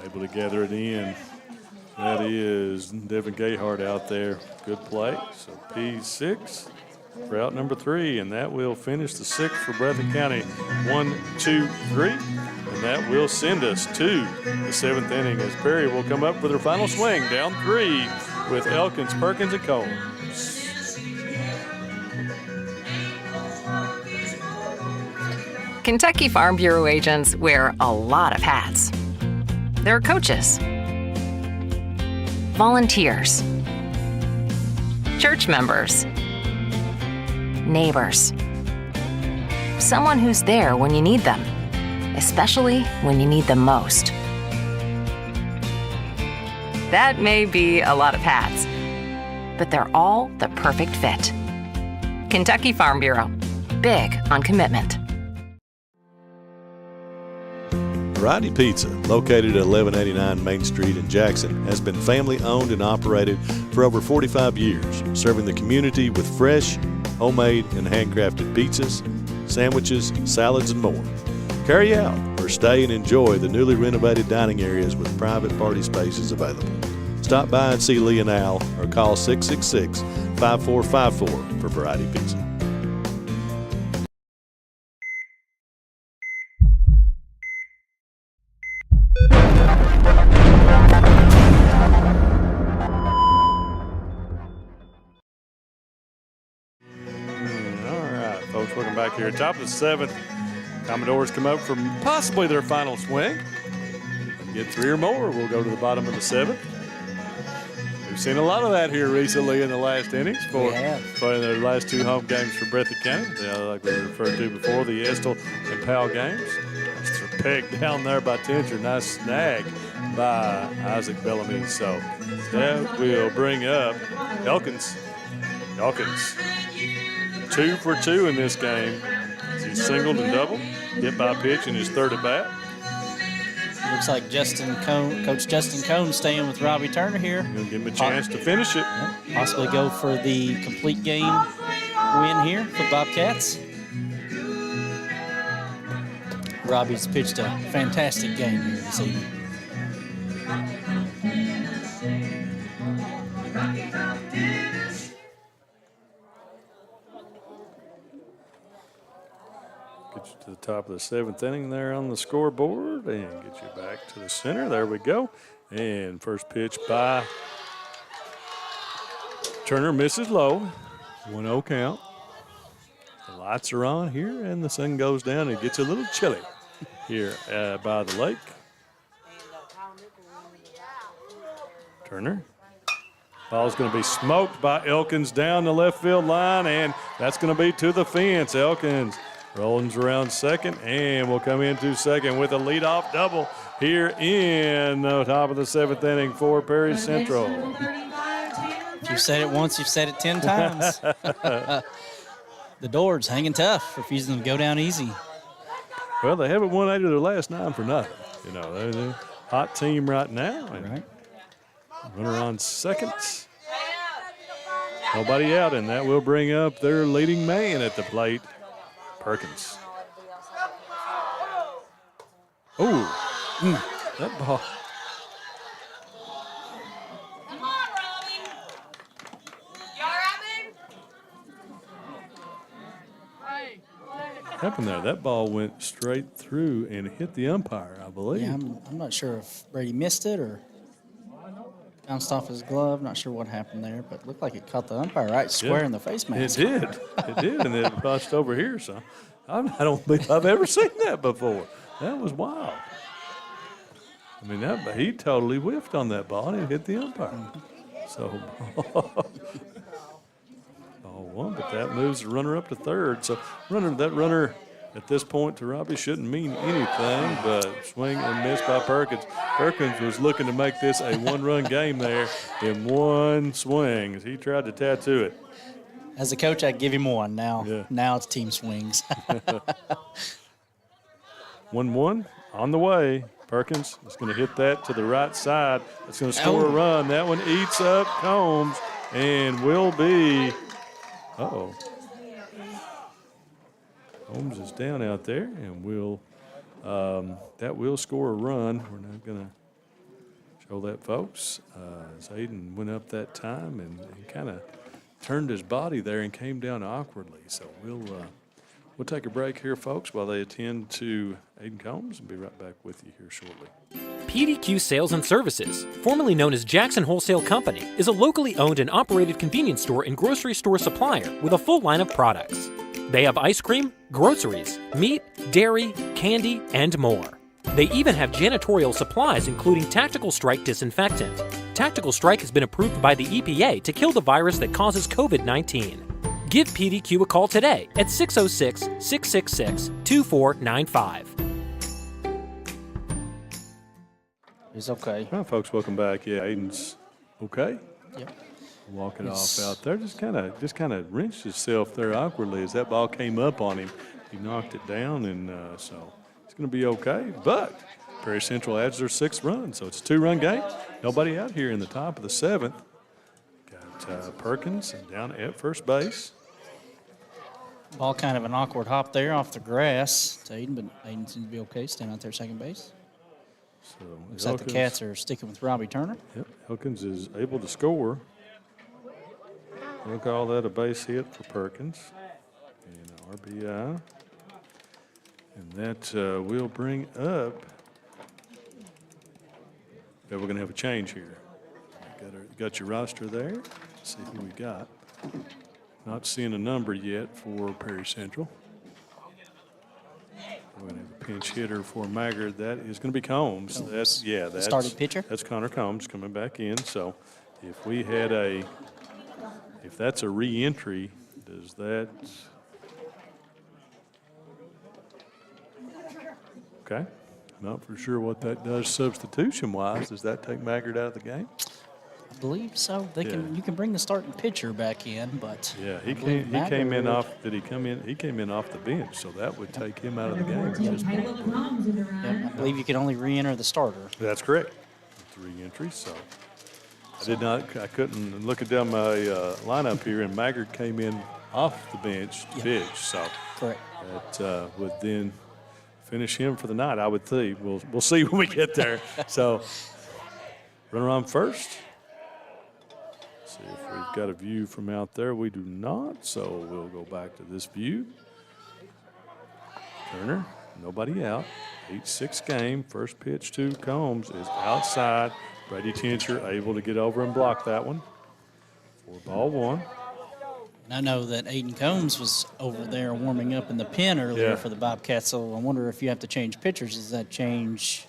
able to gather it in. That is Devin Gayhart out there. Good play. So P6 for out number 3, and that will finish the 6th for Breathitt County. 1, 2, 3. And that will send us to the 7th inning as Perry will come up for their final swing. Down 3 with Elkins, Perkins, and Cole. Kentucky Farm Bureau agents wear a lot of hats. They're coaches, volunteers, church members, neighbors, someone who's there when you need them, especially when you need them most. That may be a lot of hats, but they're all the perfect fit. Kentucky Farm Bureau, big on commitment. Variety Pizza, located at 1189 Main Street in Jackson, has been family owned and operated for over 45 years, serving the community with fresh, homemade, and handcrafted pizzas, sandwiches, salads, and more. Carry out or stay and enjoy the newly renovated dining areas with private party spaces available. Stop by and see Lee and Al or call 666-5454 for Variety Pizza. Welcome back here. Top of the 7th. Commodores come up for possibly their final swing. Get 3 or more, we'll go to the bottom of the 7th. We've seen a lot of that here recently in the last innings for the last 2 home games for Breathitt County. Like we referred to before, the Estill and Powell games. That's a peg down there by Tincher. Nice snag by Isaac Bellamy. So that will bring up Elkins. 2 for 2 in this game. He's singled and doubled. Hit by pitch in his 3rd at bat. Looks like Coach Justin Cone staying with Robbie Turner here. Gonna give him a chance to finish it. Possibly go for the complete game win here for the Bobcats. Robbie's pitched a fantastic game here this evening. Top of the 7th inning there on the scoreboard, and get you back to the center. There we go. And first pitch by Turner misses low. 1-0 count. The lights are on here, and the sun goes down. It gets a little chilly here by the lake. Turner. Ball's going to be smoked by Elkins down the left field line, and that's going to be to the fence. Elkins rolls around second, and will come into second with a leadoff double here in the top of the 7th inning for Perry Central. If you've said it once, you've said it 10 times. The Dwarves hanging tough, refusing to go down easy. Well, they haven't won 8 of their last 9 for nothing. You know, they're a hot team right now. And right. Runner on second. Nobody out, and that will bring up their leading man at the plate, Perkins. Oh, that ball. Come on, Robbie. You all right, babe? What happened there? That ball went straight through and hit the umpire, I believe. Yeah, I'm not sure if Brady missed it or bounced off his glove. Not sure what happened there, but it looked like it caught the umpire right square in the face mask. It did. It did, and it bounced over here. So I don't believe I've ever seen that before. That was wild. I mean, he totally whiffed on that ball and it hit the umpire. So ball one, but that moves the runner up to third. So that runner at this point to Robbie shouldn't mean anything, but swing and miss by Perkins. Perkins was looking to make this a one-run game there in one swing as he tried to tattoo it. As a coach, I'd give him one. Now it's team swings. 1-1 on the way. Perkins is going to hit that to the right side. It's going to score a run. That one eats up Combs and will be – Holmes is down out there, and that will score a run. We're not going to show that, folks. As Aiden went up that time and kind of turned his body there and came down awkwardly. So we'll take a break here, folks, while they attend to Aiden Combs, and be right back with you here shortly. PDQ Sales and Services, formerly known as Jackson Wholesale Company, is a locally owned and operated convenience store and grocery store supplier with a full line of products. They have ice cream, groceries, meat, dairy, candy, and more. They even have janitorial supplies, including Tactical Strike disinfectant. Tactical Strike has been approved by the EPA to kill the virus that causes COVID-19. Give PDQ a call today at 606-666-2495. He's okay. All right, folks, welcome back. Yeah, Aiden's okay. Yep. Walking off out there, just kind of wrenched himself there awkwardly as that ball came up on him. He knocked it down, and so it's going to be okay. But Perry Central adds their 6th run, so it's a 2-run game. Nobody out here in the top of the 7th. Got Perkins down at first base. Ball kind of an awkward hop there off the grass to Aiden, but Aiden seems to be okay, standing out there second base. So looks like the Cats are sticking with Robbie Turner. Yep, Elkins is able to score. We'll call that a base hit for Perkins and an RBI. And that will bring up, we're going to have a change here. Got your roster there. Let's see who we got. Not seeing a number yet for Perry Central. We're going to have a pinch hitter for Maggard. That is going to be Combs. That's starting pitcher. That's Connor Combs coming back in. So if we had if that's a re-entry, does that? Okay. Not for sure what that does substitution-wise. Does that take Maggard out of the game? I believe so. You can bring the starting pitcher back in, but yeah, he came in off. Did he come in? He came in off the bench, so that would take him out of the game. I believe you can only re-enter the starter. That's correct. 3 entries. So I couldn't look at down my lineup here, and Maggard came in off the bench to pitch. So correct. That would then finish him for the night, I would think. We'll see when we get there. So runner on first. See if we've got a view from out there. We do not, so we'll go back to this view. Turner, nobody out. 8-6 game. First pitch to Combs is outside. Brady Tincher able to get over and block that one. 4-1. And I know that Aiden Combs was over there warming up in the pen earlier for the Bobcats, so I wonder if you have to change pitchers. Does that change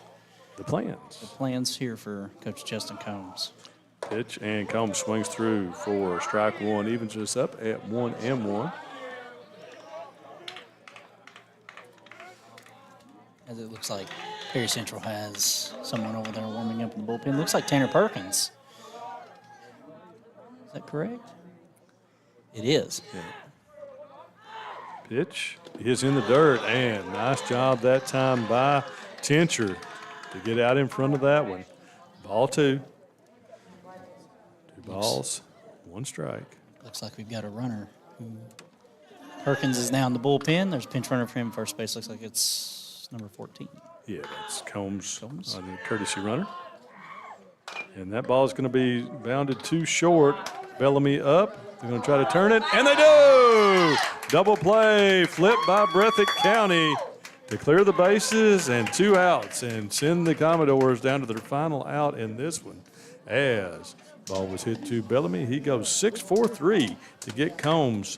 the plans? The plans here for Coach Justin Combs. Pitch, and Combs swings through for strike one, evens us up at 1-1. As it looks like Perry Central has someone over there warming up in the bullpen. Looks like Tanner Perkins. Is that correct? It is. Yeah. Pitch is in the dirt, and nice job that time by Tincher to get out in front of that one. Ball 2. 2 balls, 1 strike. Looks like we've got a runner. Perkins is now in the bullpen. There's a pinch runner for him. First base looks like it's number 14. Yeah, that's Combs. On the courtesy runner. And that ball is going to be bounded too short. Bellamy up. They're going to try to turn it, and they do! Double play, flipped by Breathitt County to clear the bases and 2 outs and send the Commodores down to their final out in this one. As ball was hit to Bellamy, he goes 6-4-3 to get Combs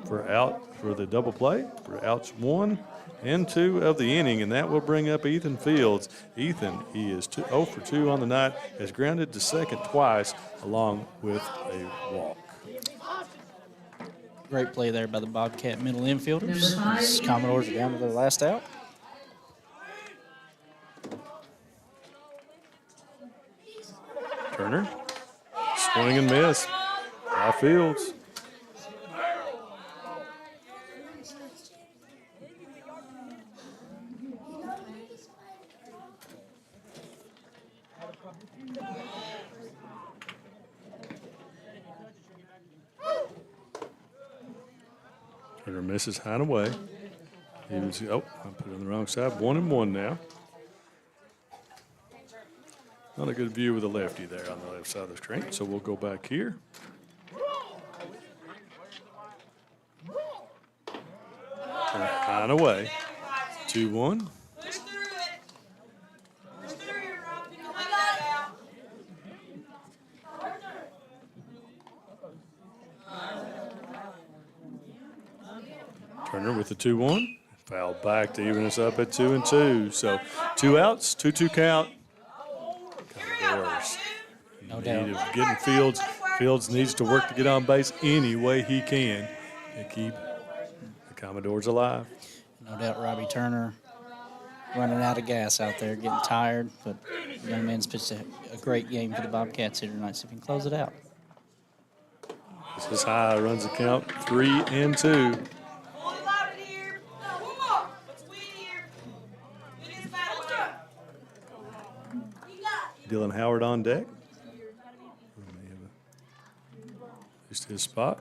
for the double play for outs 1 and 2 of the inning, and that will bring up Ethan Fields. Ethan, he is 0 for 2 on the night, has grounded to second twice along with a walk. Great play there by the Bobcat middle infielders. These Commodores are down to their last out. Turner, swing and miss. By Fields. Turner misses high and away. I put it on the wrong side. 1-1 now. Not a good view with the lefty there on the left side of the screen, so we'll go back here. High and away. 2-1. Turner with the 2-1. Fouled back to even us up at 2-2. So 2 outs, 2-2 count. Commodores No need doubt. of getting Fields. Fields needs to work to get on base any way he can to keep the Commodores alive. No doubt Robbie Turner running out of gas out there, getting tired, but the young man's pitched a great game for the Bobcats here tonight, so if he can close it out. This is high, runs the count 3-2. Dylan Howard on deck. Just his spot.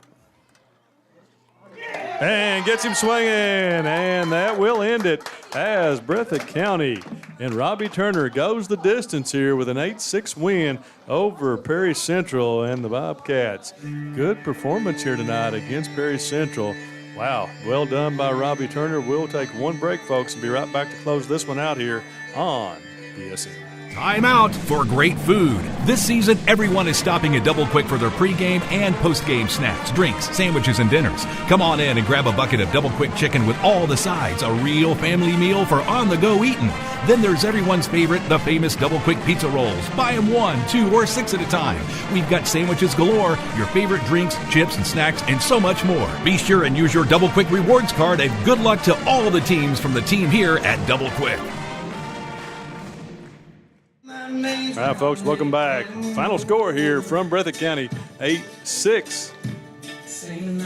And gets him swinging, and that will end it as Breathitt County and Robbie Turner goes the distance here with an 8-6 win over Perry Central and the Bobcats. Good performance here tonight against Perry Central. Wow, well done by Robbie Turner. We'll take one break, folks, and be right back to close this one out here on BSN. Time out for great food. This season, everyone is stopping at Double Quick for their pregame and postgame snacks, drinks, sandwiches, and dinners. Come on in and grab a bucket of Double Quick chicken with all the sides, a real family meal for on-the-go eating. Then there's everyone's favorite, the famous Double Quick pizza rolls. Buy them 1, 2, or 6 at a time. We've got sandwiches galore, your favorite drinks, chips, and snacks, and so much more. Be sure and use your Double Quick rewards card, and good luck to all the teams from the team here at Double Quick. All right, folks, welcome back. Final score here from Breathitt County, 8-6.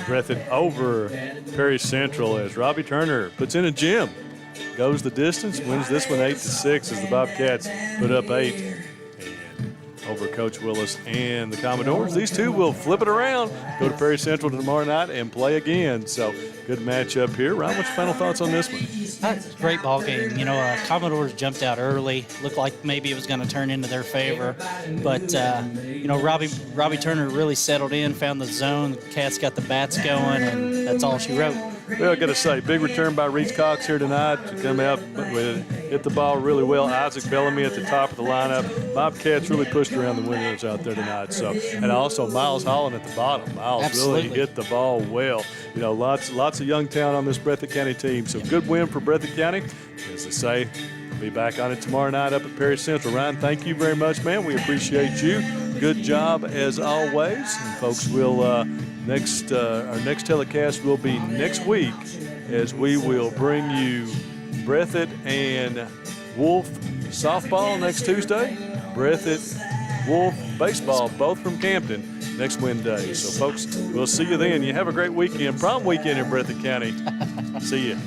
Breathitt over Perry Central as Robbie Turner puts in a gem. Goes the distance, wins this one 8-6 as the Bobcats put up 8 and over Coach Willis and the Commodores. These two will flip it around, go to Perry Central tomorrow night and play again. So good matchup here. Ron, what's your final thoughts on this one? That's a great ball game. You know, Commodores jumped out early. Looked like maybe it was going to turn into their favor. But, you know, Robbie Turner really settled in, found the zone. The Cats got the bats going, and that's all she wrote. Well, I got to say, big return by Reese Cox here tonight to come out, hit the ball really well. Isaac Bellamy at the top of the lineup. Bobcats really pushed around the windows out there tonight. So, and also Miles Holland at the bottom. Miles really hit the ball well. You know, lots of young talent on this Breathitt County team. So good win for Breathitt County. As I say, we'll be back on it tomorrow night up at Perry Central. Ryan, thank you very much, man. We appreciate you. Good job as always. And folks, we'll our next telecast will be next week, as we will bring you Breathitt and Wolf softball next Tuesday. Breathitt Wolf baseball, both from Campton, next Wednesday. So folks, we'll see you then. You have a great weekend, prom weekend in Breathitt County. See you.